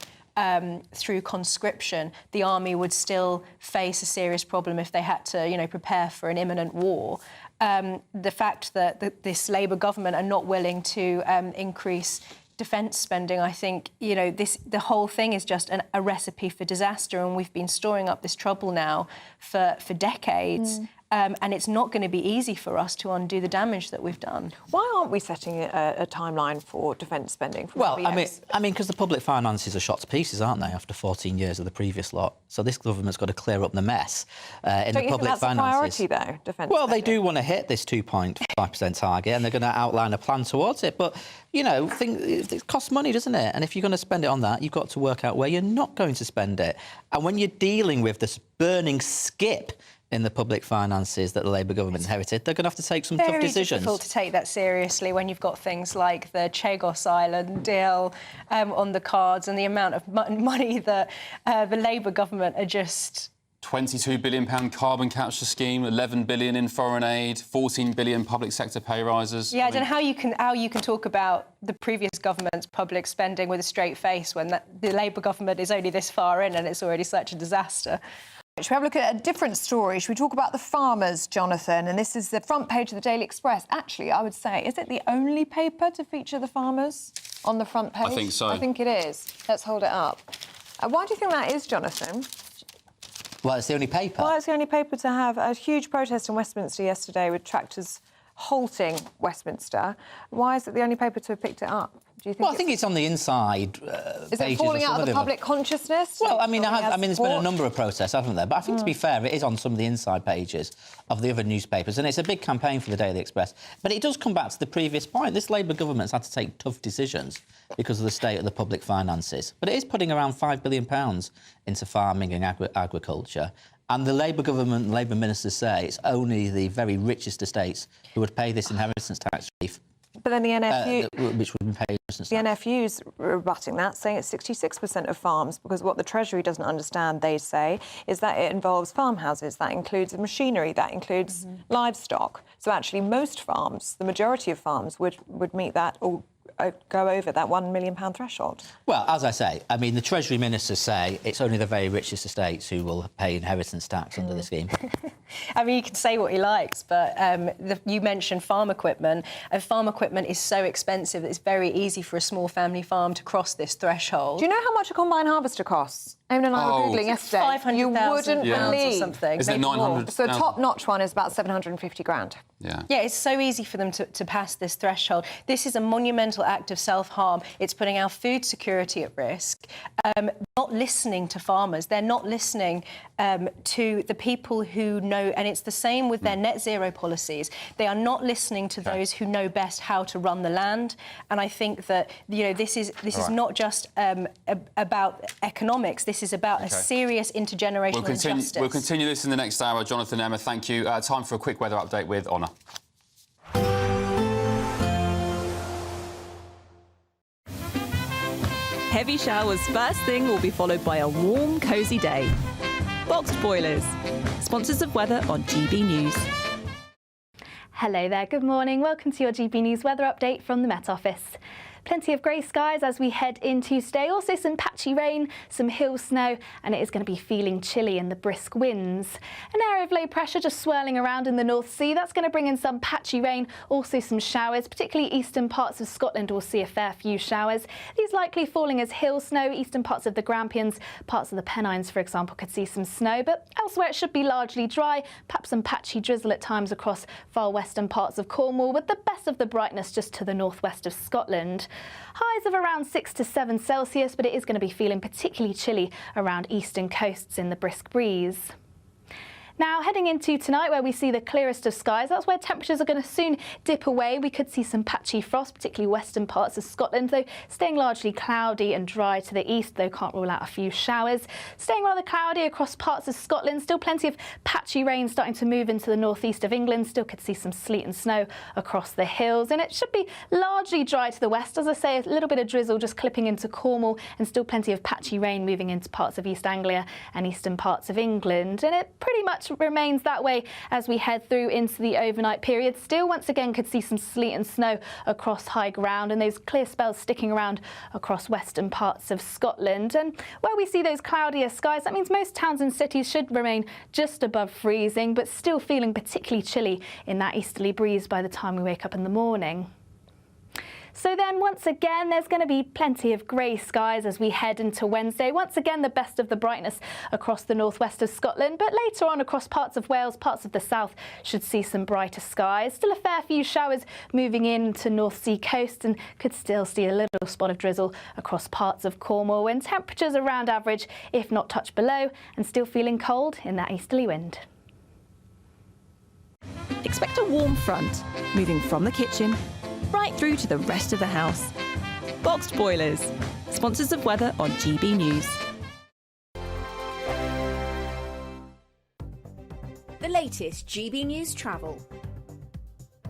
through conscription, the army would still face a serious problem if they had to, you know, prepare for an imminent war. The fact that this Labour government are not willing to increase defence spending, I think, you know, the whole thing is just a recipe for disaster, and we've been storing up this trouble now for decades. and it's not going to be easy for us to undo the damage that we've done. Why aren't we setting a timeline for defence spending? Well, I mean, because the public finances are shot to pieces, aren't they, after 14 years of the previous lot? So this government's got to clear up the mess in the public finances. Don't you think that's a priority, though, defence Well, spending? they do want to hit this 2.5% target, and they're going to outline a plan towards it. But, you know, it costs money, doesn't it? And if you're going to spend it on that, you've got to work out where you're not going to spend it. And when you're dealing with this burning skip in the public finances that the Labour government inherited, they're going to have to take some tough decisions. Very difficult to take that seriously when you've got things like the Chagos Island deal on the cards and the amount of money that the Labour government are just... £22 billion carbon capture scheme, 11 billion in foreign aid, 14 billion public sector pay rises. Yeah, I don't know how you can talk about the previous government's public spending with a straight face when the Labour government is only this far in and it's already such a disaster. Should we have a look at a different story? Should we talk about the farmers, Jonathan? And this is the front page of the Daily Express. Actually, I would say, is it the only paper to feature the farmers on the front page? I think so. I think it is. Let's hold it up. Why do you think that is, Jonathan? Well, it's the only paper. Well, it's the only paper to have a huge protest in Westminster yesterday with tractors halting Westminster. Why is it the only paper to have picked it up? Do you think? Well, I think it's on the inside Is it falling out of the public consciousness? Well, I mean, there's been a number of protests, haven't there? But I think, to be fair, it is on some of the inside pages of the other newspapers, and it's a big campaign for the Daily Express. But it does come back to the previous point. This Labour government's had to take tough decisions because of the state of the public finances. But it is putting around £5 billion into farming and agriculture. And the Labour government and Labour ministers say it's only the very richest estates who would pay this inheritance tax relief. But then the NFU... which would be paid... The NFU's rebutting that, saying it's 66% of farms, because what the Treasury doesn't understand, they say, is that it involves farmhouses, that includes machinery, that includes livestock. So actually most farms, the majority of farms, would meet that or go over that £1 million threshold. Well, as I say, I mean, the Treasury ministers say it's only the very richest estates who will pay inheritance tax under the scheme. I mean, he can say what he likes, but you mentioned farm equipment, and farm equipment is so expensive that it's very easy for a small family farm to cross this threshold. Do you know how much a combine harvester costs? Eamonn and I were Googling yesterday. 500,000 you wouldn't believe. or something. Is it 900? So top-notch one is about 750 grand. Yeah, it's so easy for them to pass this threshold. This is a monumental act of self-harm. It's putting our food security at risk. Not listening to farmers. They're not listening to the people who know, and it's the same with their net zero policies. They are not listening to those who know best how to run the land. And I think that, you know, this is not just about economics. This is about a serious intergenerational injustice. We'll continue this in the next hour. Jonathan, Emma, thank you. Time for a quick weather update with Honor. Heavy showers first thing will be followed by a warm, cosy day. Boxed boilers, sponsors of weather on GB News. Hello there, good morning. Welcome to your GB News weather update from the Met Office. Plenty of grey skies as we head into today. Also some patchy rain, some hill snow, and it is going to be feeling chilly in the brisk winds. An area of low pressure just swirling around in the North Sea. That's going to bring in some patchy rain, also some showers. Particularly eastern parts of Scotland will see a fair few showers. These likely falling as hill snow. Eastern parts of the Grampians, parts of the Pennines, for example, could see some snow. But elsewhere it should be largely dry. Perhaps some patchy drizzle at times across far western parts of Cornwall, with the best of the brightness just to the northwest of Scotland. Highs of around 6 to 7 Celsius, but it is going to be feeling particularly chilly around eastern coasts in the brisk breeze. Now, heading into tonight, where we see the clearest of skies, that's where temperatures are going to soon dip away. We could see some patchy frost, particularly western parts of Scotland, though staying largely cloudy and dry to the east, though can't rule out a few showers. Staying rather cloudy across parts of Scotland, still plenty of patchy rain starting to move into the northeast of England. Still could see some sleet and snow across the hills, and it should be largely dry to the west. As I say, a little bit of drizzle just clipping into Cornwall, and still plenty of patchy rain moving into parts of East Anglia and eastern parts of England. And it pretty much remains that way as we head through into the overnight period. Still, once again, could see some sleet and snow across high ground, and those clear spells sticking around across western parts of Scotland. And where we see those cloudier skies, that means most towns and cities should remain just above freezing, but still feeling particularly chilly in that easterly breeze by the time we wake up in the morning. So then once again, there's going to be plenty of grey skies as we head into Wednesday. Once again, the best of the brightness across the northwest of Scotland, but later on across parts of Wales, parts of the south should see some brighter skies. Still a fair few showers moving in to North Sea coast, and could still see a little spot of drizzle across parts of Cornwall, and temperatures around average, if not touch below, and still feeling cold in that easterly wind. Expect a warm front, moving from the kitchen right through to the rest of the house. Boxed Boilers, sponsors of weather on GB News. The latest GB News travel.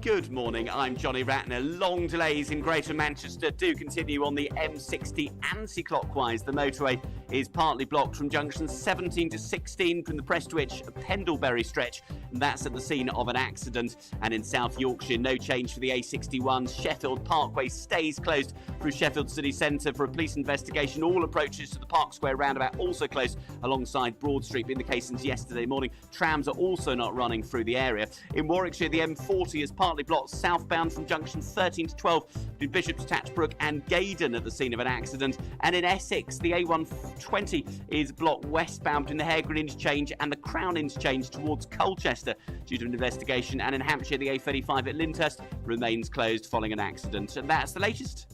Good morning, I'm Johnny Ratner. Long delays in Greater Manchester do continue on the M60 anti-clockwise. The motorway is partly blocked from junctions 17 to 16 from the Prestwich Pendlebury stretch, and that's at the scene of an accident. And in South Yorkshire, no change for the A61. Sheffield Parkway stays closed through Sheffield City Centre for a police investigation. All approaches to the Park Square roundabout also closed alongside Broad Street, being the case since yesterday morning. Trams are also not running through the area. In Warwickshire, the M40 is partly blocked southbound from junctions 13 to 12 between Bishop's Tatchbrook and Gaydon at the scene of an accident. And in Essex, the A120 is blocked westbound between the Haregreen interchange and the Crown interchange towards Colchester due to an investigation. And in Hampshire, the A35 at Lyndhurst remains closed following an accident. And that's the latest.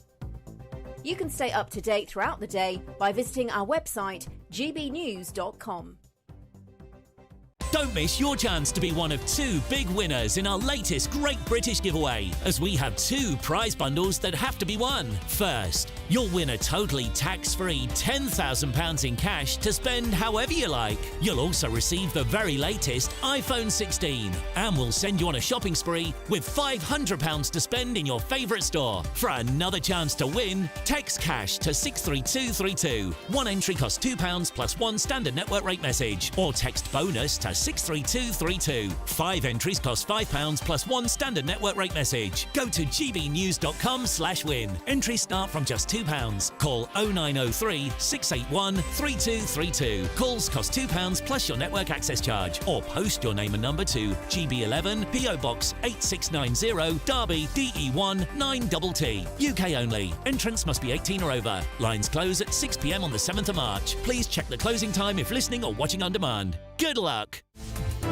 You can stay up to date throughout the day by visiting our website, gbnews.com. Don't miss your chance to be one of 2 big winners in our latest Great British giveaway, as we have 2 prize bundles that have to be won. First, you'll win a totally tax-free £10,000 in cash to spend however you like. You'll also receive the very latest iPhone 16, and we'll send you on a shopping spree with £500 to spend in your favourite store. For another chance to win, text cash to 63232. One entry costs £2 plus 1 standard network rate message, or text bonus to 63232. 5 entries cost £5 plus 1 standard network rate message. Go to gbnews.com/win. Entries start from just £2. Call 0903 681 3232. Calls cost £2 plus your network access charge, or post your name and number to GB11 PO Box 8690 Derby DE1 9TT. UK only. Entrants must be 18 or over. Lines close at 6 p.m. on the 7th of March. Please check the closing time if listening or watching on demand. Good luck.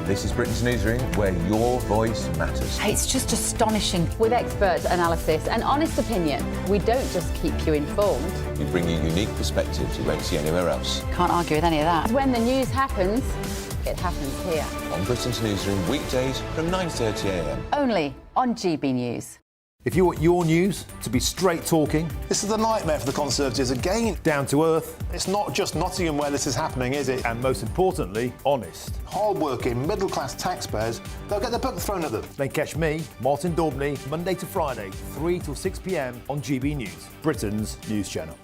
This is Britain's Newsroom, where your voice matters. It's just astonishing. With expert analysis and honest opinion, we don't just keep you informed. We bring you unique perspectives you won't see anywhere else. Can't argue with any of that. When the news happens, it happens here. On Britain's Newsroom, weekdays from 9:30 a.m. Only on GB News. If you want your news to be straight talking... This is a nightmare for the Conservatives again. Down to earth. It's not just Nottingham where this is happening, is it? And most importantly, honest. Hard-working, middle-class taxpayers, they'll get their book thrown at them. Then catch me, Martin Daubney, Monday to Friday, 3 till 6 p.m. on GB News, Britain's news channel.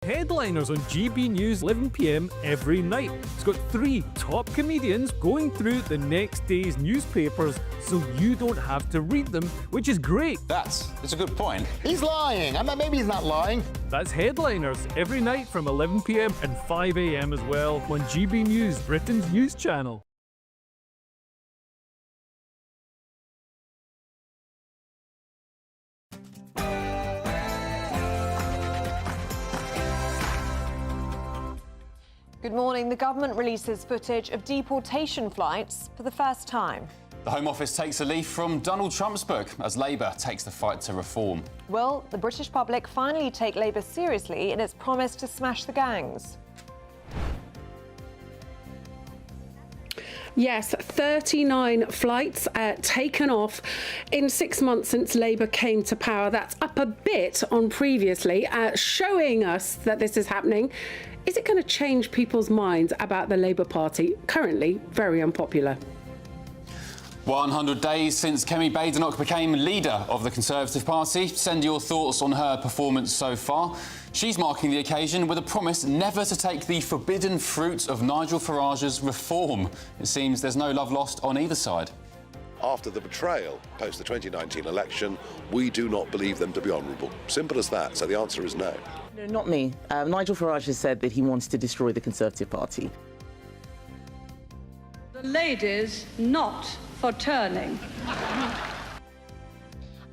Headliners on GB News 11 p.m. every night. It's got 3 top comedians going through the next day's newspapers so you don't have to read them, which is great. That's a good point. He's lying. I mean, maybe he's not lying. That's Headliners every night from 11 p.m. and 5 a.m. as well on GB News, Britain's news channel. Good morning. The government releases footage of deportation flights for the first time. The Home Office takes a leaf from Donald Trump's book as Labour takes the fight to reform. Will the British public finally take Labour seriously in its promise to smash the gangs? Yes, 39 flights taken off in 6 months since Labour came to power. That's up a bit on previously, showing us that this is happening. Is it going to change people's minds about the Labour Party, currently very unpopular? 100 days since Kemi Badenoch became leader of the Conservative Party. Send your thoughts on her performance so far. She's marking the occasion with a promise never to take the forbidden fruit of Nigel Farage's reform. It seems there's no love lost on either side. After the betrayal post the 2019 election, we do not believe them to be honourable. Simple as that. So the answer is no. No, not me. Nigel Farage has said that he wants to destroy the Conservative Party. The ladies not for turning.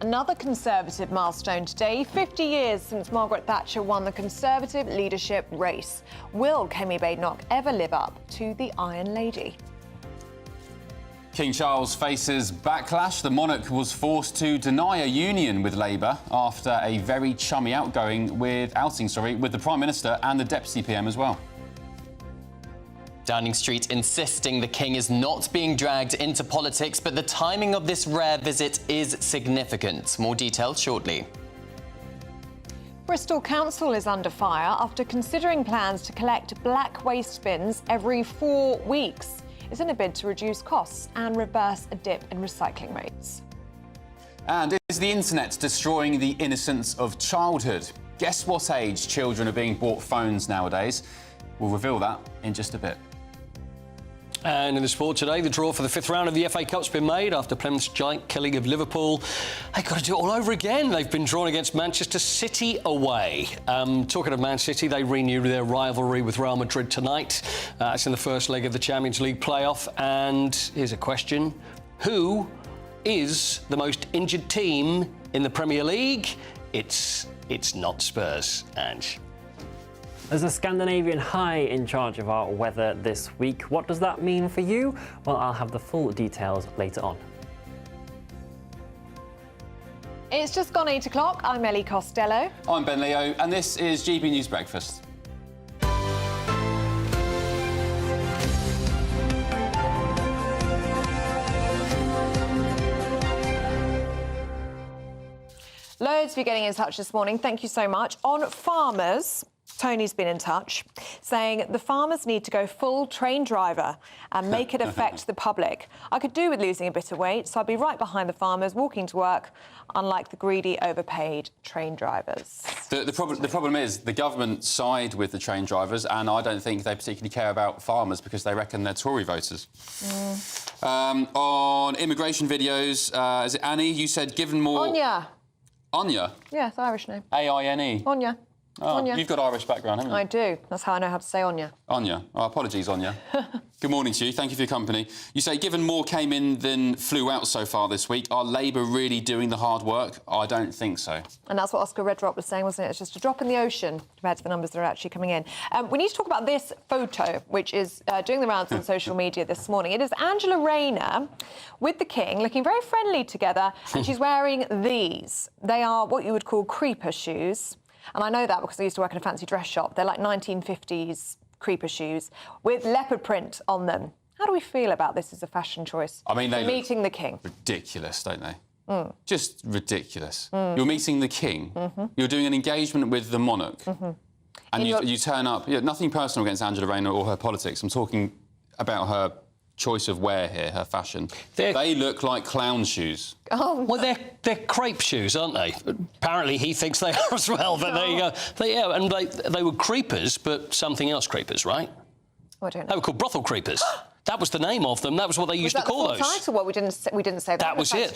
Another Conservative milestone today, 50 years since Margaret Thatcher won the Conservative leadership race. Will Kemi Badenoch ever live up to the Iron Lady? King Charles faces backlash. The monarch was forced to deny a union with Labour after a very chummy outing with the Prime Minister and the Deputy PM as well. Downing Street insisting the King is not being dragged into politics, but the timing of this rare visit is significant. More details shortly. Bristol Council is under fire after considering plans to collect black waste bins every 4 weeks. It's in a bid to reduce costs and reverse a dip in recycling rates. And is the internet destroying the innocence of childhood? Guess what age children are being bought phones nowadays? We'll reveal that in just a bit. And in the sport today, the draw for the 5th round of the FA Cup's been made after Plymouth's giant killing of Liverpool. They've got to do it all over again. They've been drawn against Manchester City away. Talking of Man City, they renew their rivalry with Real Madrid tonight. It's in the first leg of the Champions League playoff. And here's a question. Who is the most injured team in the Premier League? It's not Spurs, Ange. There's a Scandinavian high in charge of our weather this week. What does that mean for you? Well, I'll have the full details later on. It's just gone 8 o'clock. I'm Ellie Costello. I'm Ben Leo, and this is GB News Breakfast. Loads of you getting in touch this morning. Thank you so much. On farmers, Tony's been in touch, saying the farmers need to go full train driver and make it affect the public. I could do with losing a bit of weight, so I'd be right behind the farmers, walking to work, unlike the greedy, overpaid train drivers. The problem is the government side with the train drivers, and I don't think they particularly care about farmers because they reckon they're Tory voters. On immigration videos, is it Annie? You said given more... Anya. Anya? Yeah, it's Irish name. A-I-N-E? Anya. Oh, Anya. You've got Irish background, haven't you? I do. That's how I know how to say Anya. Anya. Oh, apologies, Anya. Good morning to you. Thank you for your company. You say, given more came in than flew out so far this week, are Labour really doing the hard work? I don't think so. And that's what Oscar Redrop was saying, wasn't it? It's just a drop in the ocean compared to the numbers that are actually coming in. We need to talk about this photo, which is doing the rounds on social media this morning. It is Angela Rayner with the King, looking very friendly together, and she's wearing these. They are what you would call creeper shoes. And I know that because I used to work in a fancy dress shop. They're like 1950s creeper shoes with leopard print on them. How do we feel about this as a fashion choice? I mean, they look meeting the King. ridiculous, don't they? Just ridiculous. You're meeting the King. You're doing an engagement with the monarch. And you turn up... nothing personal against Angela Rayner or her politics. I'm talking about her choice of wear here, her fashion. They look like clown shoes. Oh, well, they're crepe shoes, aren't they? Apparently, he thinks they are as well. But there you go. And they were creepers, but something else creepers, right? Oh, I don't know. They were called brothel creepers. That was the name of them. That was what they used to call those. Was that the full title? Well, we didn't say that. That was it.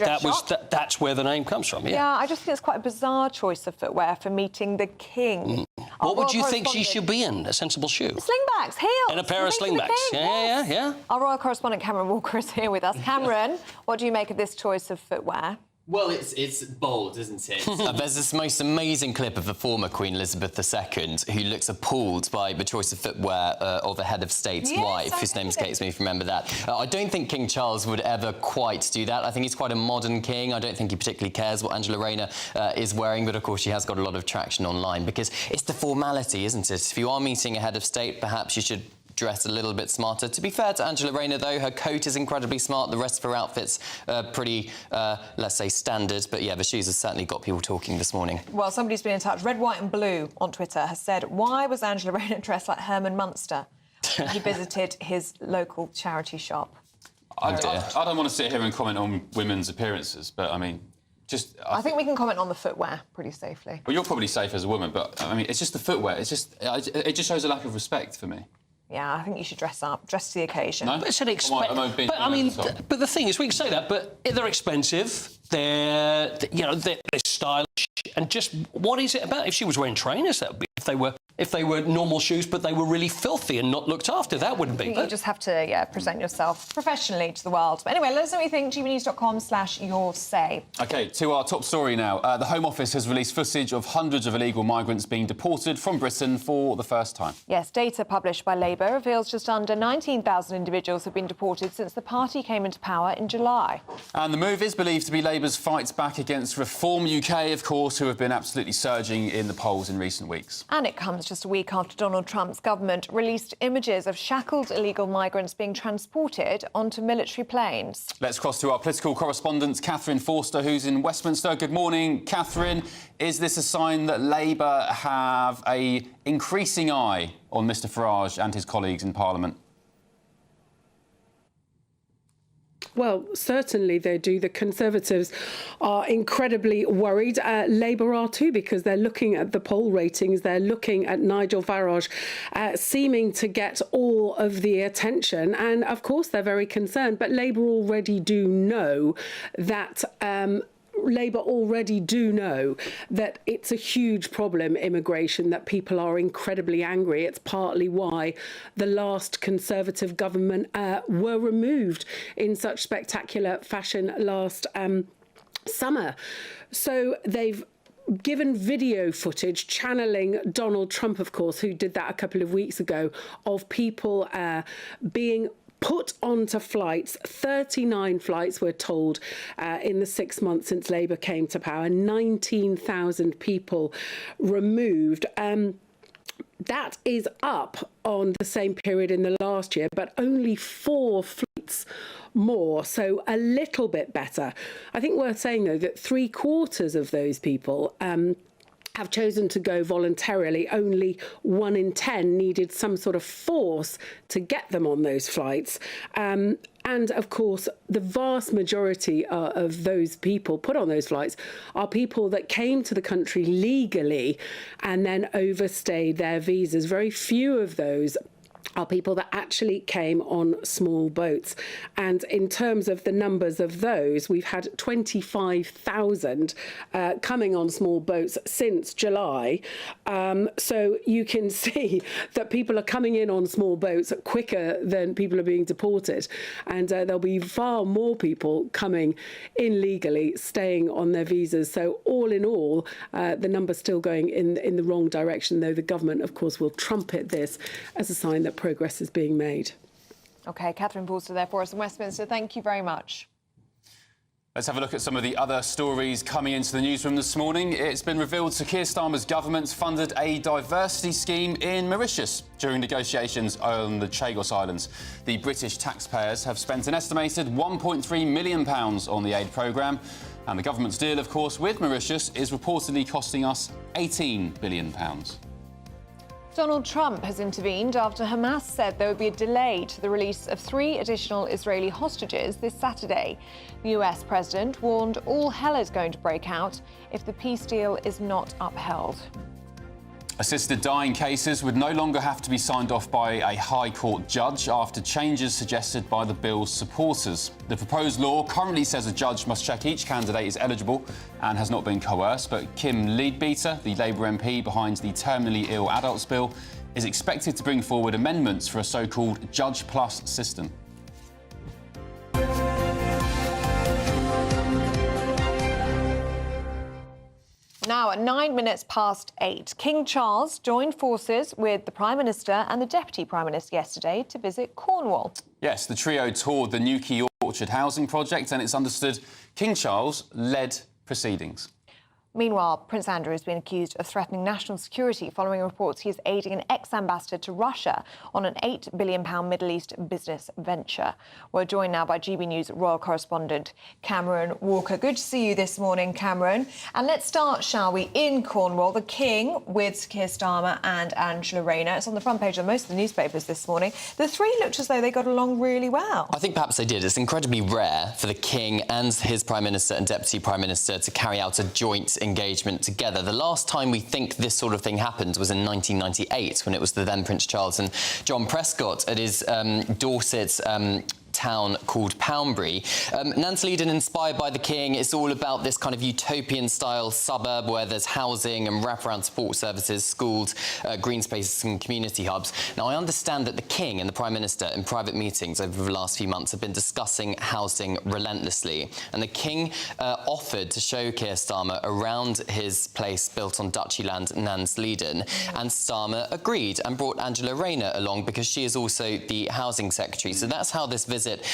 That's where the name comes from. Yeah. Yeah, I just think it's quite a bizarre choice of footwear for meeting the King. What would you think she should be in? A sensible shoe? Slingbacks, heels. And a pair of slingbacks. Yeah. Our royal correspondent Cameron Walker is here with us. Cameron, what do you make of this choice of footwear? Well, it's bold, isn't it? There's this most amazing clip of the former Queen Elizabeth II who looks appalled by the choice of footwear of a head of state's wife, whose name escapes me if you remember that. I don't think King Charles would ever quite do that. I think he's quite a modern king. I don't think he particularly cares what Angela Rayner is wearing, but of course she has got a lot of traction online because it's the formality, isn't it? If you are meeting a head of state, perhaps you should dress a little bit smarter. To be fair to Angela Rayner, though, her coat is incredibly smart. The rest of her outfit's pretty, let's say, standard. But yeah, the shoes have certainly got people talking this morning. Well, somebody's been in touch. Red, White and Blue on Twitter has said, why was Angela Rayner dressed like Herman Munster when he visited his local charity shop? I don't want to sit here and comment on women's appearances, but, I mean, I think we can comment on the footwear pretty safely. Well, you're probably safe as a woman, but, I mean, it's just the footwear. It just shows a lack of respect for me. Yeah, I think you should dress up, dress to the occasion. No? It's an but the thing is, we can say that, but they're expensive. They're stylish, and just what is it about? If she was wearing trainers, that would be. If they were if they were normal shoes, but they were really filthy and not looked after. That wouldn't be. You just have to, present yourself professionally to the world. But anyway, let us know what you think. gbnews.com/your say. OK, to our top story now. The Home Office has released footage of hundreds of illegal migrants being deported from Britain for the first time. Yes, data published by Labour reveals just under 19,000 individuals have been deported since the party came into power in July. And the move is believed to be Labour's fight back against Reform UK, of course, who have been absolutely surging in the polls in recent weeks. And it comes just a week after Donald Trump's government released images of shackled illegal migrants being transported onto military planes. Let's cross to our political correspondent, Catherine Forster, who's in Westminster. Good morning, Catherine. Is this a sign that Labour have an increasing eye on Mr Farage and his colleagues in Parliament? Well, certainly they do. The Conservatives are incredibly worried. Labour are too, because they're looking at the poll ratings. They're looking at Nigel Farage seeming to get all of the attention. And, of course, they're very concerned. But Labour already do know that... Labour already do know that it's a huge problem, immigration, that people are incredibly angry. It's partly why the last Conservative government were removed in such spectacular fashion last summer. So they've given video footage channeling Donald Trump, of course, who did that a couple of weeks ago, of people being put onto flights. 39 flights, we're told, in the 6 months since Labour came to power. 19,000 people removed. That is up on the same period in the last year, but only 4 flights more, so a little bit better. I think worth saying, though, that 3/4 of those people have chosen to go voluntarily. Only 1 in 10 needed some sort of force to get them on those flights. And, of course, the vast majority of those people put on those flights are people that came to the country legally and then overstayed their visas. Very few of those are people that actually came on small boats. And in terms of the numbers of those, we've had 25,000 coming on small boats since July. So you can see that people are coming in on small boats quicker than people are being deported. And there'll be far more people coming in legally, staying on their visas. So all in all, the number's still going in the wrong direction, though the government, of course, will trumpet this as a sign that progress is being made. OK, Catherine Forster there for us in Westminster. Thank you very much. Let's have a look at some of the other stories coming into the newsroom this morning. It's been revealed Sir Keir Starmer's government funded a diversity scheme in Mauritius during negotiations on the Chagos Islands. The British taxpayers have spent an estimated £1.3 million on the aid programme. And the government's deal, of course, with Mauritius is reportedly costing us £18 billion. Donald Trump has intervened after Hamas said there would be a delay to the release of 3 additional Israeli hostages this Saturday. The US president warned all hell is going to break out if the peace deal is not upheld. Assisted dying cases would no longer have to be signed off by a High Court judge after changes suggested by the bill's supporters. The proposed law currently says a judge must check each candidate is eligible and has not been coerced, but Kim Leadbeater, the Labour MP behind the Terminally Ill Adults Bill, is expected to bring forward amendments for a so-called Judge Plus system. Now, at 8:09, King Charles joined forces with the Prime Minister and the Deputy Prime Minister yesterday to visit Cornwall. Yes, the trio toured the Newquay Orchard housing project, and it's understood King Charles led proceedings. Meanwhile, Prince Andrew has been accused of threatening national security following reports he is aiding an ex-ambassador to Russia on an £8 billion Middle East business venture. We're joined now by GB News royal correspondent Cameron Walker. Good to see you this morning, Cameron. And let's start, shall we, in Cornwall. The King with Sir Keir Starmer and Angela Rayner. It's on the front page of most of the newspapers this morning. The 3 looked as though they got along really well. I think perhaps they did. It's incredibly rare for the King and his Prime Minister and Deputy Prime Minister to carry out a joint engagement together. The last time we think this sort of thing happened was in 1998, when it was the then Prince Charles and John Prescott at his Dorset town called Poundbury. Nansleeden, inspired by the King, it's all about this kind of utopian-style suburb where there's housing and wraparound support services, schools, green spaces and community hubs. Now, I understand that the King and the Prime Minister in private meetings over the last few months have been discussing housing relentlessly. And the King offered to show Keir Starmer around his place built on duchy land, Nansleeden, and Starmer agreed and brought Angela Rayner along because she is also the Housing Secretary. So that's how this visit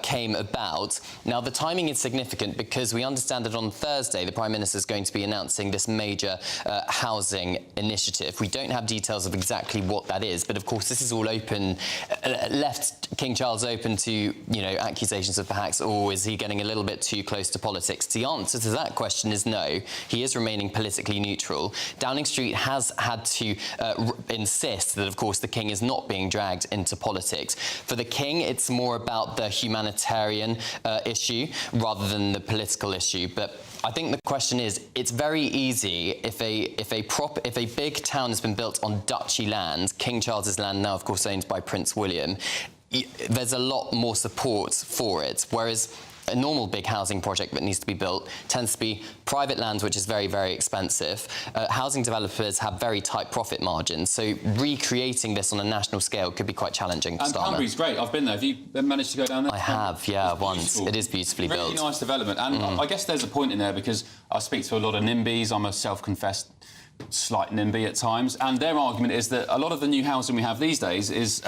came about. Now, the timing is significant because we understand that on Thursday, the Prime Minister is going to be announcing this major housing initiative. We don't have details of exactly what that is, but of course, this is all open, left King Charles open to, you know, accusations of perhaps, oh, is he getting a little bit too close to politics? The answer to that question is no. He is remaining politically neutral. Downing Street has had to insist that, of course, the King is not being dragged into politics. For the King, it's more about the humanitarian issue rather than the political issue. But I think the question is, it's very easy if a big town has been built on duchy land, King Charles's land now, of course, owned by Prince William, there's a lot more support for it. Whereas a normal big housing project that needs to be built tends to be private land, which is very, very expensive. Housing developers have very tight profit margins, so recreating this on a national scale could be quite challenging. And Poundbury's great. I've been there. Have you managed to go down there? I have, yeah, once. It is beautifully built. Really nice development. And I guess there's a point in there because I speak to a lot of NIMBYs. I'm a self-confessed slight NIMBY at times, and their argument is that a lot of the new housing we have these days is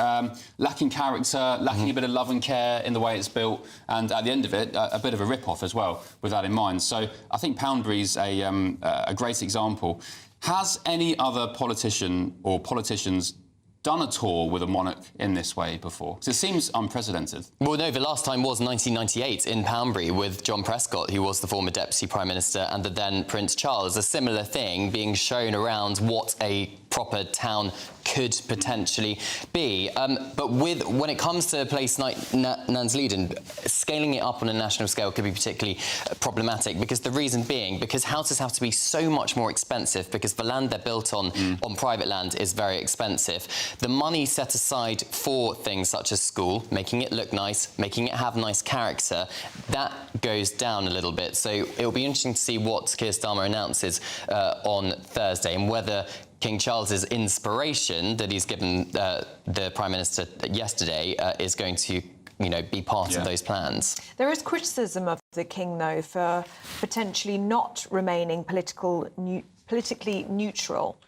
lacking character, lacking a bit of love and care in the way it's built, and at the end of it, a bit of a rip-off as well, with that in mind. So I think Poundbury's a great example. Has any other politician or politicians done a tour with a monarch in this way before? Because it seems unprecedented. Well, no, the last time was 1998 in Poundbury with John Prescott, who was the former Deputy Prime Minister, and the then Prince Charles. A similar thing being shown around what a proper town could potentially be. But when it comes to a place like Nansleeden, scaling it up on a national scale could be particularly problematic, because the reason being, because houses have to be so much more expensive because the land they're built on private land is very expensive. The money set aside for things such as school, making it look nice, making it have nice character, that goes down a little bit. So it'll be interesting to see what Keir Starmer announces on Thursday, and whether King Charles's inspiration that he's given the Prime Minister yesterday is going to, you know, be part of those plans. There is criticism of the King, though, for potentially not remaining politically neutral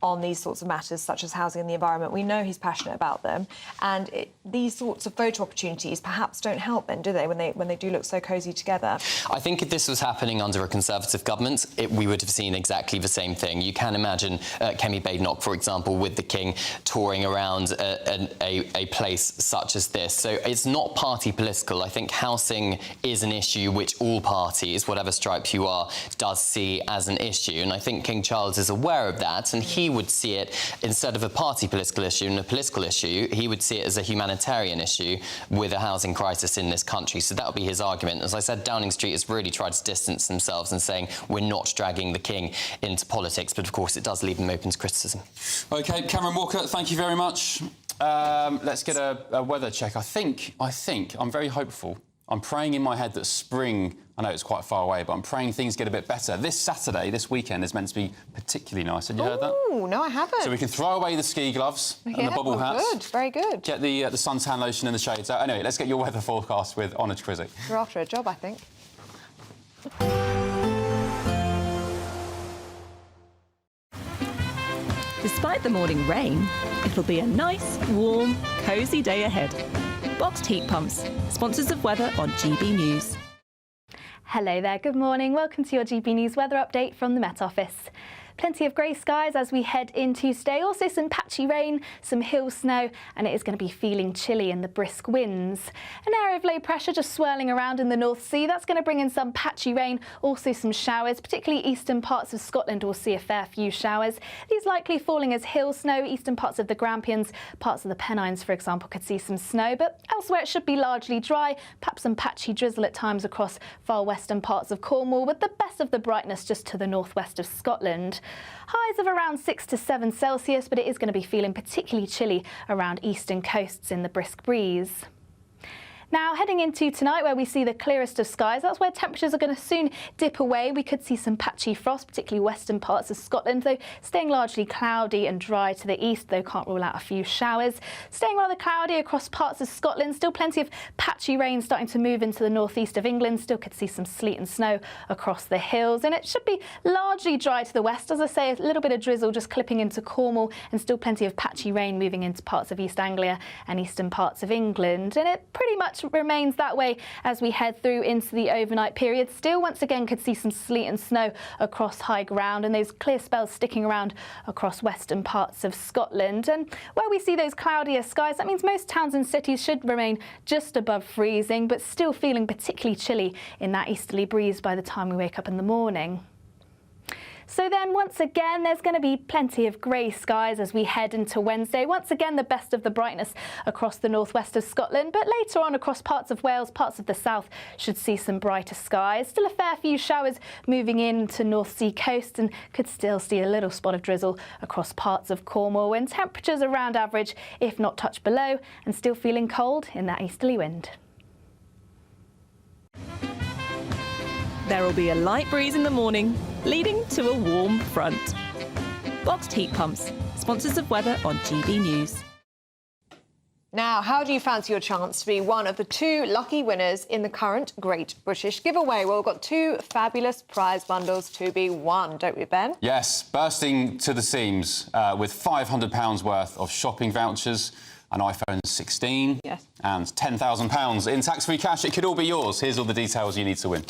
on these sorts of matters, such as housing and the environment. We know he's passionate about them, and these sorts of photo opportunities perhaps don't help then, do they, when they do look so cosy together? I think if this was happening under a Conservative government, we would have seen exactly the same thing. You can imagine Kemi Badenoch, for example, with the King touring around a place such as this. So it's not party political. I think housing is an issue which all parties, whatever stripe you are, does see as an issue, and I think King Charles is aware of that, and he would see it, instead of a party political issue and a political issue, he would see it as a humanitarian issue with a housing crisis in this country. So that would be his argument. As I said, Downing Street has really tried to distance themselves and saying we're not dragging the King into politics, but of course it does leave them open to criticism. OK, Cameron Walker, thank you very much. Let's get a weather check. I think I'm very hopeful. I'm praying in my head that spring, I know it's quite far away, but I'm praying things get a bit better. This Saturday, this weekend, is meant to be particularly nice. Had you heard that? Oh, no, I haven't. So we can throw away the ski gloves and the bobble hats. Good, very good. Get the suntan lotion and the shades out. Anyway, let's get your weather forecast with Honoured Crizzy. You're after a job, I think. Despite the morning rain, it'll be a nice, warm, cosy day ahead. Boxed heat pumps, sponsors of weather on GB News. Hello there, good morning. Welcome to your GB News weather update from the Met Office. Plenty of grey skies as we head into today. Also some patchy rain, some hill snow, and it is going to be feeling chilly in the brisk winds. An area of low pressure just swirling around in the North Sea. That's going to bring in some patchy rain, also some showers. Particularly eastern parts of Scotland will see a fair few showers. These likely falling as hill snow. Eastern parts of the Grampians, parts of the Pennines, for example, could see some snow. But elsewhere it should be largely dry. Perhaps some patchy drizzle at times across far western parts of Cornwall, with the best of the brightness just to the northwest of Scotland. Highs of around 6 to 7 Celsius, but it is going to be feeling particularly chilly around eastern coasts in the brisk breeze. Now, heading into tonight, where we see the clearest of skies, that's where temperatures are going to soon dip away. We could see some patchy frost, particularly western parts of Scotland, though staying largely cloudy and dry to the east, though can't rule out a few showers. Staying rather cloudy across parts of Scotland, still plenty of patchy rain starting to move into the northeast of England. Still could see some sleet and snow across the hills, and it should be largely dry to the west. As I say, a little bit of drizzle just clipping into Cornwall, and still plenty of patchy rain moving into parts of East Anglia and eastern parts of England. And it pretty much remains that way as we head through into the overnight period. Still, once again, could see some sleet and snow across high ground, and those clear spells sticking around across western parts of Scotland. And where we see those cloudier skies, that means most towns and cities should remain just above freezing, but still feeling particularly chilly in that easterly breeze by the time we wake up in the morning. So then, once again, there's going to be plenty of grey skies as we head into Wednesday. Once again, the best of the brightness across the northwest of Scotland, but later on across parts of Wales, parts of the south should see some brighter skies. Still a fair few showers moving in to North Sea coast, and could still see a little spot of drizzle across parts of Cornwall, and temperatures around average, if not touch below, and still feeling cold in that easterly wind. There will be a light breeze in the morning, leading to a warm front. Boxed heat pumps, sponsors of weather on GB News. Now, how do you fancy your chance to be one of the 2 lucky winners in the current Great British Giveaway? Well, we've got 2 fabulous prize bundles to be won, don't we, Ben? Yes, bursting to the seams with £500 worth of shopping vouchers, an iPhone 16 and £10,000 in tax-free cash. It could all be yours. Here's all the details you need to win.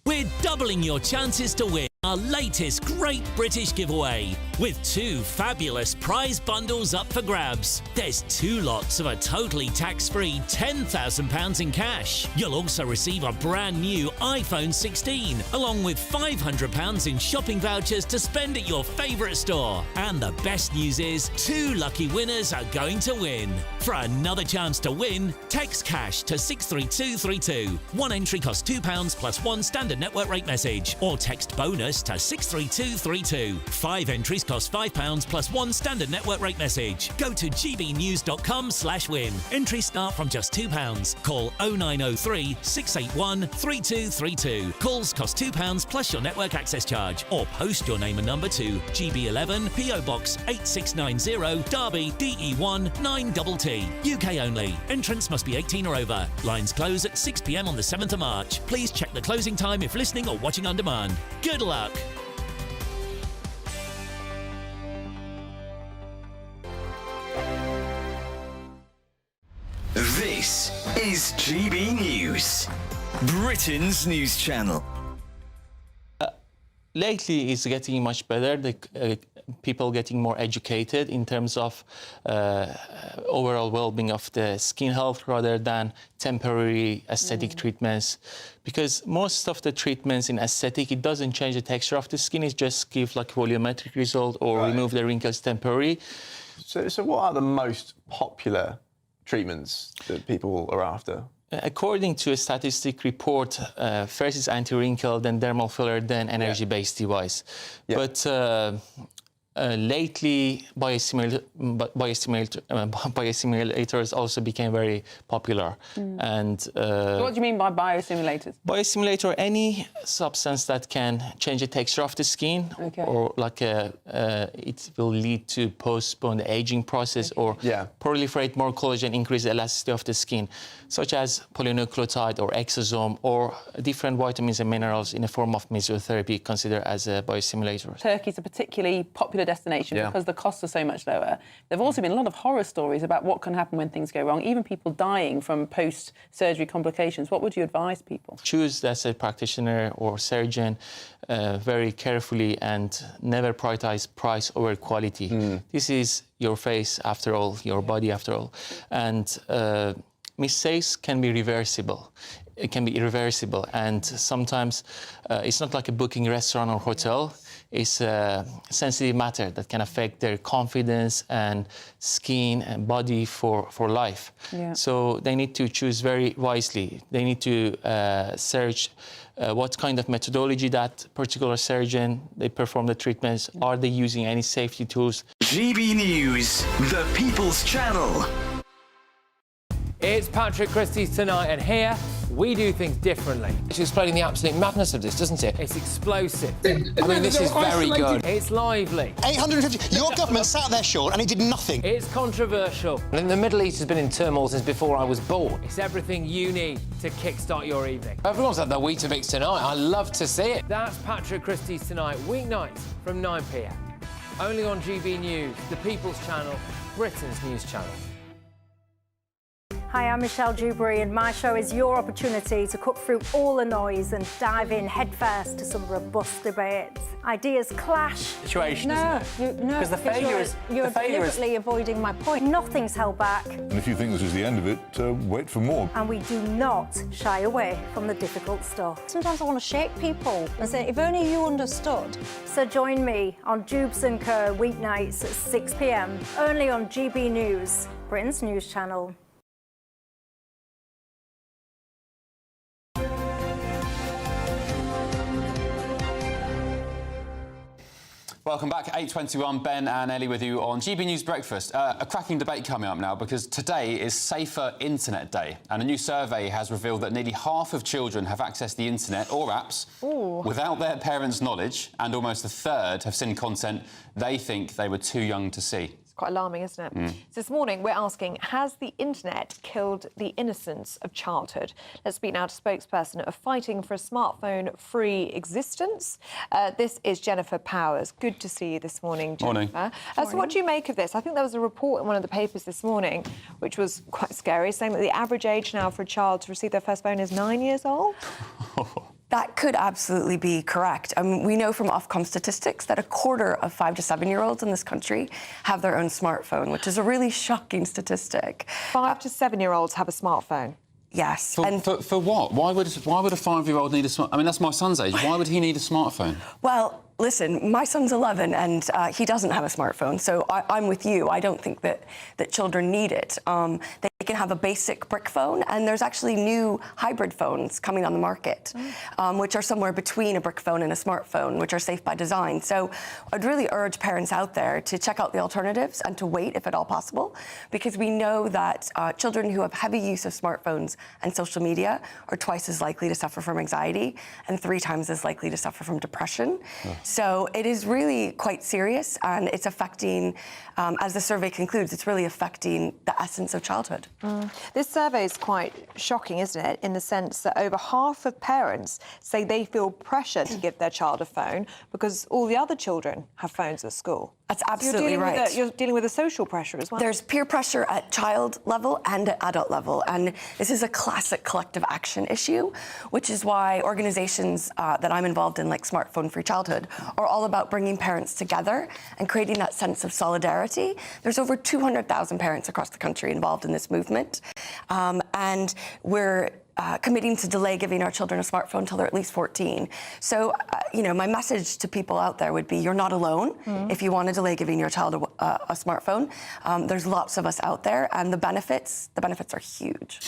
We're doubling your chances to win our latest Great British Giveaway with 2 fabulous prize bundles up for grabs. There's 2 lots of a totally tax-free £10,000 in cash. You'll also receive a brand new iPhone 16 along with £500 in shopping vouchers to spend at your favourite store. And the best news is 2 lucky winners are going to win. For another chance to win, text cash to 63232. 1 entry costs £2 plus 1 standard network rate message, or text bonus to 63232. 5 entries cost £5 plus 1 standard network rate message. Go to gbnews.com/win. Entries start from just £2. Call 0903 681 3232. Calls cost £2 plus your network access charge, or post your name and number to GB11 PO Box 8690 Derby DE1 9TT. UK only. Entrants must be 18 or over. Lines close at 6 p.m. on the 7th of March. Please check the closing time if listening or watching on demand. Good luck. This is GB News, Britain's news channel. Lately, it's getting much better. The people getting more educated in terms of overall well-being of the skin health rather than temporary aesthetic treatments. Because most of the treatments in aesthetic, it doesn't change the texture of the skin. It just gives like volumetric result or remove the wrinkles temporarily. So what are the most popular treatments that people are after? According to a statistic report, first is anti-wrinkle, then dermal filler, then energy-based device. But lately, biostimulators also became very popular. And what do you mean by biostimulators? Biostimulator, any substance that can change the texture of the skin, or like it will lead to postpone the aging process, or proliferate more collagen, increase the elasticity of the skin, such as polynucleotide or exosome, or different vitamins and minerals in the form of mesotherapy considered as a biostimulator. Turkey's a particularly popular destination because the costs are so much lower. There have also been a lot of horror stories about what can happen when things go wrong, even people dying from post-surgery complications. What would you advise people? Choose, as a practitioner or surgeon, very carefully, and never prioritize price over quality. This is your face after all, your body after all. And mistakes can be reversible. It can be irreversible, and sometimes it's not like a booking restaurant or hotel. It's a sensitive matter that can affect their confidence and skin and body for life. So they need to choose very wisely. They need to search what kind of methodology that particular surgeon, they perform the treatments. Are they using any safety tools? GB News, the People's Channel. It's Patrick Christie's Tonight, and here we do things differently. It's explaining the absolute madness of this, doesn't it? It's explosive. I mean, this is very good. It's lively. 850. Your government sat there, Sean, and it did nothing. It's controversial. And the Middle East has been in turmoil since before I was born. It's everything you need to kickstart your evening. Everyone's had their Weetabix tonight. I love to see it. That's Patrick Christie's Tonight, weeknights from 9 p.m. Only on GB News, the People's Channel, Britain's news channel. Hi, I'm Michelle Dewberry, and my show is your opportunity to cut through all the noise and dive in headfirst to some robust debates. Ideas clash. Situation, isn't it? No, because the failure is you're deliberately avoiding my point. Nothing's held back, And if you think this is the end of it, wait for more. and we do not shy away from the difficult stuff. Sometimes I want to shake people and say, if only you understood. So join me on Jubes and Co weeknights at 6 p.m. only on GB News, Britain's news channel. Welcome back. 8:21, Ben and Ellie with you on GB News Breakfast. A cracking debate coming up now because today is Safer Internet Day, and a new survey has revealed that nearly half of children have accessed the internet or apps without their parents' knowledge, and almost a third have seen content they think they were too young to see. Quite alarming, isn't it? So this morning, we're asking, has the internet killed the innocence of childhood? Let's speak now to spokesperson of Fighting for a Smartphone-Free Existence. This is Jennifer Powers. Good to see you this morning, Jennifer. Morning. So what do you make of this? I think there was a report in one of the papers this morning, which was quite scary, saying that the average age now for a child to receive their first phone is 9 years old. That could absolutely be correct. We know from Ofcom statistics that a quarter of 5 to 7-year-olds in this country have their own smartphone, which is a really shocking statistic. 5 to 7-year-olds have a smartphone? Yes. For what? Why would a 5-year-old need a smartphone? I mean, that's my son's age. Why would he need a smartphone? Well, listen, my son's 11 and he doesn't have a smartphone, so I'm with you. I don't think that children need it. They can have a basic brick phone, and there's actually new hybrid phones coming on the market, which are somewhere between a brick phone and a smartphone, which are safe by design. So I'd really urge parents out there to check out the alternatives and to wait, if at all possible, because we know that children who have heavy use of smartphones and social media are twice as likely to suffer from anxiety and 3 times as likely to suffer from depression. So it is really quite serious, and it's affecting, as the survey concludes, it's really affecting the essence of childhood. This survey is quite shocking, isn't it, in the sense that over half of parents say they feel pressure to give their child a phone because all the other children have phones at school. That's absolutely right. You're dealing with a social pressure as well. There's peer pressure at child level and at adult level, and this is a classic collective action issue, which is why organizations that I'm involved in, like Smartphone Free Childhood, are all about bringing parents together and creating that sense of solidarity. There's over 200,000 parents across the country involved in this movement, and we're committing to delay giving our children a smartphone until they're at least 14. So, my message to people out there would be, you're not alone if you want to delay giving your child a smartphone. There's lots of us out there, and the benefits are huge.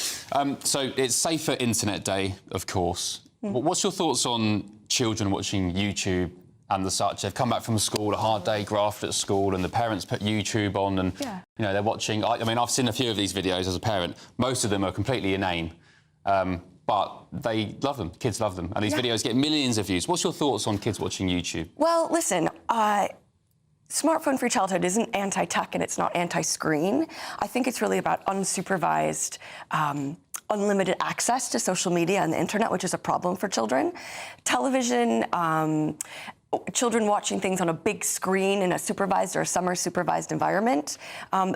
So it's Safer Internet Day, of course. What's your thoughts on children watching YouTube and the such? They've come back from school, a hard day, graft at school, and the parents put YouTube on, and they're watching. I mean, I've seen a few of these videos as a parent. Most of them are completely inane. But they love them. Kids love them. And these videos get millions of views. What's your thoughts on kids watching YouTube? Well, listen, Smartphone Free Childhood isn't anti-tech and it's not anti-screen. I think it's really about unsupervised, unlimited access to social media and the internet, which is a problem for children. Television, children watching things on a big screen in a supervised or a summer-supervised environment,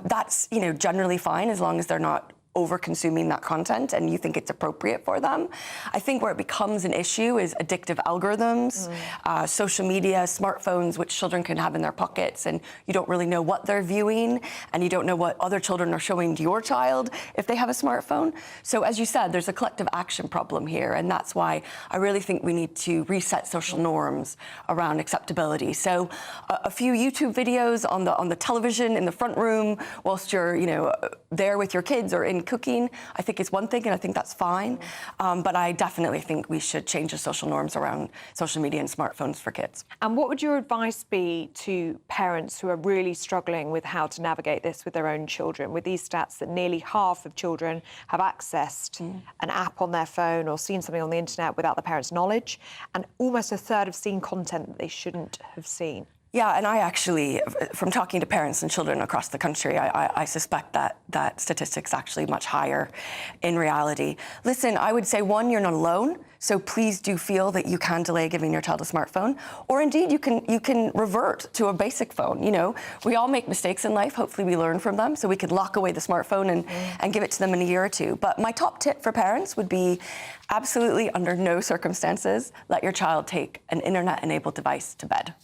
that's, generally fine as long as they're not over-consuming that content and you think it's appropriate for them. I think where it becomes an issue is addictive algorithms, social media, smartphones, which children can have in their pockets, and you don't really know what they're viewing, and you don't know what other children are showing to your child if they have a smartphone. So as you said, there's a collective action problem here, and that's why I really think we need to reset social norms around acceptability. So a few YouTube videos on the television in the front room whilst you're, there with your kids or in cooking, I think is one thing, and I think that's fine. But I definitely think we should change the social norms around social media and smartphones for kids. And what would your advice be to parents who are really struggling with how to navigate this with their own children, with these stats that nearly half of children have accessed an app on their phone or seen something on the internet without the parents' knowledge, and almost a third have seen content that they shouldn't have seen? Yeah, and I actually, from talking to parents and children across the country, I suspect that statistic's actually much higher in reality. Listen, I would say, one, you're not alone, so please do feel that you can delay giving your child a smartphone, or indeed you can revert to a basic phone. You know, we all make mistakes in life. Hopefully we learn from them, so we could lock away the smartphone and give it to them in a year or two. But my top tip for parents would be absolutely, under no circumstances, let your child take an internet-enabled device to bed.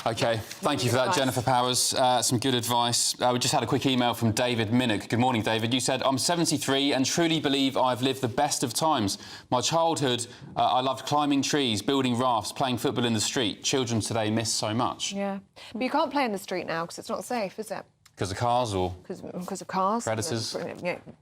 OK, thank you for that, Jennifer Powers. Some good advice. We just had a quick email from David Minnock. Good morning, David. You said, I'm 73 and truly believe I've lived the best of times. My childhood, I loved climbing trees, building rafts, playing football in the street. Children today miss so much. Yeah. But you can't play in the street now because it's not safe, is it? Because of cars or...? Because of cars. Predators.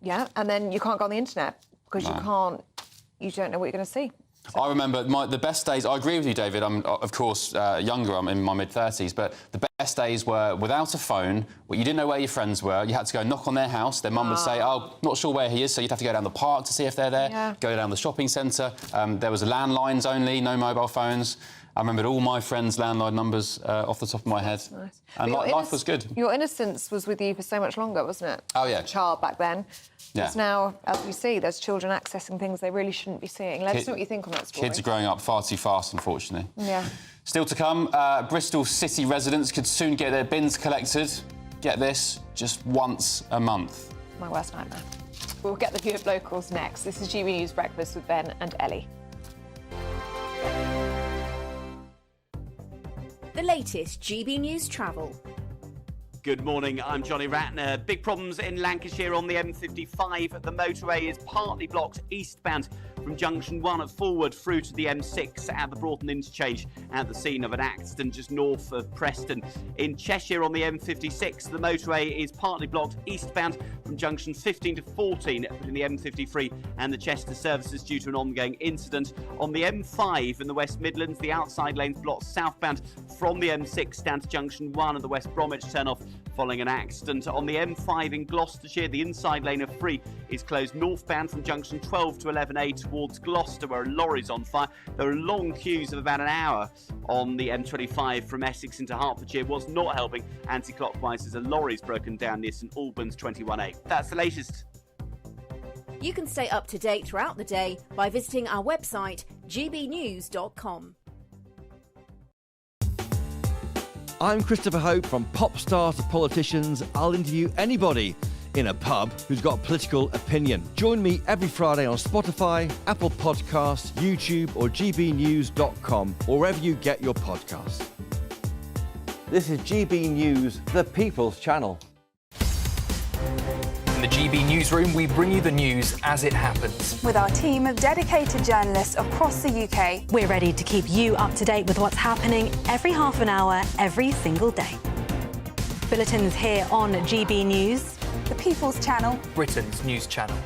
Yeah, and then you can't go on the internet because you don't know what you're going to see. I remember the best days. I agree with you, David. I'm, of course, younger. I'm in my mid-30s. But the best days were without a phone. You didn't know where your friends were. You had to go knock on their house. Their mum would say, oh, not sure where he is. So you'd have to go down the park to see if they're there, go down the shopping centre. There was landlines only, no mobile phones. I remembered all my friends' landline numbers off the top of my head. Nice. And life was good. Your innocence was with you for so much longer, wasn't it? Oh, yeah. As a child back then. Yeah. Because now, as we see, there's children accessing things they really shouldn't be seeing. Let us know what you think on that story. Kids are growing up far too fast, unfortunately. Yeah. Still to come, Bristol city residents could soon get their bins collected. Get this, just once a month. My worst nightmare. We'll get the view of locals next. This is GB News Breakfast with Ben and Ellie. The latest GB News travel. Good morning, I'm Johnny Ratner. Big problems in Lancashire on the M55. The motorway is partly blocked eastbound from junction 1 at Forward through to the M6 at the Broughton interchange at the scene of an accident just north of Preston. In Cheshire on the M56, the motorway is partly blocked eastbound from junction 15 to 14 between the M53 and the Chester services due to an ongoing incident. On the M5 in the West Midlands, the outside lane's blocked southbound from the M6 down to junction 1 at the West Bromwich turnoff following an accident. On the M5 in Gloucestershire, the inside lane of 3 is closed northbound from junction 12 to 11A towards Gloucester, where a lorry's on fire. There are long queues of about an hour on the M25 from Essex into Hertfordshire. Was not helping anti-clockwise as a lorry's broken down near St Albans 21A. That's the latest. You can stay up to date throughout the day by visiting our website, gbnews.com. I'm Christopher Hope. From pop stars to politicians, I'll interview anybody in a pub who's got a political opinion. Join me every Friday on Spotify, Apple Podcasts, YouTube or gbnews.com, or wherever you get your podcasts. This is GB News, the People's Channel. In the GB Newsroom, we bring you the news as it happens. With our team of dedicated journalists across the UK, we're ready to keep you up to date with what's happening every half an hour, every single day. Bulletins here on GB News, the People's Channel, Britain's news channel.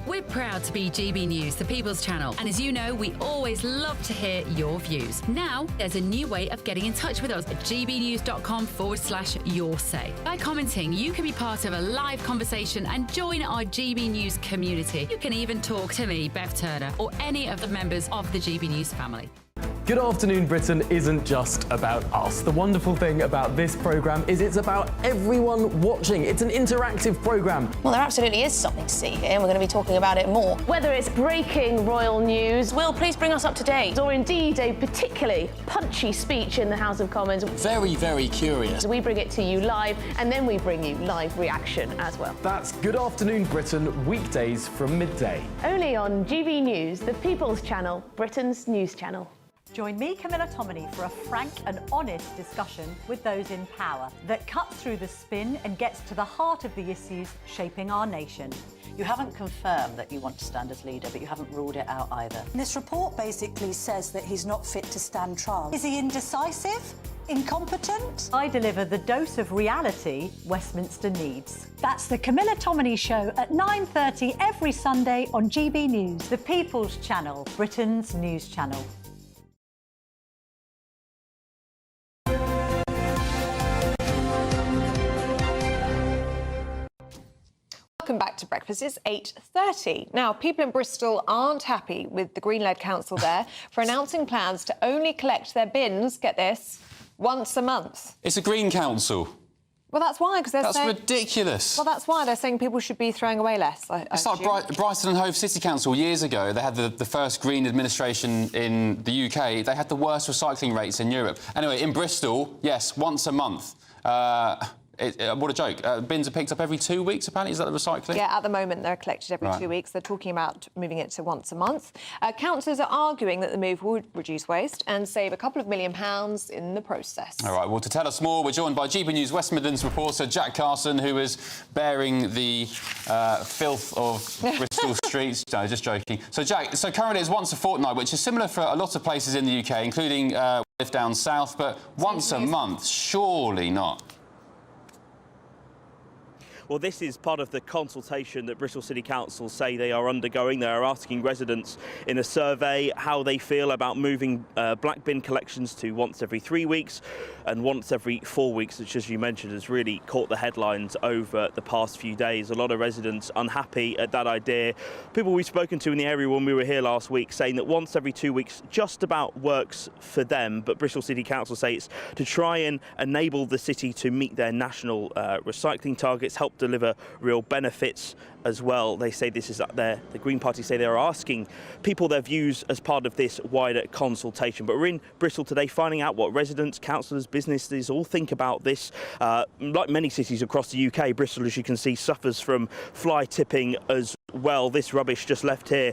We're proud to be GB News, the People's Channel. And as you know, we always love to hear your views. Now, there's a new way of getting in touch with us at gbnews.com/yoursay. By commenting, you can be part of a live conversation and join our GB News community. You can even talk to me, Bev Turner, or any of the members of the GB News family. Good Afternoon Britain isn't just about us. The wonderful thing about this programme is it's about everyone watching. It's an interactive programme. Well, there absolutely is something to see here, and we're going to be talking about it more. Whether it's breaking royal news, Will, please bring us up to date. or indeed a particularly punchy speech in the House of Commons. Very, very curious. We bring it to you live, and then we bring you live reaction as well. That's Good Afternoon Britain, weekdays from midday. Only on GB News, the People's Channel, Britain's news channel. Join me, Camilla Tominey, for a frank and honest discussion with those in power that cuts through the spin and gets to the heart of the issues shaping our nation. You haven't confirmed that you want to stand as leader, but you haven't ruled it out either. This report basically says that he's not fit to stand trial. Is he indecisive? Incompetent? I deliver the dose of reality Westminster needs. That's the Camilla Tominey Show at 9:30 every Sunday on GB News, the People's Channel, Britain's news channel. Welcome back to Breakfast. It's 8:30. Now, people in Bristol aren't happy with the Green-led council there for announcing plans to only collect their bins, get this, once a month. It's a Green council. Well, that's why, because they're saying... That's ridiculous. Well, that's why they're saying people should be throwing away less. It's like Brighton and Hove City Council years ago. They had the first Green administration in the UK. They had the worst recycling rates in Europe. Anyway, in Bristol, yes, once a month. What a joke. Bins are picked up every 2 weeks, apparently. Is that the recycling? Yeah, at the moment, they're collected every 2 weeks. They're talking about moving it to once a month. Councillors are arguing that the move would reduce waste and save a couple of £1 million in the process. All right, well, to tell us more, we're joined by GB News West Midlands reporter Jack Carson, who is bearing the filth of Bristol streets. No, just joking. So, Jack, currently it's once a fortnight, which is similar for a lot of places in the UK, including down south, but once a month, surely not. Well, this is part of the consultation that Bristol City Council say they are undergoing. They are asking residents in a survey how they feel about moving black bin collections to once every 3 weeks and once every 4 weeks, which, as you mentioned, has really caught the headlines over the past few days. A lot of residents unhappy at that idea. People we've spoken to in the area when we were here last week saying that once every 2 weeks just about works for them, but Bristol City Council say it's to try and enable the city to meet their national recycling targets, help deliver real benefits as well. They say this is up there. The Green Party say they're asking people their views as part of this wider consultation. But we're in Bristol today finding out what residents, councillors, businesses all think about this. Like many cities across the UK, Bristol, as you can see, suffers from fly tipping as well. This rubbish just left here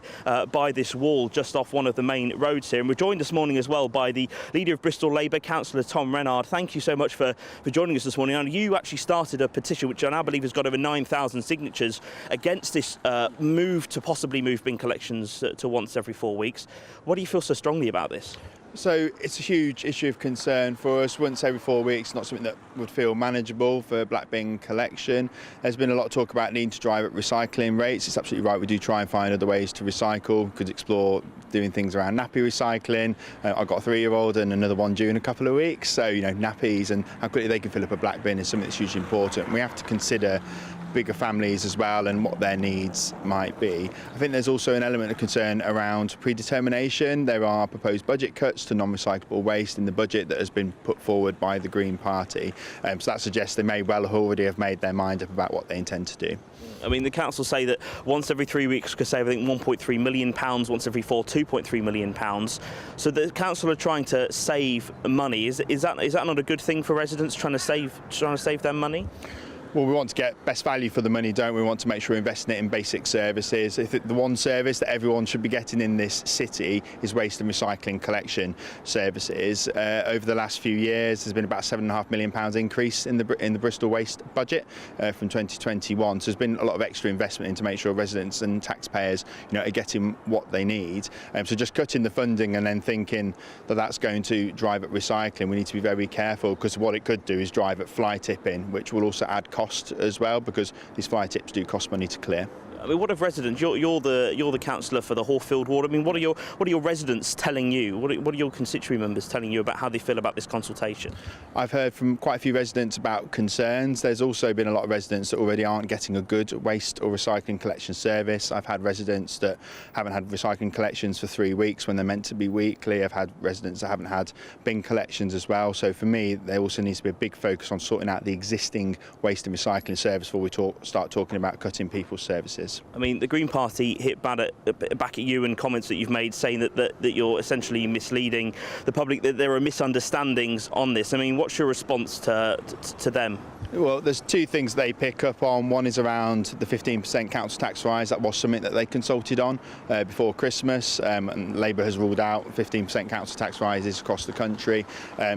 by this wall just off one of the main roads here. And we're joined this morning as well by the leader of Bristol Labour, Councillor Tom Renard. Thank you so much for joining us this morning. And you actually started a petition which I now believe has got over 9,000 signatures against this move to possibly move bin collections to once every 4 weeks. What do you feel so strongly about this? So it's a huge issue of concern for us. Once every 4 weeks, not something that would feel manageable for black bin collection. There's been a lot of talk about needing to drive up recycling rates. It's absolutely right. We do try and find other ways to recycle. Could explore doing things around nappy recycling. I've got a 3-year-old and another one due in a couple of weeks. So, you know, nappies and how quickly they can fill up a black bin is something that's hugely important. We have to consider bigger families as well and what their needs might be. I think there's also an element of concern around predetermination. There are proposed budget cuts to non-recyclable waste in the budget that has been put forward by the Green Party. So that suggests they may well already have made their mind up about what they intend to do. I mean, the council say that once every 3 weeks could save, I think, £1.3 million, once every 4, £2.3 million. So the council are trying to save money. Is that not a good thing for residents trying to save their money? Well, we want to get best value for the money, don't we? We want to make sure we're investing it in basic services. If the one service that everyone should be getting in this city is waste and recycling collection services. Over the last few years, there's been about £7.5 million increase in the Bristol waste budget from 2021. So there's been a lot of extra investment in to make sure residents and taxpayers, you know, are getting what they need. So just cutting the funding and then thinking that that's going to drive up recycling, we need to be very careful, because what it could do is drive up fly tipping, which will also add cost as well, because these fly tips do cost money to clear. I mean, what of residents? You're the councillor for the Hawfield ward. I mean, what are your residents telling you? What are your constituent members telling you about how they feel about this consultation? I've heard from quite a few residents about concerns. There's also been a lot of residents that already aren't getting a good waste or recycling collection service. I've had residents that haven't had recycling collections for 3 weeks when they're meant to be weekly. I've had residents that haven't had bin collections as well. So for me, there also needs to be a big focus on sorting out the existing waste and recycling service before we start talking about cutting people's services. I mean, the Green Party hit back at you and comments that you've made saying that you're essentially misleading the public, that there are misunderstandings on this. I mean, what's your response to them? Well, there's two things they pick up on. One is around the 15% council tax rise. That was something that they consulted on before Christmas, and Labour has ruled out 15% council tax rises across the country.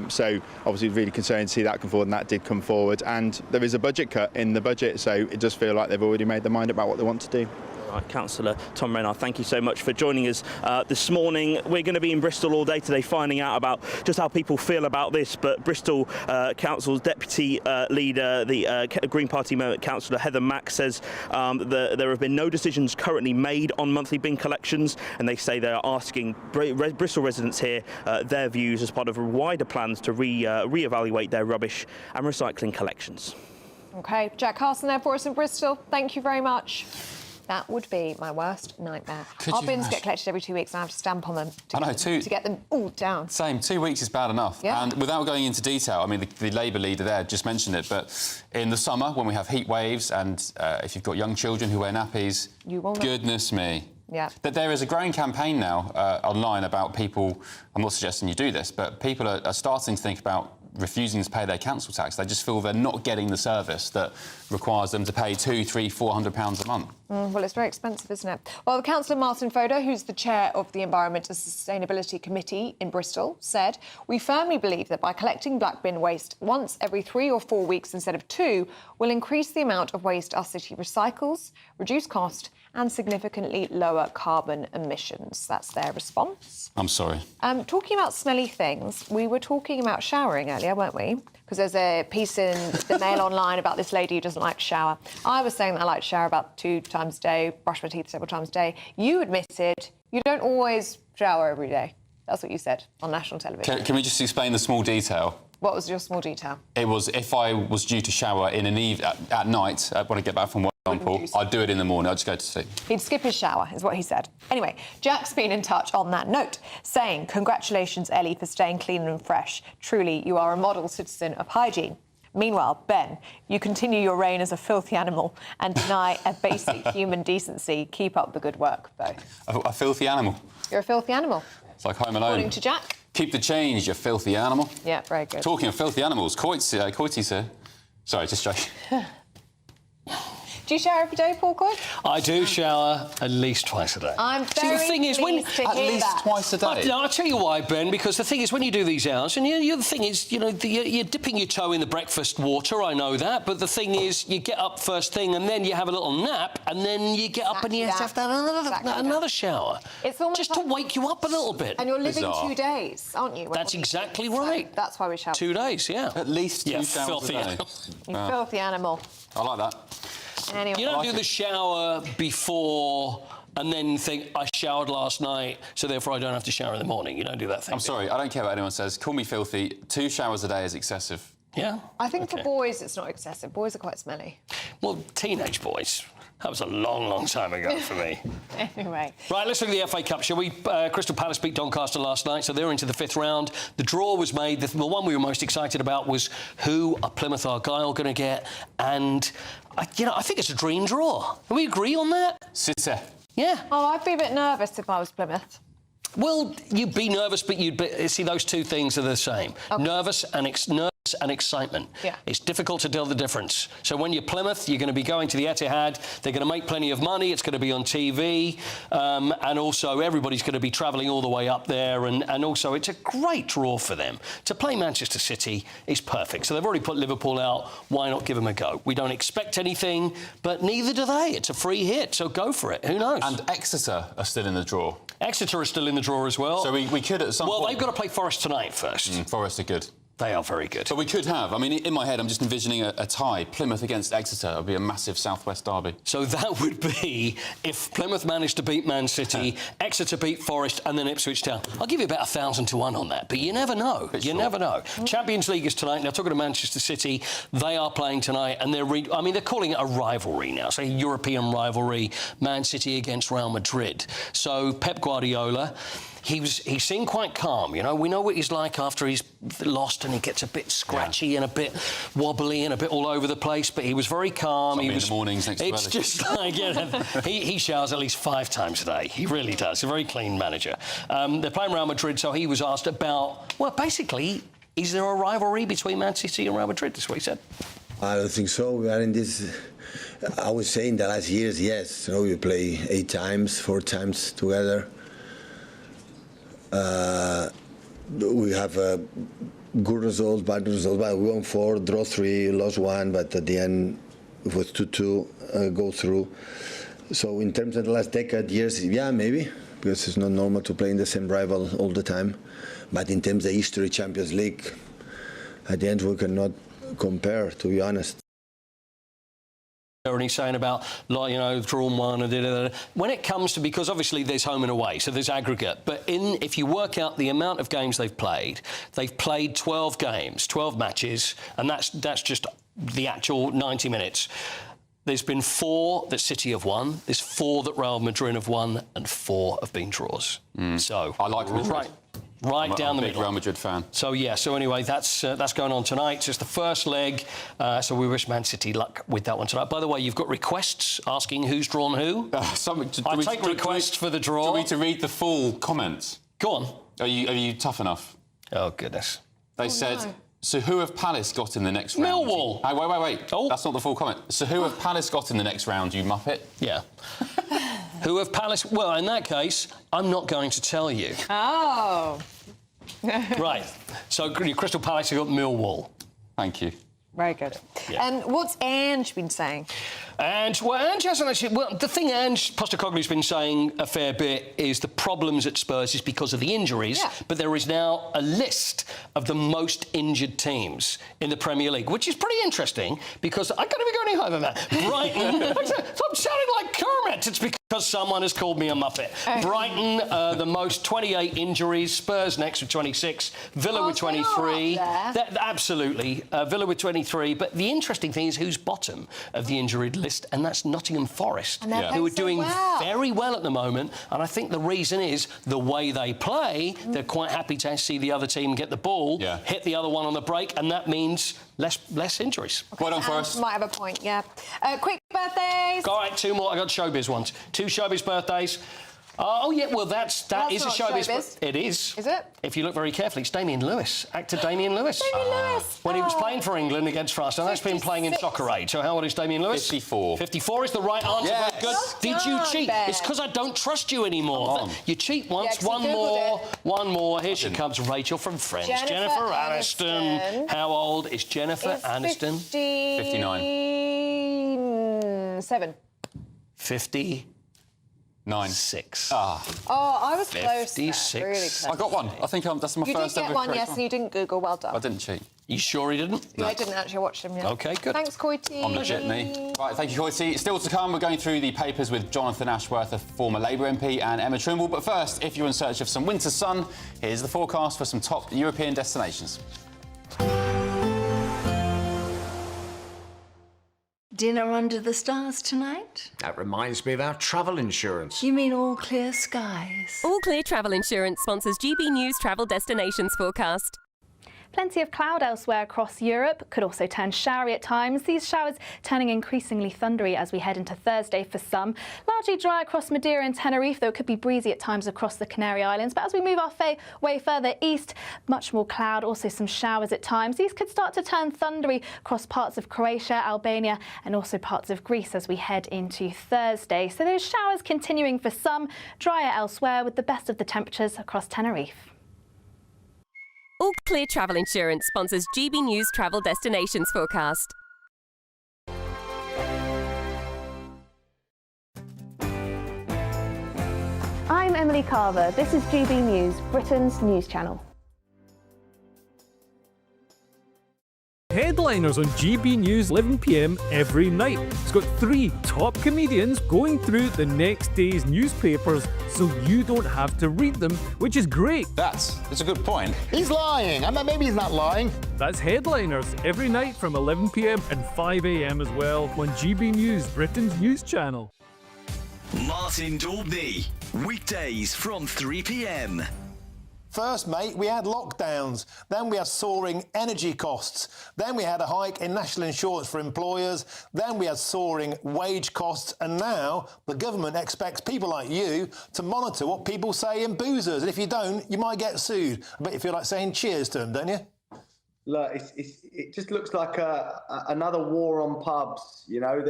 So obviously really concerned to see that come forward, and that did come forward. And there is a budget cut in the budget, so it does feel like they've already made their mind about what they want to do. Right, Councillor Tom Renard, thank you so much for joining us this morning. We're going to be in Bristol all day today finding out about just how people feel about this, but Bristol Council's Deputy Leader, the Green Party Councillor Heather Mack, says that there have been no decisions currently made on monthly bin collections, and they say they are asking Bristol residents here their views as part of wider plans to re-evaluate their rubbish and recycling collections. OK, Jack Carson there for us in Bristol. Thank you very much. That would be my worst nightmare. Our bins get collected every 2 weeks and I have to stamp on them to get them all down. Same, 2 weeks is bad enough. Yeah. And without going into detail, I mean, the Labour leader there just mentioned it, but in the summer, when we have heat waves and if you've got young children who wear nappies, goodness me. Yeah. But there is a growing campaign now online about people, I'm not suggesting you do this, but people are starting to think about refusing to pay their council tax. They just feel they're not getting the service that requires them to pay £200, £300, £400 a month. Well, it's very expensive, isn't it? Well, the Councillor Martin Fodor, who's the chair of the Environment and Sustainability Committee in Bristol, said, "We firmly believe that by collecting black bin waste once every 3 or 4 weeks instead of 2 will increase the amount of waste our city recycles, reduce cost and significantly lower carbon emissions." That's their response. I'm sorry. Talking about smelly things, we were talking about showering earlier, weren't we? Because there's a piece in the Mail online about this lady who doesn't like to shower. I was saying that I like to shower about 2 times a day, brush my teeth several times a day. You admitted you don't always shower every day. That's what you said on national television. Can we just explain the small detail? What was your small detail? It was if I was due to shower in at night when I get back from work, I'd do it in the morning. I'd just go to sleep. He'd skip his shower, is what he said. Anyway, Jack's been in touch on that note, saying, "Congratulations, Ellie, for staying clean and fresh. Truly, you are a model citizen of hygiene." Meanwhile, Ben, you continue your reign as a filthy animal and deny a basic human decency. Keep up the good work, both. A filthy animal? You're a filthy animal. It's like Home Alone. According to Jack. Keep the change, you filthy animal. Yeah, very good. Talking of filthy animals, Coites's here. Sorry, just joking. Do you shower every day, Paul Coy? I do shower at least twice a day. I'm very pleased to hear that. Twice a day? I'll tell you why, Ben, because the thing is, when you do these hours, and the thing is, you're dipping your toe in the breakfast water, I know that, but the thing is, you get up first thing and then you have a little nap and then you get up and you have to have another shower. It's almost just to wake you up a little bit. And you're living 2 days, aren't you? That's exactly right. So that's why we shower. 2 days, yeah. At least 2 showers a day. You filthy animal. I like that. Anyway. You don't do the shower before and then think, I showered last night, so therefore I don't have to shower in the morning. You don't do that thing. I'm sorry, I don't care what anyone says. Call me filthy. 2 showers a day is excessive. Yeah? I think for boys it's not excessive. Boys are quite smelly. Well, teenage boys. That was a long, long time ago for me. Anyway. Right, let's look at the FA Cup, shall we? Crystal Palace beat Doncaster last night, so they're into the 5th round. The draw was made. The one we were most excited about was who are Plymouth Argyle going to get, and I think it's a dream draw. Do we agree on that? City. Yeah. Oh, I'd be a bit nervous if I was Plymouth. Well, you'd be nervous, but see, those two things are the same. Okay. Nervous and excitement. Yeah. It's difficult to tell the difference. So when you're Plymouth, you're going to be going to the Etihad. They're going to make plenty of money. It's going to be on TV. And also, everybody's going to be travelling all the way up there. And also, it's a great draw for them. To play Manchester City is perfect. So they've already put Liverpool out. Why not give them a go? We don't expect anything, but neither do they. It's a free hit, so go for it. Who knows? And Exeter are still in the draw. Exeter are still in the draw as well. So we could at some point... Well, they've got to play Forest tonight first. Forest are good. They are very good. But we could have. I mean, in my head, I'm just envisioning a tie. Plymouth against Exeter. It would be a massive southwest derby. So that would be if Plymouth managed to beat Man City, Exeter beat Forest, and then Ipswich Town. I'll give you about 1,000 to 1 on that, but you never know. Never know. Champions League is tonight. Now, talking to Manchester City, they are playing tonight, and they're calling it a rivalry now. So, a European rivalry, Man City against Real Madrid. So, Pep Guardiola... He seemed quite calm, you know. We know what he's like after he's lost and he gets a bit scratchy and a bit wobbly and a bit all over the place, but he was very calm. In the mornings next to It's just like, he showers at least 5 times a day. He really does. He's a very clean manager. They're playing Real Madrid, so he was asked about, well, basically, is there a rivalry between Man City and Real Madrid? That's what he said. I don't think so. We are in this... I would say in the last years, yes. You know, we play 8 times, 4 times together. We have good results, bad results, but we won 4, draw 3, lost 1, but at the end it was 2-2, go through. So in terms of the last decade, years, yeah, maybe, because it's not normal to play in the same rival all the time. But in terms of history, Champions League, at the end we cannot compare, to be honest. And he's saying about, like, you know, drawn one and da-da-da. When it comes to, because obviously there's home and away, so there's aggregate, but if you work out the amount of games they've played 12 games, 12 matches, and that's just the actual 90 minutes. There's been 4 that City have won, there's 4 that Real Madrid have won, and 4 have been draws. So I like Madrid. Right down the middle. I'm a big Real Madrid fan. So, yeah, so anyway, that's going on tonight. It's just the first leg, so we wish Man City luck with that one tonight. By the way, you've got requests asking who's drawn who. I take requests for the draw. Do you want me to read the full comments? Go on. Are you tough enough? Oh, goodness. They said... No. So who have Palace got in the next round? Millwall. Hey, wait. Oh. That's not the full comment. So who have Palace got in the next round, you muppet? Yeah. Who have Palace... Well, in that case, I'm not going to tell you. Oh. Right. So Crystal Palace have got Millwall. Thank you. Very good. Yeah. And what's Ange been saying? Ange hasn't actually... Well, the thing Ange Postecoglou's been saying a fair bit is the problems at Spurs is because of the injuries, yeah. But there is now a list of the most injured teams in the Premier League, which is pretty interesting because I can't even go any higher than that. Brighton... I'm sounding like Kermit. It's because someone has called me a muppet. Brighton, the most 28 injuries. Spurs next with 26. Villa with 23. Absolutely. Villa with 23. But the interesting thing is who's bottom of the injured list, and that's Nottingham Forest, who are doing very well at the moment. And I think the reason is the way they play. They're quite happy to see the other team get the ball, hit the other one on the break, and that means less injuries. Okay, well done, Forest. Might have a point, yeah. Quick birthdays. All right, 2 more. I got showbiz ones. 2 showbiz birthdays. Oh, yeah, well, that is a showbiz. It is. Is it? If you look very carefully, it's Damien Lewis, actor Damien Lewis. Damien Lewis. When he was playing for England against France, and that's been playing in Soccer Aid. So how old is Damien Lewis? 54. 54 is the right answer. Yes. Very good. Did you cheat? Ben. It's because I don't trust you anymore. You cheat once. One more. Here she comes, Rachel from Friends. Jennifer Aniston. How old is Jennifer Aniston? 59. 7. 50. 9. 6. Oh, I was close. 56. Really close. I got one. I think that's my first ever. You did get one, yes, and you didn't Google. Well done. I didn't cheat. You sure he didn't? No, I didn't actually watch them yet. OK, good. Thanks, Coity. I'm legit me. Right, thank you, Coity. Still to come, we're going through the papers with Jonathan Ashworth, a former Labour MP, and Emma Trimble. But first, if you're in search of some winter sun, here's the forecast for some top European destinations. Dinner under the stars tonight? That reminds me of our travel insurance. You mean all clear skies? All Clear Travel Insurance sponsors GB News Travel Destinations forecast. Plenty of cloud elsewhere across Europe, could also turn showery at times. These showers turning increasingly thundery as we head into Thursday for some. Largely dry across Madeira and Tenerife, though it could be breezy at times across the Canary Islands. But as we move our way further east, much more cloud, also some showers at times. These could start to turn thundery across parts of Croatia, Albania and also parts of Greece as we head into Thursday. So those showers continuing for some, drier elsewhere with the best of the temperatures across Tenerife. All Clear Travel Insurance sponsors GB News Travel Destinations forecast. I'm Emily Carver. This is GB News, Britain's news channel. Headliners on GB News 11 PM every night. It's got 3 top comedians going through the next day's newspapers so you don't have to read them, which is great. That's a good point. He's lying. I mean, maybe he's not lying. That's Headliners every night from 11 PM and 5 AM as well on GB News, Britain's news channel. Martin Daubney, weekdays from 3 PM. First, mate, we had lockdowns. Then we had soaring energy costs. Then we had a hike in national insurance for employers. Then we had soaring wage costs. And now the government expects people like you to monitor what people say in boozers. And if you don't, you might get sued. I bet you feel like saying cheers to them, don't you? Look, it just looks like another war on pubs, you know.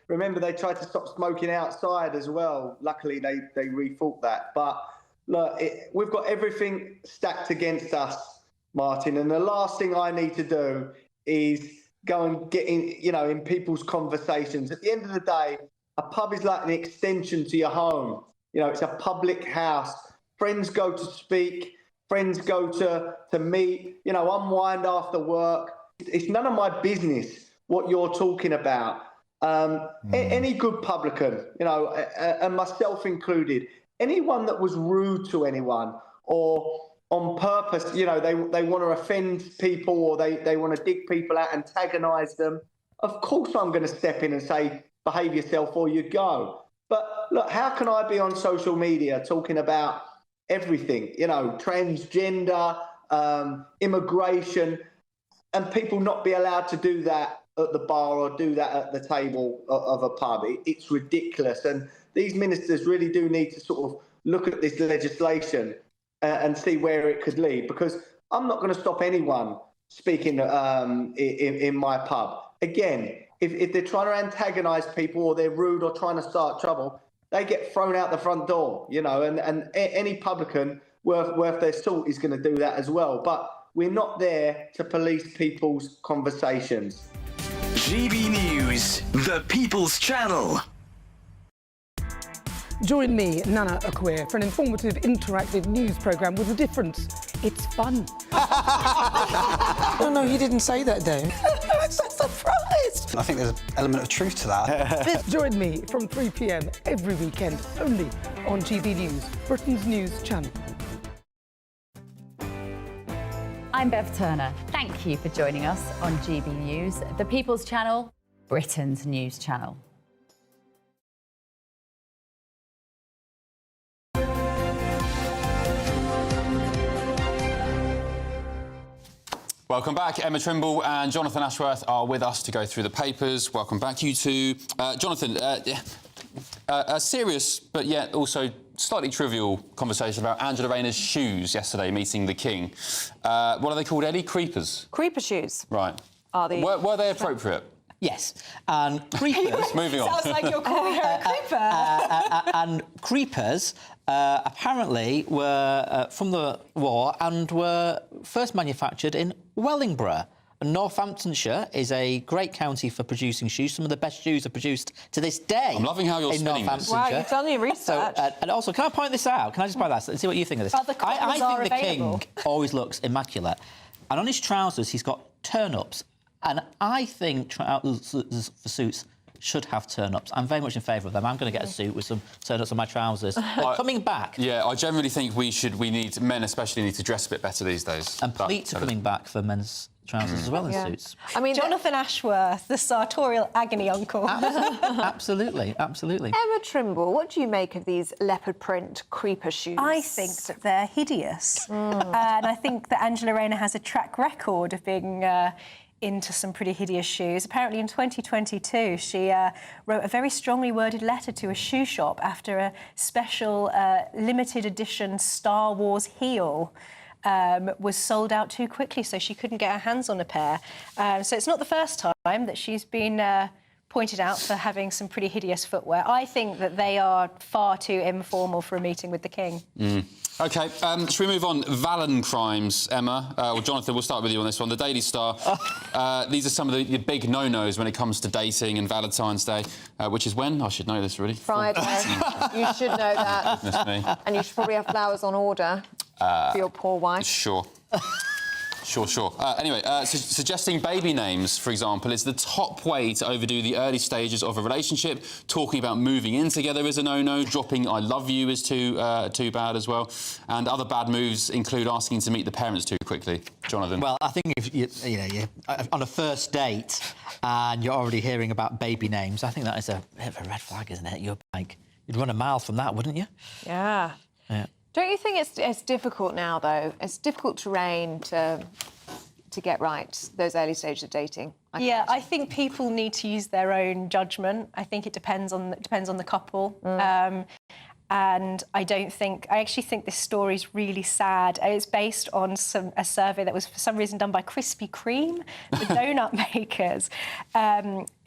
Remember, they tried to stop smoking outside as well. Luckily, they rethought that. But look, we've got everything stacked against us, Martin, and the last thing I need to do is go and get in, you know, in people's conversations. At the end of the day, A pub is like an extension to your home. You know, it's a public house. Friends go to speak. Friends go to meet, you know, unwind after work. It's none of my business what you're talking about. Any good publican, you know, and myself included, anyone that was rude to anyone or on purpose, you know, they want to offend people or they want to dig people out, antagonise them, of course I'm going to step in and say, behave yourself or you go. But look, how can I be on social media talking about everything, you know, transgender, immigration, and people not be allowed to do that at the bar or do that at the table of a pub? It's ridiculous. And these ministers really do need to sort of look at this legislation and see where it could lead, because I'm not going to stop anyone speaking in my pub. Again, if they're trying to antagonise people or they're rude or trying to start trouble, they get thrown out the front door, you know, and any publican worth their salt is going to do that as well. But we're not there to police people's conversations. GB News, the People's Channel. Join me, Nana Akwe, for an informative, interactive news programme with a difference. It's fun. No, he didn't say that, Dave. I'm so surprised. I think there's an element of truth to that. Join me from 3 p.m. every weekend, only on GB News, Britain's news channel. I'm Bev Turner. Thank you for joining us on GB News, the People's Channel, Britain's news channel. Welcome back. Emma Trimble and Jonathan Ashworth are with us to go through the papers. Welcome back, you two. Jonathan, a serious but yet also slightly trivial conversation about Angela Rayner's shoes yesterday meeting the King. What are they called, Ellie? Creepers? Creeper shoes. Right. Are they? Were they appropriate? Yes, and creepers... Moving on. Sounds like you're calling her a creeper. And creepers apparently were from the war and were first manufactured in Wellingborough. Northamptonshire is a great county for producing shoes. Some of the best shoes are produced to this day. I'm loving how you're spinning this. Wow, you've done your research. So, and also, can I point this out? Can I just point that out and see what you think of this? Other cottons I are think the available. King always looks immaculate. And on his trousers, he's got turn-ups. And I think trousers for suits should have turn-ups. I'm very much in favour of them. I'm going to get a suit with some turn-ups on my trousers. But coming back... Yeah, I generally think men especially need to dress a bit better these days. And pleats are coming back for men's trousers as well as suits. I mean, Jonathan Ashworth, the sartorial agony uncle. Absolutely, absolutely. Emma Trimble, what do you make of these leopard print creeper shoes? I think that they're hideous. And I think that Angela Rayner has a track record of being... into some pretty hideous shoes. Apparently in 2022 she wrote a very strongly worded letter to a shoe shop after a special limited edition Star Wars heel was sold out too quickly, so she couldn't get her hands on a pair. So it's not the first time that she's been pointed out for having some pretty hideous footwear. I think that they are far too informal for a meeting with the King. OK, should we move on? Valen crimes, Emma. Well, Jonathan, we'll start with you on this one. The Daily Star. These are some of the big no-nos when it comes to dating and Valentine's Day, which is when? I should know this, really. Friday. You should know that. Goodness me. And you should probably have flowers on order for your poor wife. Sure. Sure. Anyway, suggesting baby names, for example, is the top way to overdo the early stages of a relationship. Talking about moving in together is a no-no. Dropping "I love you" is too bad as well. And other bad moves include asking to meet the parents too quickly. Jonathan. Well, I think if you're on a first date and you're already hearing about baby names, I think that is a bit of a red flag, isn't it? You'd run a mile from that, wouldn't you? Yeah. Don't you think it's difficult now, though? It's difficult terrain to get right, those early stages of dating. I think people need to use their own judgment. I think it depends on the couple. And I actually think this story is really sad. It's based on a survey that was for some reason done by Krispy Kreme, the donut makers,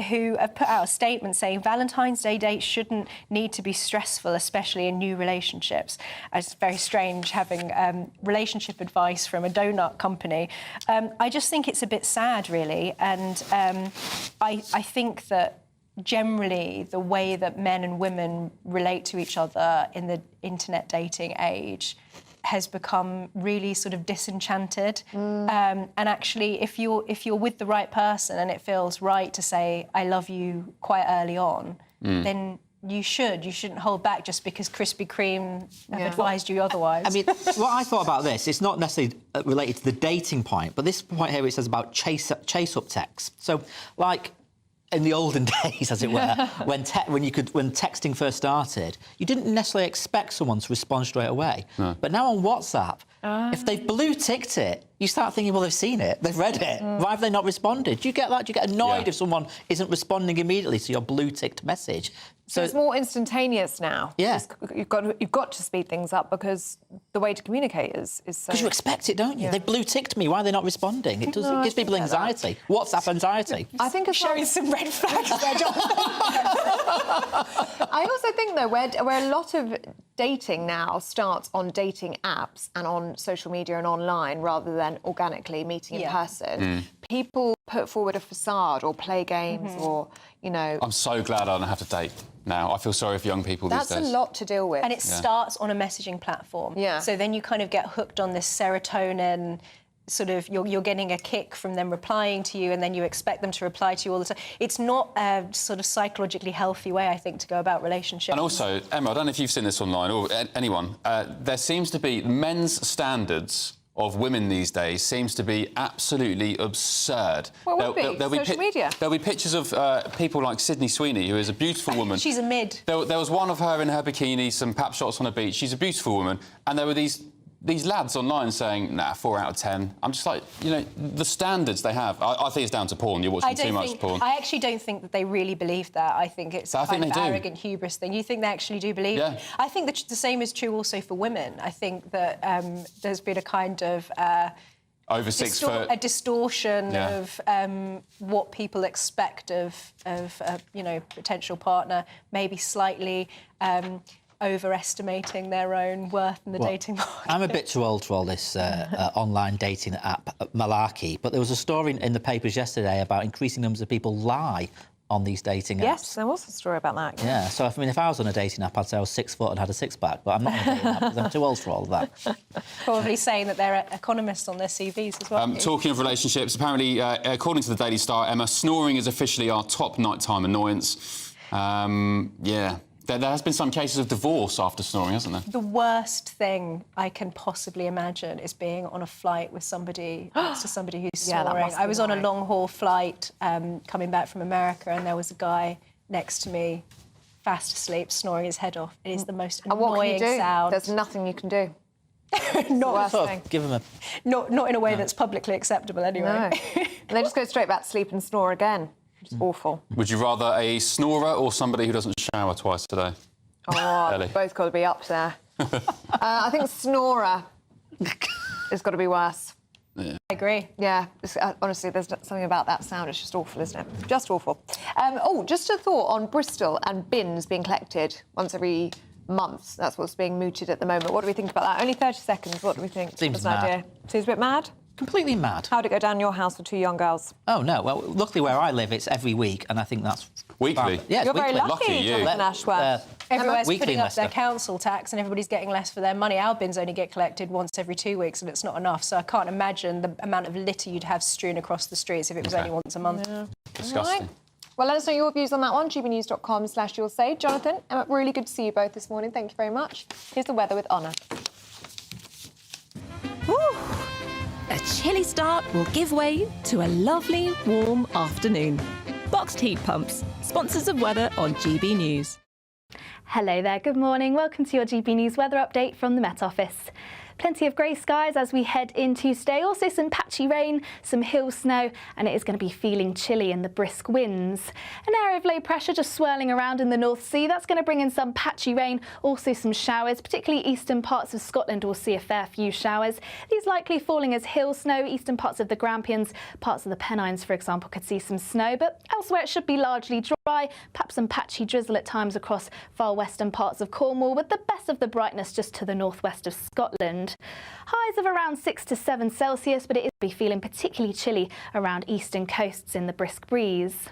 who have put out a statement saying Valentine's Day dates shouldn't need to be stressful, especially in new relationships. It's very strange having relationship advice from a donut company. I just think it's a bit sad, really, and I think that generally the way that men and women relate to each other in the internet dating age has become really sort of disenchanted. And actually, if you're with the right person and it feels right to say I love you quite early on, then you shouldn't hold back just because Krispy Kreme have advised you otherwise. I mean, what I thought about this, it's not necessarily related to the dating point, but this point here it says about chase-up texts. So, like, in the olden days, as it were, when texting first started, you didn't necessarily expect someone to respond straight away. No. But now on WhatsApp, if they've blue-ticked it, you start thinking, well, they've seen it, they've read it. Why have they not responded? Do you get that? Do you get annoyed if someone isn't responding immediately to your blue-ticked message? So it's more instantaneous now. Yeah. You've got to speed things up because the way to communicate is so... Because you expect it, don't you? They've blue-ticked me. Why are they not responding? It gives people anxiety. WhatsApp anxiety. I think it's showing some red flags there, John. I also think, though, where a lot of dating now starts on dating apps and on social media and online rather than organically meeting in person, people put forward a facade or play games or, you know... I'm so glad I don't have to date now. I feel sorry for young people these days. That's a lot to deal with. And it starts on a messaging platform. Yeah. So then you kind of get hooked on this serotonin... sort of you're getting a kick from them replying to you and then you expect them to reply to you all the time. It's not a sort of psychologically healthy way, I think, to go about relationships. And also, Emma, I don't know if you've seen this online or anyone, there seems to be men's standards of women these days seems to be absolutely absurd. Well, there'll be social media. There'll be pictures of people like Sydney Sweeney, who is a beautiful woman. She's a mid. There was one of her in her bikini, some pap shots on a beach. She's a beautiful woman. And there were these lads online saying, nah, 4 out of 10. I'm just like, you know, the standards they have. I think it's down to porn. You're watching too much porn. I actually don't think that they really believe that. I think it's a kind of arrogant hubris thing. You think they actually do believe it? I think that the same is true also for women. I think that there's been a kind of... over 6 foot... a distortion of what people expect of you know, potential partner, maybe slightly... overestimating their own worth in the dating market. I'm a bit too old for all this online dating app malarkey, but there was a story in the papers yesterday about increasing numbers of people lie on these dating apps. Yes, there was a story about that. Yeah, so if I was on a dating app, I'd say I was 6 foot and had a six-pack, but I'm not on a dating app because I'm too old for all of that. Probably saying that they're economists on their CVs as well. Talking of relationships, apparently, according to the Daily Star, Emma, snoring is officially our top nighttime annoyance. Yeah. There has been some cases of divorce after snoring, hasn't there? The worst thing I can possibly imagine is being on a flight with somebody next to somebody who's snoring. I was on a long-haul flight coming back from America and there was a guy next to me, fast asleep, snoring his head off. It is the most annoying what can you do? sound. There's nothing you can do. Not give them a... Not in a way that's publicly acceptable, anyway. No. And they just go straight back to sleep and snore again. It's awful. Would you rather a snorer or somebody who doesn't shower twice a day? Oh, Ellie. both got to be up there. I think snorer has got to be worse. Yeah. I agree. Yeah, honestly, there's something about that sound. It's just awful, isn't it? Just awful. Just a thought on Bristol and bins being collected once every month. That's what's being mooted at the moment. What do we think about that? Only 30 seconds. What do we think? Seems mad. Idea? Seems a bit mad? Completely mad. How'd it go down your house for 2 young girls? Oh, no. Well, luckily where I live, it's every week, and I think that's... Weekly? Yeah, You're very weekly. lucky, Jonathan Ashworth. Everywhere's Weekly putting up their Leicester. council tax and everybody's getting less for their money. Our bins only get collected once every 2 weeks and it's not enough. So I can't imagine the amount of litter you'd have strewn across the streets if it was only once a month. Yeah. Disgusting. Right. Well, let us know your views on that one. gbnews.com/you'll say. Jonathan, Emma, really good to see you both this morning. Thank you very much. Here's the weather with Honor. A chilly start will give way to a lovely, warm afternoon. Boxed heat pumps, sponsors of weather on GB News. Hello there, good morning. Welcome to your GB News weather update from the Met Office. Plenty of grey skies as we head into today. Also some patchy rain, some hill snow, and it is going to be feeling chilly in the brisk winds. An area of low pressure just swirling around in the North Sea. That's going to bring in some patchy rain, also some showers. Particularly eastern parts of Scotland will see a fair few showers. These likely falling as hill snow. Eastern parts of the Grampians, parts of the Pennines, for example, could see some snow. But elsewhere it should be largely dry. Perhaps some patchy drizzle at times across far western parts of Cornwall, with the best of the brightness just to the northwest of Scotland. Highs of around 6 to 7 Celsius, but it is be feeling particularly chilly around eastern coasts in the brisk breeze.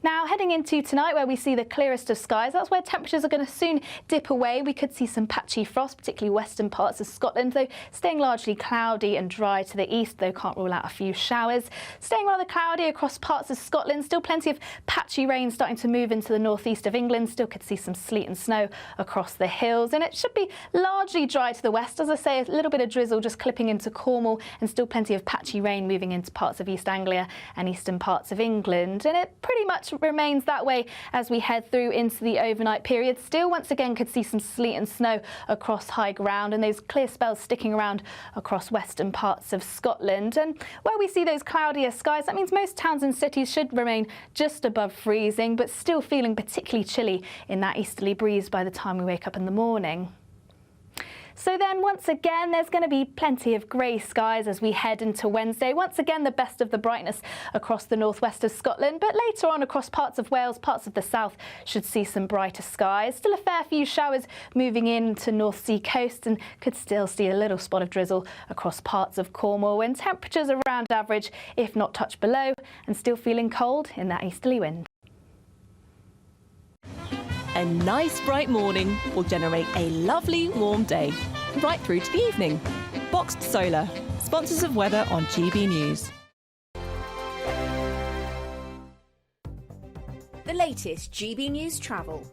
Now, heading into tonight, where we see the clearest of skies, that's where temperatures are going to soon dip away. We could see some patchy frost, particularly western parts of Scotland, though staying largely cloudy and dry to the east, though can't rule out a few showers. Staying rather cloudy across parts of Scotland, still plenty of patchy rain starting to move into the northeast of England. Still could see some sleet and snow across the hills, and it should be largely dry to the west. As I say, a little bit of drizzle just clipping into Cornwall, and still plenty of patchy rain moving into parts of East Anglia and eastern parts of England. And it pretty much remains that way as we head through into the overnight period. Still, once again, could see some sleet and snow across high ground, and those clear spells sticking around across western parts of Scotland. And where we see those cloudier skies, that means most towns and cities should remain just above freezing, but still feeling particularly chilly in that easterly breeze by the time we wake up in the morning. So then, once again, there's going to be plenty of grey skies as we head into Wednesday. Once again, the best of the brightness across the northwest of Scotland, but later on across parts of Wales, parts of the south should see some brighter skies. Still a fair few showers moving in to North Sea coast, and could still see a little spot of drizzle across parts of Cornwall, and temperatures around average, if not touch below, and still feeling cold in that easterly wind. A nice bright morning will generate a lovely warm day, right through to the evening. Boxed Solar, sponsors of weather on GB News. The latest GB News travel.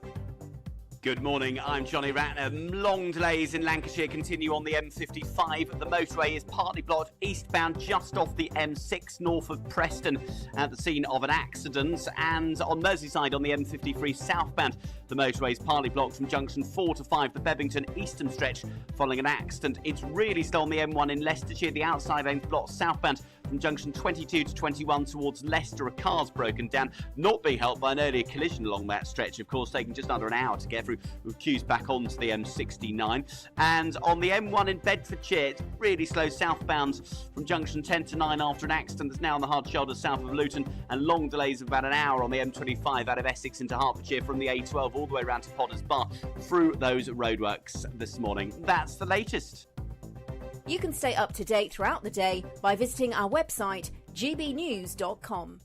Good morning, I'm Johnny Ratner. Long delays in Lancashire continue on the M55. The motorway is partly blocked eastbound just off the M6 north of Preston at the scene of an accident. And on Merseyside on the M53 southbound, the motorway is partly blocked from junction 4 to 5, the Bebington eastern stretch, following an accident. It's really slow on the M1 in Leicestershire. The outside lane's blocked southbound from junction 22 to 21 towards Leicester. A car's broken down, not being helped by an earlier collision along that stretch, of course, taking just under an hour to get through, with queues back onto the M69. And on the M1 in Bedfordshire, it's really slow southbound from junction 10 to 9 after an accident that's now on the hard shoulder south of Luton, and long delays of about an hour on the M25 out of Essex into Hertfordshire from the A12 all the way around to Potters Bar through those roadworks this morning. That's the latest. You can stay up to date throughout the day by visiting our website, gbnews.com.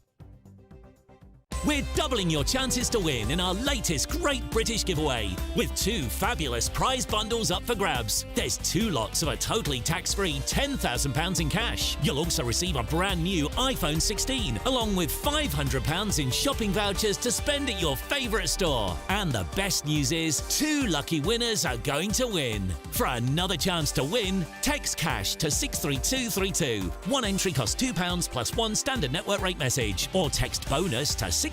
We're doubling your chances to win in our latest Great British giveaway, with 2 fabulous prize bundles up for grabs. There's 2 lots of a totally tax-free £10,000 in cash. You'll also receive a brand new iPhone 16, along with £500 in shopping vouchers to spend at your favourite store. And the best news is 2 lucky winners are going to win. For another chance to win, text cash to 63232. One entry costs £2 plus 1 standard network rate message, or text bonus to 63232.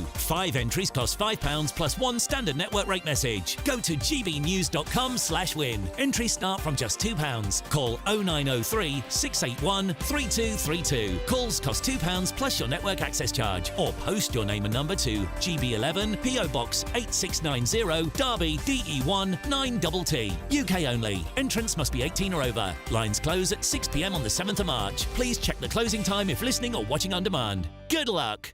5 entries cost £5 plus 1 standard network rate message. Go to gbnews.com/win. Entries start from just £2. Call 0903 681 3232. Calls cost £2 plus your network access charge, or post your name and number to GB11 PO Box 8690 Derby DE1 9TT. UK only. Entrants must be 18 or over. Lines close at 6 p.m. on the 7th of March. Please check the closing time if listening or watching on demand. Good luck.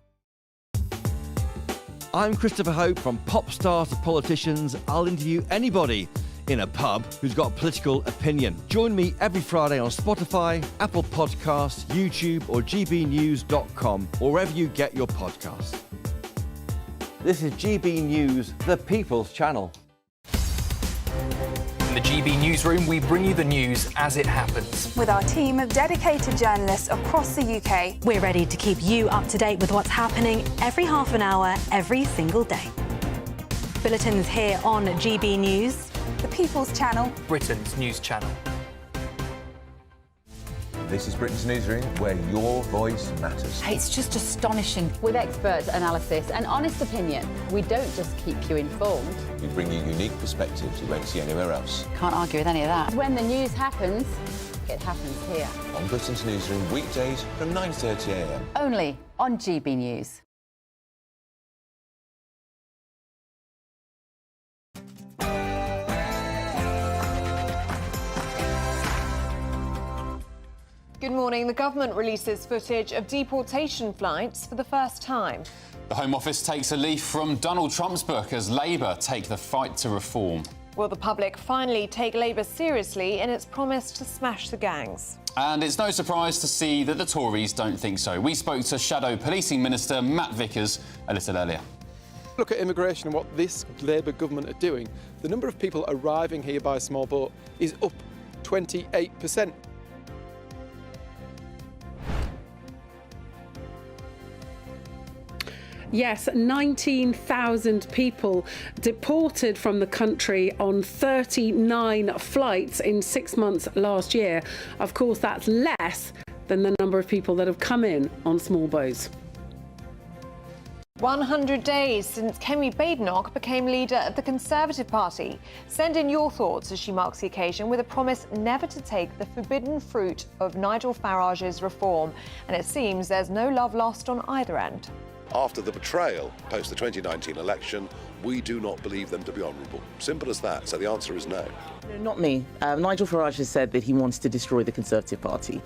I'm Christopher Hope. From pop stars to politicians, I'll interview anybody in a pub who's got a political opinion. Join me every Friday on Spotify, Apple Podcasts, YouTube or gbnews.com, or wherever you get your podcasts. This is GB News, the People's Channel. In the GB Newsroom, we bring you the news as it happens. With our team of dedicated journalists across the UK, we're ready to keep you up to date with what's happening every half an hour, every single day. Bulletin's here on GB News, the People's Channel, Britain's news channel. This is Britain's Newsroom, where your voice matters. It's just astonishing. With expert analysis and honest opinion, we don't just keep you informed. We bring you unique perspectives you won't see anywhere else. Can't argue with any of that. When the news happens, it happens here. On Britain's Newsroom, weekdays from 9:30 a.m. Only on GB News. Good morning. The government releases footage of deportation flights for the first time. The Home Office takes a leaf from Donald Trump's book as Labour take the fight to reform. Will the public finally take Labour seriously in its promise to smash the gangs? And it's no surprise to see that the Tories don't think so. We spoke to Shadow Policing Minister Matt Vickers a little earlier. Look at immigration and what this Labour government are doing. The number of people arriving here by small boat is up 28%. Yes, 19,000 people deported from the country on 39 flights in 6 months last year. Of course, that's less than the number of people that have come in on small boats. 100 days since Kemi Badenoch became leader of the Conservative Party. Send in your thoughts as she marks the occasion with a promise never to take the forbidden fruit of Nigel Farage's reform. And it seems there's no love lost on either end. After the betrayal post the 2019 election, we do not believe them to be honourable. Simple as that. So the answer is no. No, not me. Nigel Farage has said that he wants to destroy the Conservative Party.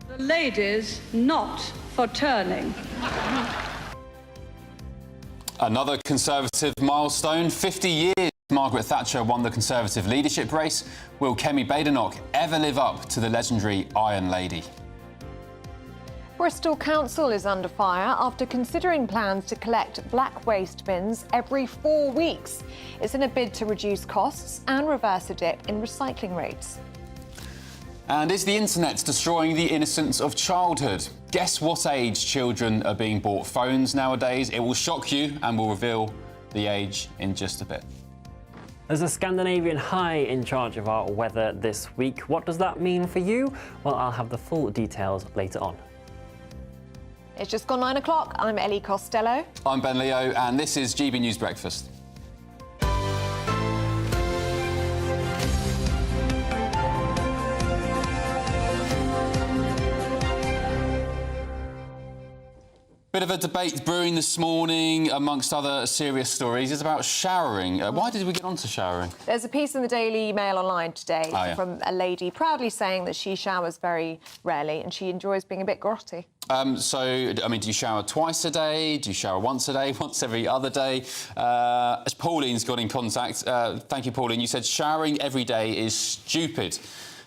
The ladies not for turning. Another Conservative milestone. 50 years Margaret Thatcher won the Conservative leadership race. Will Kemi Badenoch ever live up to the legendary Iron Lady? Bristol Council is under fire after considering plans to collect black waste bins every 4 weeks. It's in a bid to reduce costs and reverse a dip in recycling rates. And is the internet destroying the innocence of childhood? Guess what age children are being bought phones nowadays? It will shock you and will reveal the age in just a bit. There's a Scandinavian high in charge of our weather this week. What does that mean for you? Well, I'll have the full details later on. It's just gone 9 o'clock. I'm Ellie Costello. I'm Ben Leo, and this is GB News Breakfast. Bit of a debate brewing this morning amongst other serious stories. It's about showering. Why did we get onto showering? There's a piece in the Daily Mail online today from a lady proudly saying that she showers very rarely and she enjoys being a bit grotty. Do you shower twice a day? Do you shower once a day? Once every other day? As Pauline's got in contact, thank you, Pauline, you said showering every day is stupid.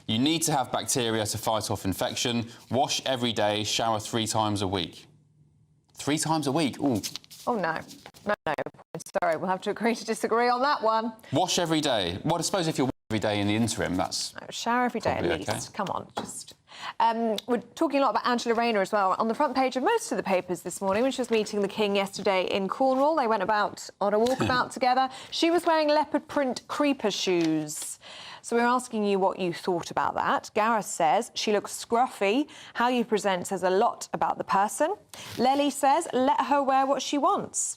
You need to have bacteria to fight off infection. Wash every day, shower 3 times a week. 3 times a week? Ooh. Oh, no. No. Sorry, we'll have to agree to disagree on that one. Wash every day. Well, I suppose if you're every day in the interim, that's... No, shower every day at least. Okay. Come on, just... we're talking a lot about Angela Rayner as well. On the front page of most of the papers this morning, when she was meeting the King yesterday in Cornwall, they went about on a walkabout together. She was wearing leopard print creeper shoes. So we're asking you what you thought about that. Gareth says she looks scruffy. How you present says a lot about the person. Lely says let her wear what she wants.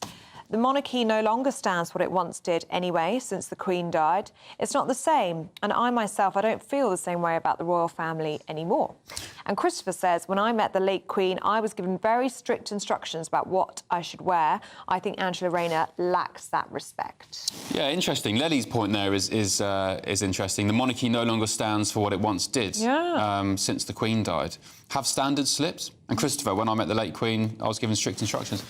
The monarchy no longer stands what it once did anyway, since the Queen died. It's not the same, and I myself, I don't feel the same way about the royal family anymore. And Christopher says, when I met the late Queen, I was given very strict instructions about what I should wear. I think Angela Rayner lacks that respect. Yeah, interesting. Lely's point there is interesting. The monarchy no longer stands for what it once did since the Queen died. Have standards slipped? And Christopher, when I met the late Queen, I was given strict instructions.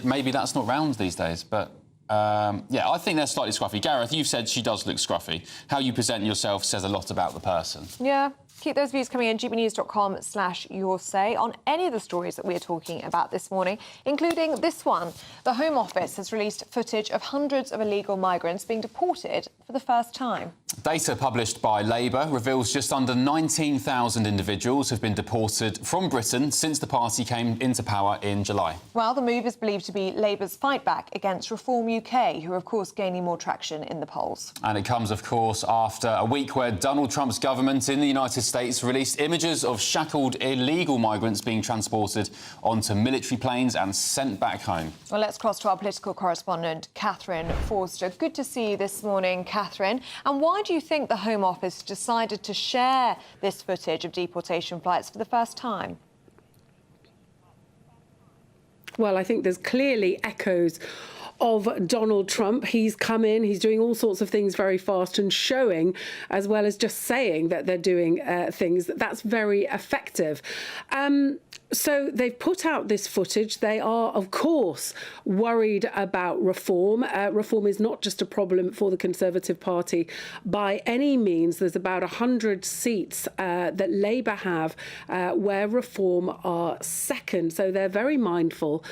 Maybe that's not round these days, but yeah, I think they're slightly scruffy. Gareth, you've said she does look scruffy. How you present yourself says a lot about the person. Yeah. Keep those views coming in, gbnews.com/yoursay on any of the stories that we are talking about this morning, including this one. The Home Office has released footage of hundreds of illegal migrants being deported for the first time. Data published by Labour reveals just under 19,000 individuals have been deported from Britain since the party came into power in July. Well, the move is believed to be Labour's fight back against Reform UK, who are, of course, gaining more traction in the polls. And it comes, of course, after a week where Donald Trump's government in the United States released images of shackled illegal migrants being transported onto military planes and sent back home. Well, let's cross to our political correspondent, Catherine Forster. Good to see you this morning, Catherine. And why do you think the Home Office decided to share this footage of deportation flights for the first time? Well, I think there's clearly echoes of Donald Trump. He's come in, he's doing all sorts of things very fast and showing, as well as just saying that they're doing things. That's very effective. So they've put out this footage. They are, of course, worried about reform. Reform is not just a problem for the Conservative Party by any means. There's about 100 seats that Labour have where reform are second. So they're very mindful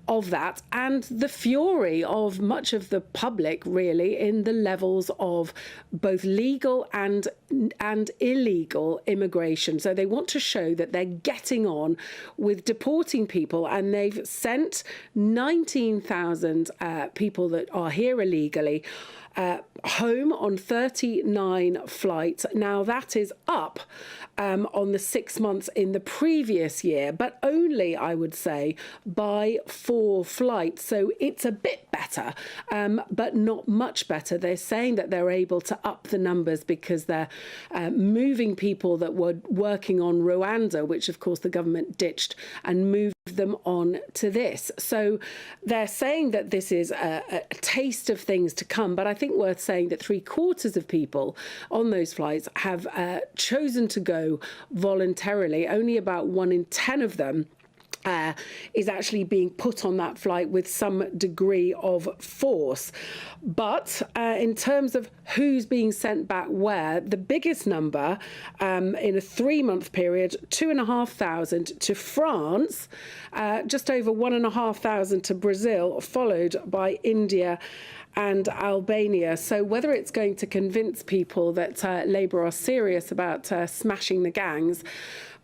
of that, and the fury of much of the public, really, in the levels of both legal and illegal immigration. So they want to show that they're getting on with deporting people, and they've sent 19,000 people that are here illegally home on 39 flights. Now, that is up on the 6 months in the previous year, but only, I would say, by 4 flights. So it's a bit better, but not much better. They're saying that they're able to up the numbers because they're moving people that were working on Rwanda, which, of course, the government ditched, and moved them on to this. So they're saying that this is a taste of things to come, but I think worth saying that 3/4 of people on those flights have chosen to go voluntarily. Only about 1 in 10 of them is actually being put on that flight with some degree of force. But in terms of who's being sent back where, the biggest number in a 3-month period, 2,500 to France, just over 1,500 to Brazil, followed by India and Albania. So whether it's going to convince people that Labour are serious about smashing the gangs,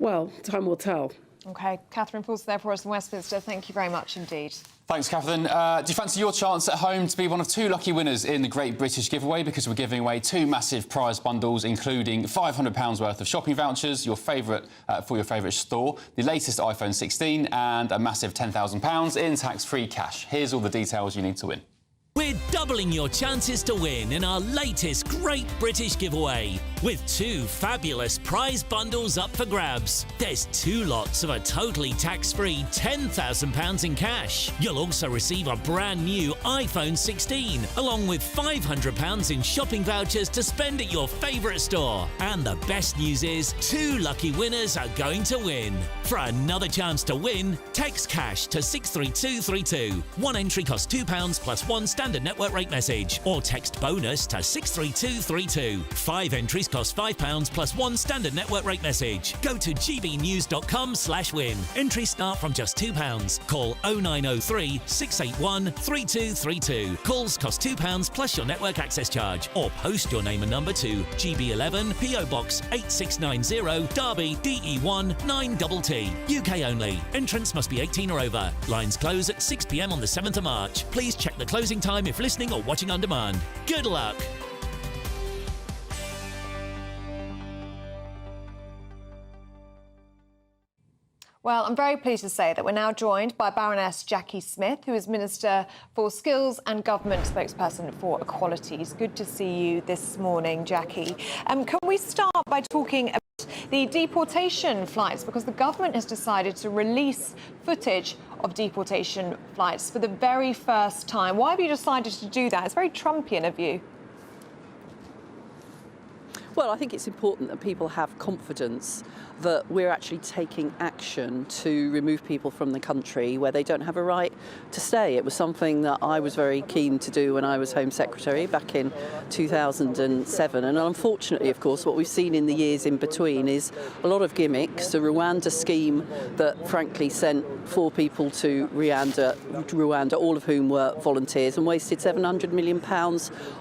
well, time will tell. OK, Catherine Paulson there for us in Westminster. Thank you very much indeed. Thanks, Catherine. Do you fancy your chance at home to be one of 2 lucky winners in the Great British Giveaway? Because we're giving away 2 massive prize bundles, including £500 worth of shopping vouchers, your favourite for your favourite store, the latest iPhone 16, and a massive £10,000 in tax-free cash. Here's all the details you need to win. We're doubling your chances to win in our latest Great British Giveaway, with 2 fabulous prize bundles up for grabs. There's 2 lots of a totally tax-free £10,000 in cash. You'll also receive a brand new iPhone 16, along with £500 in shopping vouchers to spend at your favourite store. And the best news is 2 lucky winners are going to win. For another chance to win, text cash to 63232. 1 entry costs £2 plus 1 standard network rate message, or text bonus to 63232. 5 entries cost £5 plus 1 standard network rate message. Go to gbnews.com/win. Entries start from just £2. Call 0903 681 3232. Calls cost £2 plus your network access charge, or post your name and number to GB11 PO Box 8690 Derby DE1 9TT. UK only. Entrants must be 18 or over. Lines close at 6 p.m. on the 7th of March. Please check the closing time if listening or watching on demand. Good luck. Well, I'm very pleased to say that we're now joined by Baroness Jackie Smith, who is Minister for Skills and Government Spokesperson for Equalities. Good to see you this morning, Jackie. Can we start by talking about the deportation flights, because the government has decided to release footage of deportation flights for the very first time. Why have you decided to do that? It's very Trumpian of you. Well, I think it's important that people have confidence that we're actually taking action to remove people from the country where they don't have a right to stay. It was something that I was very keen to do when I was Home Secretary back in 2007. And unfortunately, of course, what we've seen in the years in between is a lot of gimmicks. The Rwanda scheme that frankly sent 4 people to Rwanda, all of whom were volunteers, and wasted £700 million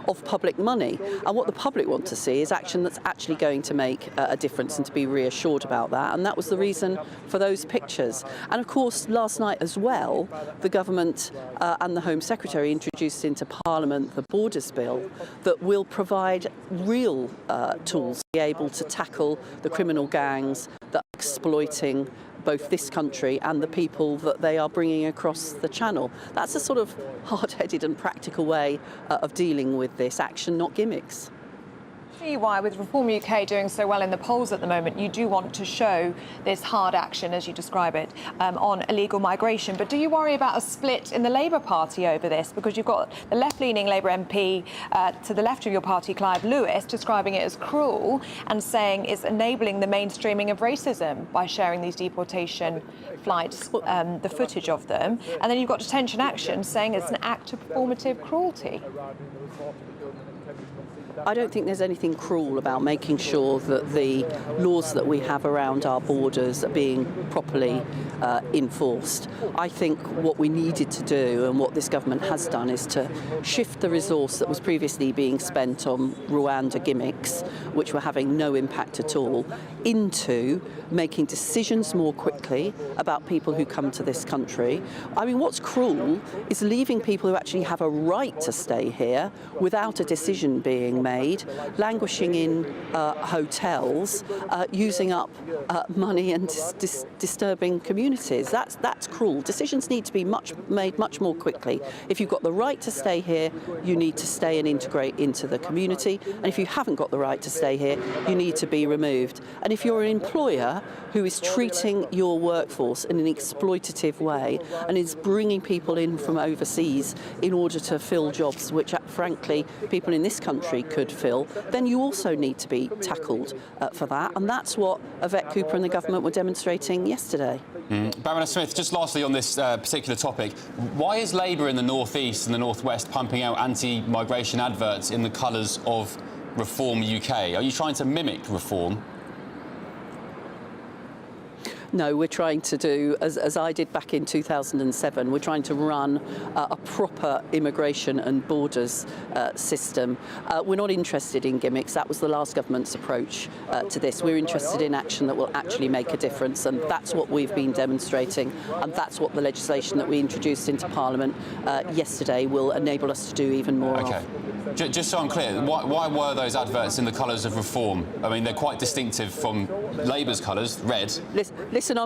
of public money. And what the public want to see is action that's actually going to make a difference, and to be reassured about that. And that was the reason for those pictures. And of course, last night as well, the government and the Home Secretary introduced into Parliament the Borders Bill that will provide real tools to be able to tackle the criminal gangs that are exploiting both this country and the people that they are bringing across the channel. That's a sort of hard-headed and practical way of dealing with this action, not gimmicks. See why, with Reform UK doing so well in the polls at the moment, you do want to show this hard action, as you describe it, on illegal migration. But do you worry about a split in the Labour Party over this? Because you've got the left-leaning Labour MP to the left of your party, Clive Lewis, describing it as cruel and saying it's enabling the mainstreaming of racism by sharing these deportation flights, the footage of them. And then you've got Detention Action saying it's an act of performative cruelty. I don't think there's anything cruel about making sure that the laws that we have around our borders are being properly enforced. I think what we needed to do, and what this government has done, is to shift the resource that was previously being spent on Rwanda gimmicks, which were having no impact at all, into making decisions more quickly about people who come to this country. I mean, what's cruel is leaving people who actually have a right to stay here without a decision being made, languishing in hotels, using up money and disturbing communities. That's cruel. Decisions need to be made much more quickly. If you've got the right to stay here, you need to stay and integrate into the community. And if you haven't got the right to stay here, you need to be removed. And if you're an employer who is treating your workforce in an exploitative way and is bringing people in from overseas in order to fill jobs which, frankly, people in this country could fill, then you also need to be tackled for that. And that's what Yvette Cooper and the government were demonstrating yesterday. Baroness Smith, just lastly on this particular topic, why is Labour in the North East and the North West pumping out anti-migration adverts in the colours of Reform UK? Are you trying to mimic Reform? No, we're trying to do, as I did back in 2007, we're trying to run a proper immigration and borders system. We're not interested in gimmicks. That was the last government's approach to this. We're interested in action that will actually make a difference, and that's what we've been demonstrating, and that's what the legislation that we introduced into Parliament yesterday will enable us to do even more of. Just so I'm clear, why were those adverts in the colours of Reform? I mean, they're quite distinctive from Labour's colours, red. Listen,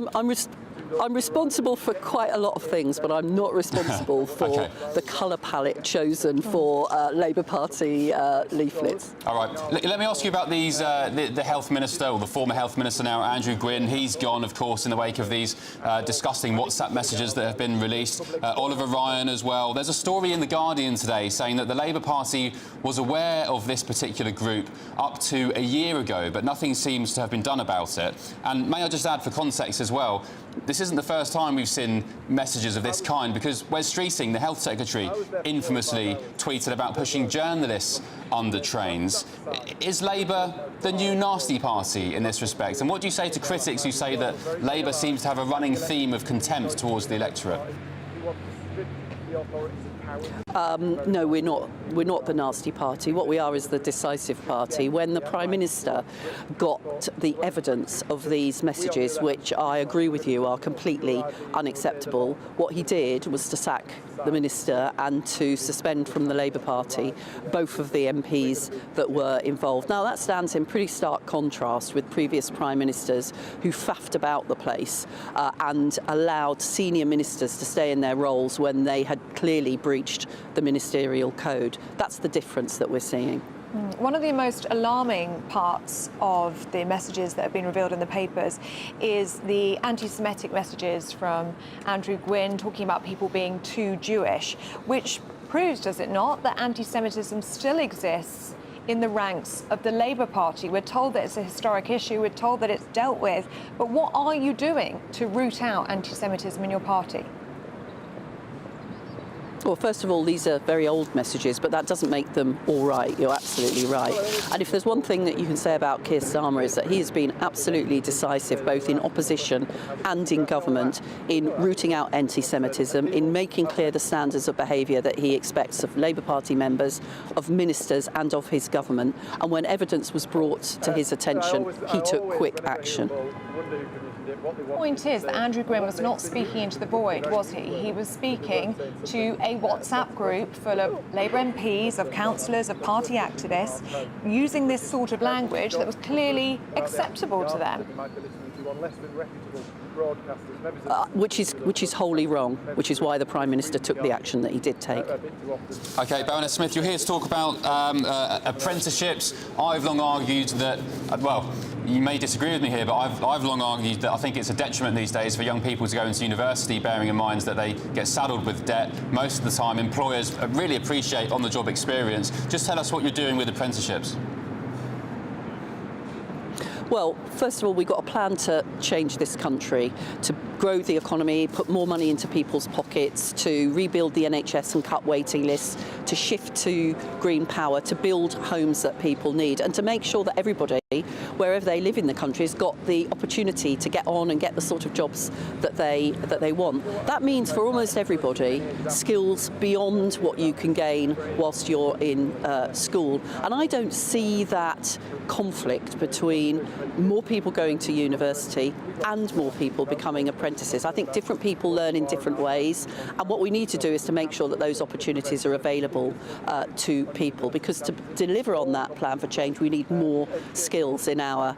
I'm responsible for quite a lot of things, but I'm not responsible for the colour palette chosen for Labour Party leaflets. All right. Let me ask you about these. The Health Minister, or the former Health Minister now, Andrew Gwynn. He's gone, of course, in the wake of these disgusting WhatsApp messages that have been released. Oliver Ryan as well. There's a story in The Guardian today saying that the Labour Party was aware of this particular group up to a year ago, but nothing seems to have been done about it. And may I just add, for context as well, this isn't the first time we've seen messages of this kind, because Wes Streeting, the Health Secretary, infamously tweeted about pushing journalists under trains. Is Labour the new nasty party in this respect? And what do you say to critics who say that Labour seems to have a running theme of contempt towards the electorate? No, we're not the nasty party. What we are is the decisive party. When the Prime Minister got the evidence of these messages, which I agree with you are completely unacceptable, what he did was to sack the Minister and to suspend from the Labour Party both of the MPs that were involved. Now, that stands in pretty stark contrast with previous Prime Ministers who faffed about the place and allowed senior ministers to stay in their roles when they had clearly breached the ministerial code. That's the difference that we're seeing. One of the most alarming parts of the messages that have been revealed in the papers is the anti-Semitic messages from Andrew Gwynn talking about people being too Jewish, which proves, does it not, that anti-Semitism still exists in the ranks of the Labour Party. We're told that it's a historic issue, we're told that it's dealt with, but what are you doing to root out anti-Semitism in your party? Well, first of all, these are very old messages, but that doesn't make them all right. You're absolutely right. And if there's one thing that you can say about Keir Starmer is that he has been absolutely decisive, both in opposition and in government, in rooting out anti-Semitism, in making clear the standards of behaviour that he expects of Labour Party members, of ministers and of his government. And when evidence was brought to his attention, he took quick action. The point is that Andrew Gwynn was not speaking into the void, was he? He was speaking to a WhatsApp group full of Labour MPs, of councillors, of party activists, using this sort of language that was clearly acceptable to them. Which is wholly wrong, which is why the Prime Minister took the action that he did take. OK, Baroness Smith, you're here to talk about apprenticeships. I've long argued that, well, you may disagree with me here, but I've long argued that I think it's a detriment these days for young people to go into university, bearing in mind that they get saddled with debt. Most of the time, employers really appreciate on-the-job experience. Just tell us what you're doing with apprenticeships. Well, first of all, we've got a plan to change this country, to grow the economy, put more money into people's pockets, to rebuild the NHS and cut waiting lists, to shift to green power, to build homes that people need, and to make sure that everybody, wherever they live in the country, has got the opportunity to get on and get the sort of jobs that they want. That means for almost everybody, skills beyond what you can gain whilst you're in school. And I don't see that conflict between more people going to university and more people becoming apprentices. I think different people learn in different ways, and what we need to do is to make sure that those opportunities are available to people, because to deliver on that plan for change, we need more skills in our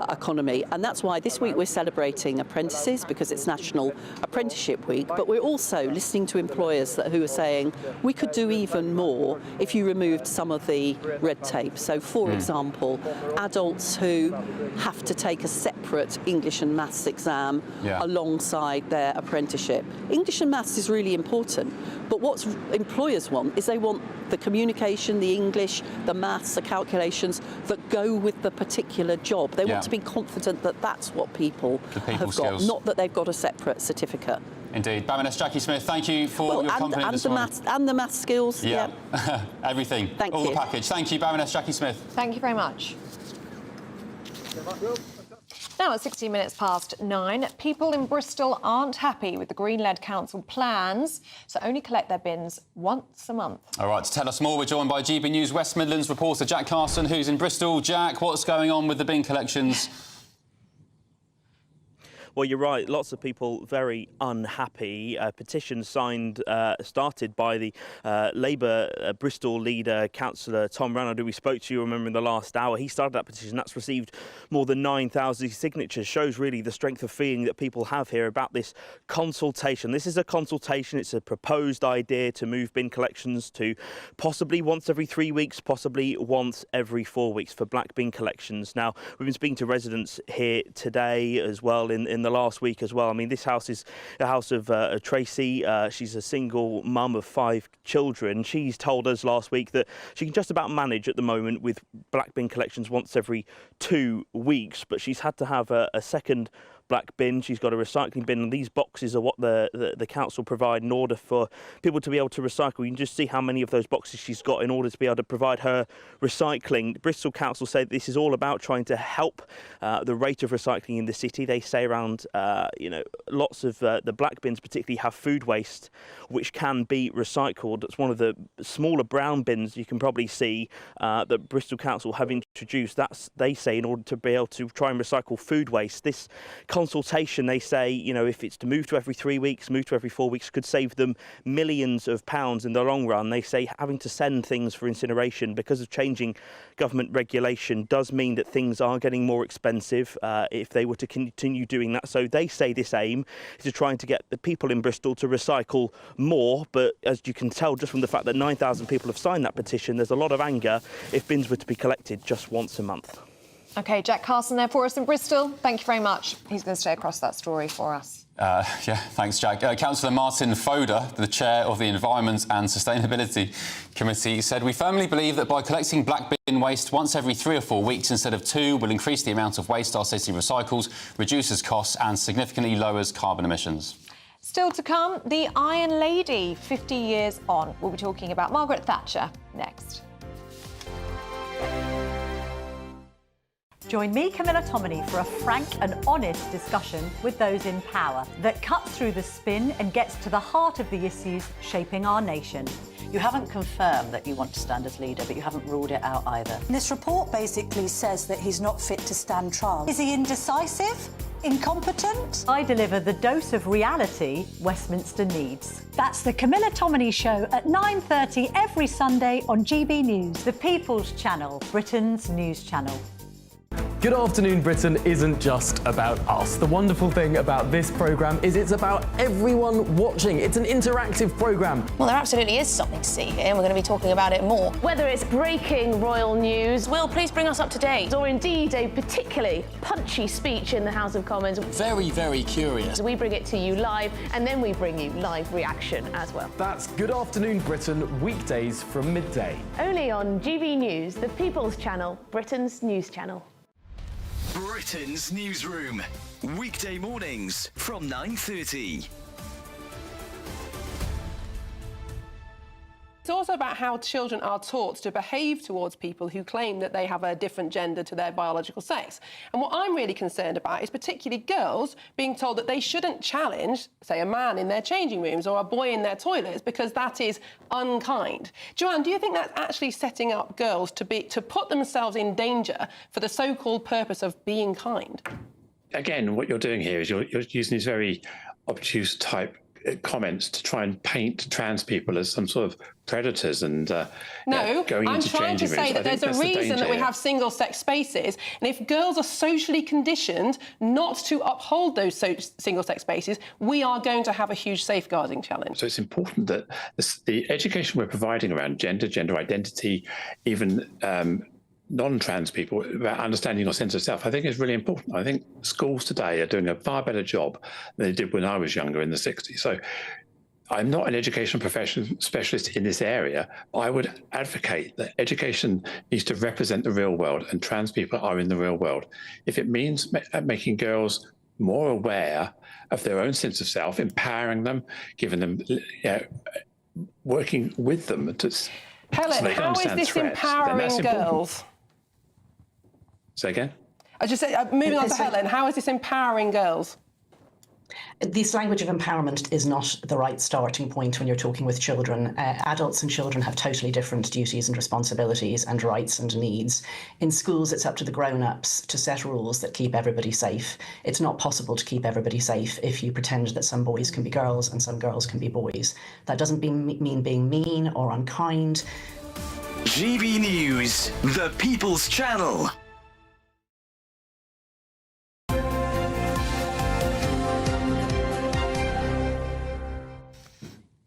economy. And that's why this week we're celebrating apprentices, because it's National Apprenticeship Week, but we're also listening to employers who are saying we could do even more if you removed some of the red tape. So, for example, adults who have to take a separate English and maths exam alongside their apprenticeship. English and maths is really important, but what employers want is they want the communication, the English, the maths, the calculations that go with the particular job. They want to be confident that that's what people have got, not that they've got a separate certificate. Indeed. Baroness Jackie Smith, thank you for your company this morning. And the maths skills. Yeah. Everything. Thank All you. the package. Thank you, Baroness Jackie Smith. Thank you very much. Now at 16 minutes past 9, people in Bristol aren't happy with the Green-led council plans to only collect their bins once a month. All right, to tell us more, we're joined by GB News West Midlands reporter Jack Carson, who's in Bristol. Jack, what's going on with the bin collections? Well, you're right. Lots of people very unhappy. A petition started by the Labour Bristol leader, Councillor Tom Roundup, who we spoke to, you remember, in the last hour. He started that petition. That's received more than 9,000 signatures. Shows really the strength of feeling that people have here about this consultation. This is a consultation. It's a proposed idea to move bin collections to possibly once every 3 weeks, possibly once every 4 weeks for black bin collections. Now, we've been speaking to residents here today as well in the last week as well. I mean, this house is a house of Tracy. She's a single mum of 5 children. She's told us last week that she can just about manage at the moment with black bin collections once every 2 weeks, but she's had to have a second black bin. She's got a recycling bin, and these boxes are what the council provide in order for people to be able to recycle. You can just see how many of those boxes she's got in order to be able to provide her recycling. Bristol Council say this is all about trying to help the rate of recycling in the city. They say around, lots of the black bins particularly have food waste which can be recycled. It's one of the smaller brown bins you can probably see that Bristol Council have introduced. That's, they say, in order to be able to try and recycle food waste. This consultation, they say, if it's to move to every 3 weeks, move to every 4 weeks, could save them millions of pounds in the long run. They say having to send things for incineration because of changing government regulation does mean that things are getting more expensive if they were to continue doing that. So they say this aim is to try to get the people in Bristol to recycle more. But as you can tell just from the fact that 9,000 people have signed that petition, there's a lot of anger if bins were to be collected just once a month. OK, Jack Carson there for us in Bristol. Thank you very much. He's going to stay across that story for us. Thanks, Jack. Councillor Martin Foder, the chair of the Environment and Sustainability Committee, said, "We firmly believe that by collecting black bin waste once every 3 or 4 weeks instead of 2 will increase the amount of waste our city recycles, reduces costs and significantly lowers carbon emissions." Still to come, the Iron Lady, 50 years on. We'll be talking about Margaret Thatcher next. Join me, Camilla Tominey, for a frank and honest discussion with those in power that cuts through the spin and gets to the heart of the issues shaping our nation. You haven't confirmed that you want to stand as leader, but you haven't ruled it out either. This report basically says that he's not fit to stand trial. Is he indecisive? incompetent? I deliver the dose of reality Westminster needs. That's the Camilla Tominey Show at 9:30 every Sunday on GB News, the People's Channel, Britain's news channel. Good Afternoon Britain isn't just about us. The wonderful thing about this programme is it's about everyone watching. It's an interactive programme. Well, there absolutely is something to see here, and we're going to be talking about it more. Whether it's breaking royal news, Will, please bring us up to date, or indeed a particularly punchy speech in the House of Commons. Very, very curious. We bring it to you live, and then we bring you live reaction as well. That's Good Afternoon Britain, weekdays from midday. Only on GB News, the People's Channel, Britain's news channel. Britain's newsroom, weekday mornings from 9:30. It's also about how children are taught to behave towards people who claim that they have a different gender to their biological sex. And what I'm really concerned about is particularly girls being told that they shouldn't challenge, say, a man in their changing rooms or a boy in their toilets because that is unkind. Joanne, do you think that's actually setting up girls to put themselves in danger for the so-called purpose of being kind? Again, what you're doing here is you're using these very obtuse type comments to try and paint trans people as some sort of predators and No, going I'm into trying to changing say rooms. that there's a reason that we have single-sex spaces, and if girls are socially conditioned not to uphold those single-sex spaces, we are going to have a huge safeguarding challenge. So it's important that the education we're providing around gender identity, even non-trans people, about understanding your sense of self, I think is really important. I think schools today are doing a far better job than they did when I was younger in the 60s. So I'm not an education profession specialist in this area. I would advocate that education needs to represent the real world, and trans people are in the real world. If it means making girls more aware of their own sense of self, empowering them, giving them, working with them to Helen, so they can how is understand this threats, then empowering that's important. girls? Say again? I just said, moving on to Helen, how is this empowering girls? This language of empowerment is not the right starting point when you're talking with children. Adults and children have totally different duties and responsibilities and rights and needs. In schools, it's up to the grown-ups to set rules that keep everybody safe. It's not possible to keep everybody safe if you pretend that some boys can be girls and some girls can be boys. That doesn't mean being mean or unkind. GB News, the People's Channel.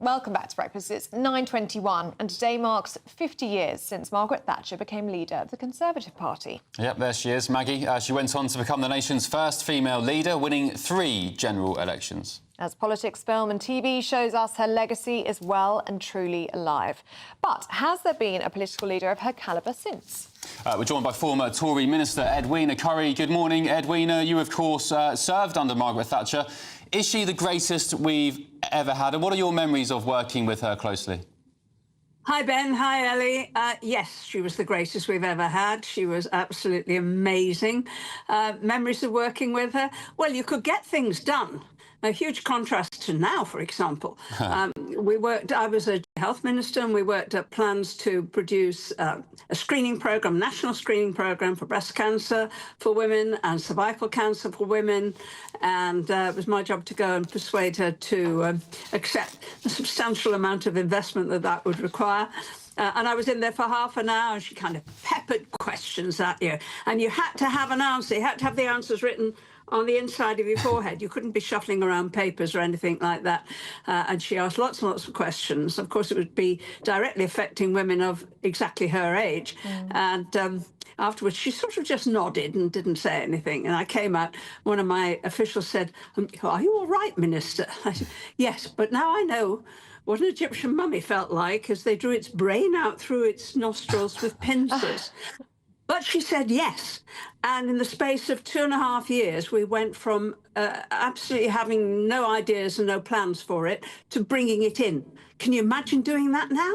Welcome back to Breakfast. It's 9:21 and today marks 50 years since Margaret Thatcher became leader of the Conservative Party. Yep, there she is, Maggie. She went on to become the nation's first female leader, winning 3 general elections. As politics, film and TV shows us, her legacy is well and truly alive. But has there been a political leader of her calibre since? We're joined by former Tory Minister Edwina Currie. Good morning, Edwina. You, of course, served under Margaret Thatcher. Is she the greatest we've ever had? And what are your memories of working with her closely? Hi, Ben. Hi, Ellie. Yes, she was the greatest we've ever had. She was absolutely amazing. Memories of working with her? Well, you could get things done. A huge contrast to now, for example. I was a health minister, and we worked at plans to produce a screening programme, national screening programme for breast cancer for women and cervical cancer for women. And it was my job to go and persuade her to accept the substantial amount of investment that would require. And I was in there for half an hour, and she kind of peppered questions at you. And you had to have an answer. You had to have the answers written on the inside of your forehead. You couldn't be shuffling around papers or anything like that. And she asked lots and lots of questions. Of course, it would be directly affecting women of exactly her age. And afterwards, she sort of just nodded and didn't say anything. And I came out, one of my officials said, "Are you all right, Minister?" I said, "Yes, but now I know what an Egyptian mummy felt like as they drew its brain out through its nostrils with pincers." But she said yes. And in the space of 2.5 years, we went from absolutely having no ideas and no plans for it to bringing it in. Can you imagine doing that now?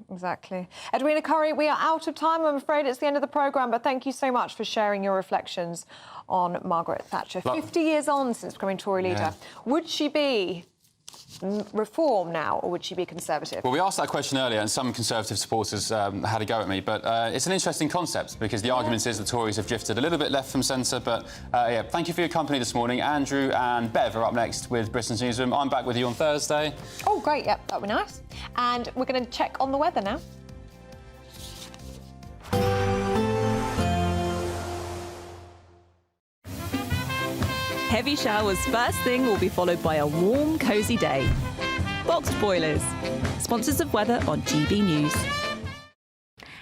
Exactly. Edwina Currie, we are out of time. I'm afraid it's the end of the programme, but thank you so much for sharing your reflections on Margaret Thatcher. 50 years on since becoming Tory leader. Would she be reform now, or would she be Conservative? Well, we asked that question earlier, and some Conservative supporters had a go at me, but it's an interesting concept because the argument is the Tories have drifted a little bit left from centre. But yeah, thank you for your company this morning. Andrew and Bev are up next with Britain's Newsroom. I'm back with you on Thursday. Oh, great, yep, that'd be nice. And we're going to check on the weather now. Heavy showers first thing will be followed by a warm, cosy day. Boxed Boilers, sponsors of weather on GB News.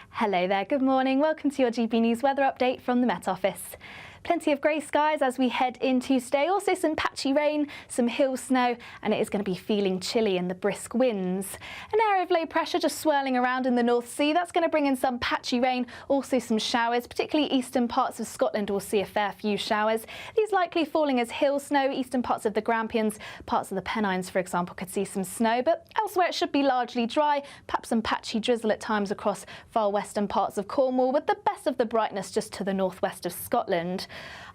Hello there, good morning. Welcome to your GB News weather update from the Met Office. Plenty of grey skies as we head into today. Also some patchy rain, some hill snow, and it is going to be feeling chilly in the brisk winds. An area of low pressure just swirling around in the North Sea. That's going to bring in some patchy rain, also some showers. Particularly eastern parts of Scotland will see a fair few showers. These likely falling as hill snow. Eastern parts of the Grampians, parts of the Pennines, for example, could see some snow. But elsewhere it should be largely dry. Perhaps some patchy drizzle at times across far western parts of Cornwall, with the best of the brightness just to the northwest of Scotland.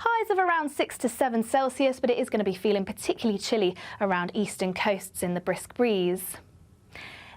Highs of around 6 to 7 Celsius, but it is going to be feeling particularly chilly around eastern coasts in the brisk breeze.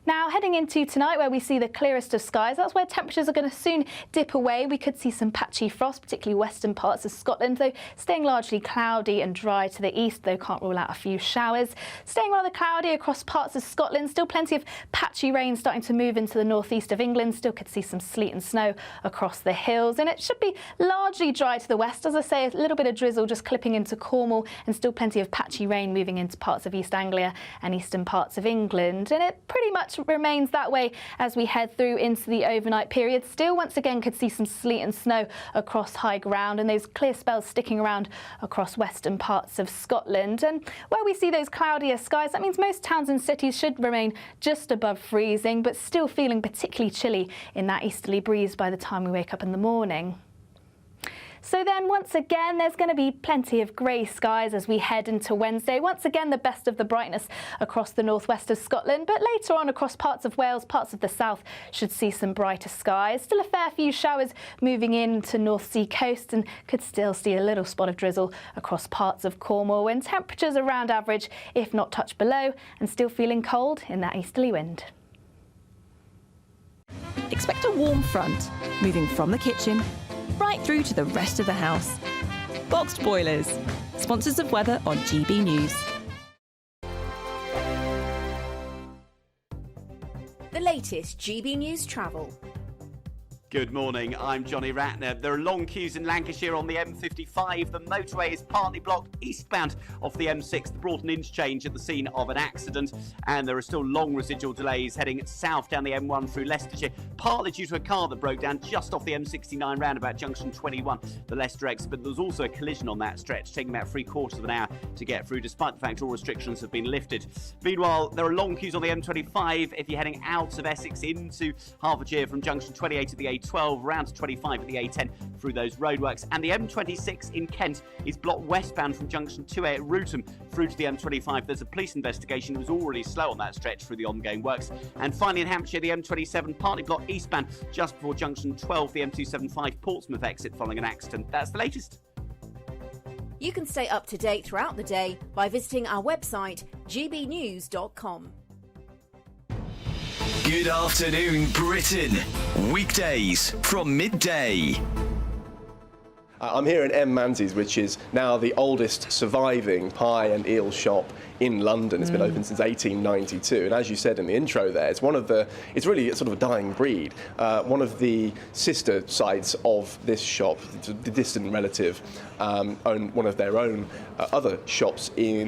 Now, heading into tonight, where we see the clearest of skies, that's where temperatures are going to soon dip away. We could see some patchy frost, particularly western parts of Scotland, though staying largely cloudy and dry to the east, though can't rule out a few showers. Staying rather cloudy across parts of Scotland, still plenty of patchy rain starting to move into the northeast of England. Still could see some sleet and snow across the hills, and it should be largely dry to the west. As I say, a little bit of drizzle just clipping into Cornwall, and still plenty of patchy rain moving into parts of East Anglia and eastern parts of England. And it pretty much remains that way as we head through into the overnight period. Still, once again, could see some sleet and snow across high ground, and those clear spells sticking around across western parts of Scotland. And where we see those cloudier skies, that means most towns and cities should remain just above freezing, but still feeling particularly chilly in that easterly breeze by the time we wake up in the morning. So then, once again, there's going to be plenty of grey skies as we head into Wednesday. Once again, the best of the brightness across the northwest of Scotland, but later on across parts of Wales, parts of the south should see some brighter skies. Still a fair few showers moving into North Sea coast, and could still see a little spot of drizzle across parts of Cornwall, and temperatures around average, if not touch below, and still feeling cold in that easterly wind. Expect a warm front, moving from the kitchen right through to the rest of the house. Boxed Boilers, sponsors of weather on GB News. The latest GB News travel. Good morning, I'm Johnny Ratner. There are long queues in Lancashire on the M55. The motorway is partly blocked eastbound off the M6, the Broughton interchange at the scene of an accident. And there are still long residual delays heading south down the M1 through Leicestershire, partly due to a car that broke down just off the M69 roundabout junction 21, the Leicester exit. But there was also a collision on that stretch, taking about 3/4 of an hour to get through, despite the fact all restrictions have been lifted. Meanwhile, there are long queues on the M25 if you're heading out of Essex into Hertfordshire from junction 28 at the A12 round to 25 at the A10 through those roadworks. And the M26 in Kent is blocked westbound from junction 2A at Rootham through to the M25. There's a police investigation. It was already slow on that stretch through the ongoing works. And finally in Hampshire, the M27 partly blocked eastbound just before junction 12, the M275 Portsmouth exit following an accident. That's the latest. You can stay up to date throughout the day by visiting our website, gbnews.com. Good afternoon, Britain. Weekdays from midday. I'm here in M. Manzi's, which is now the oldest surviving pie and eel shop in London. It's been open since 1892, and as you said in the intro there, it's really sort of a dying breed. One of the sister sites of this shop, the distant relative, own one of their own other shops in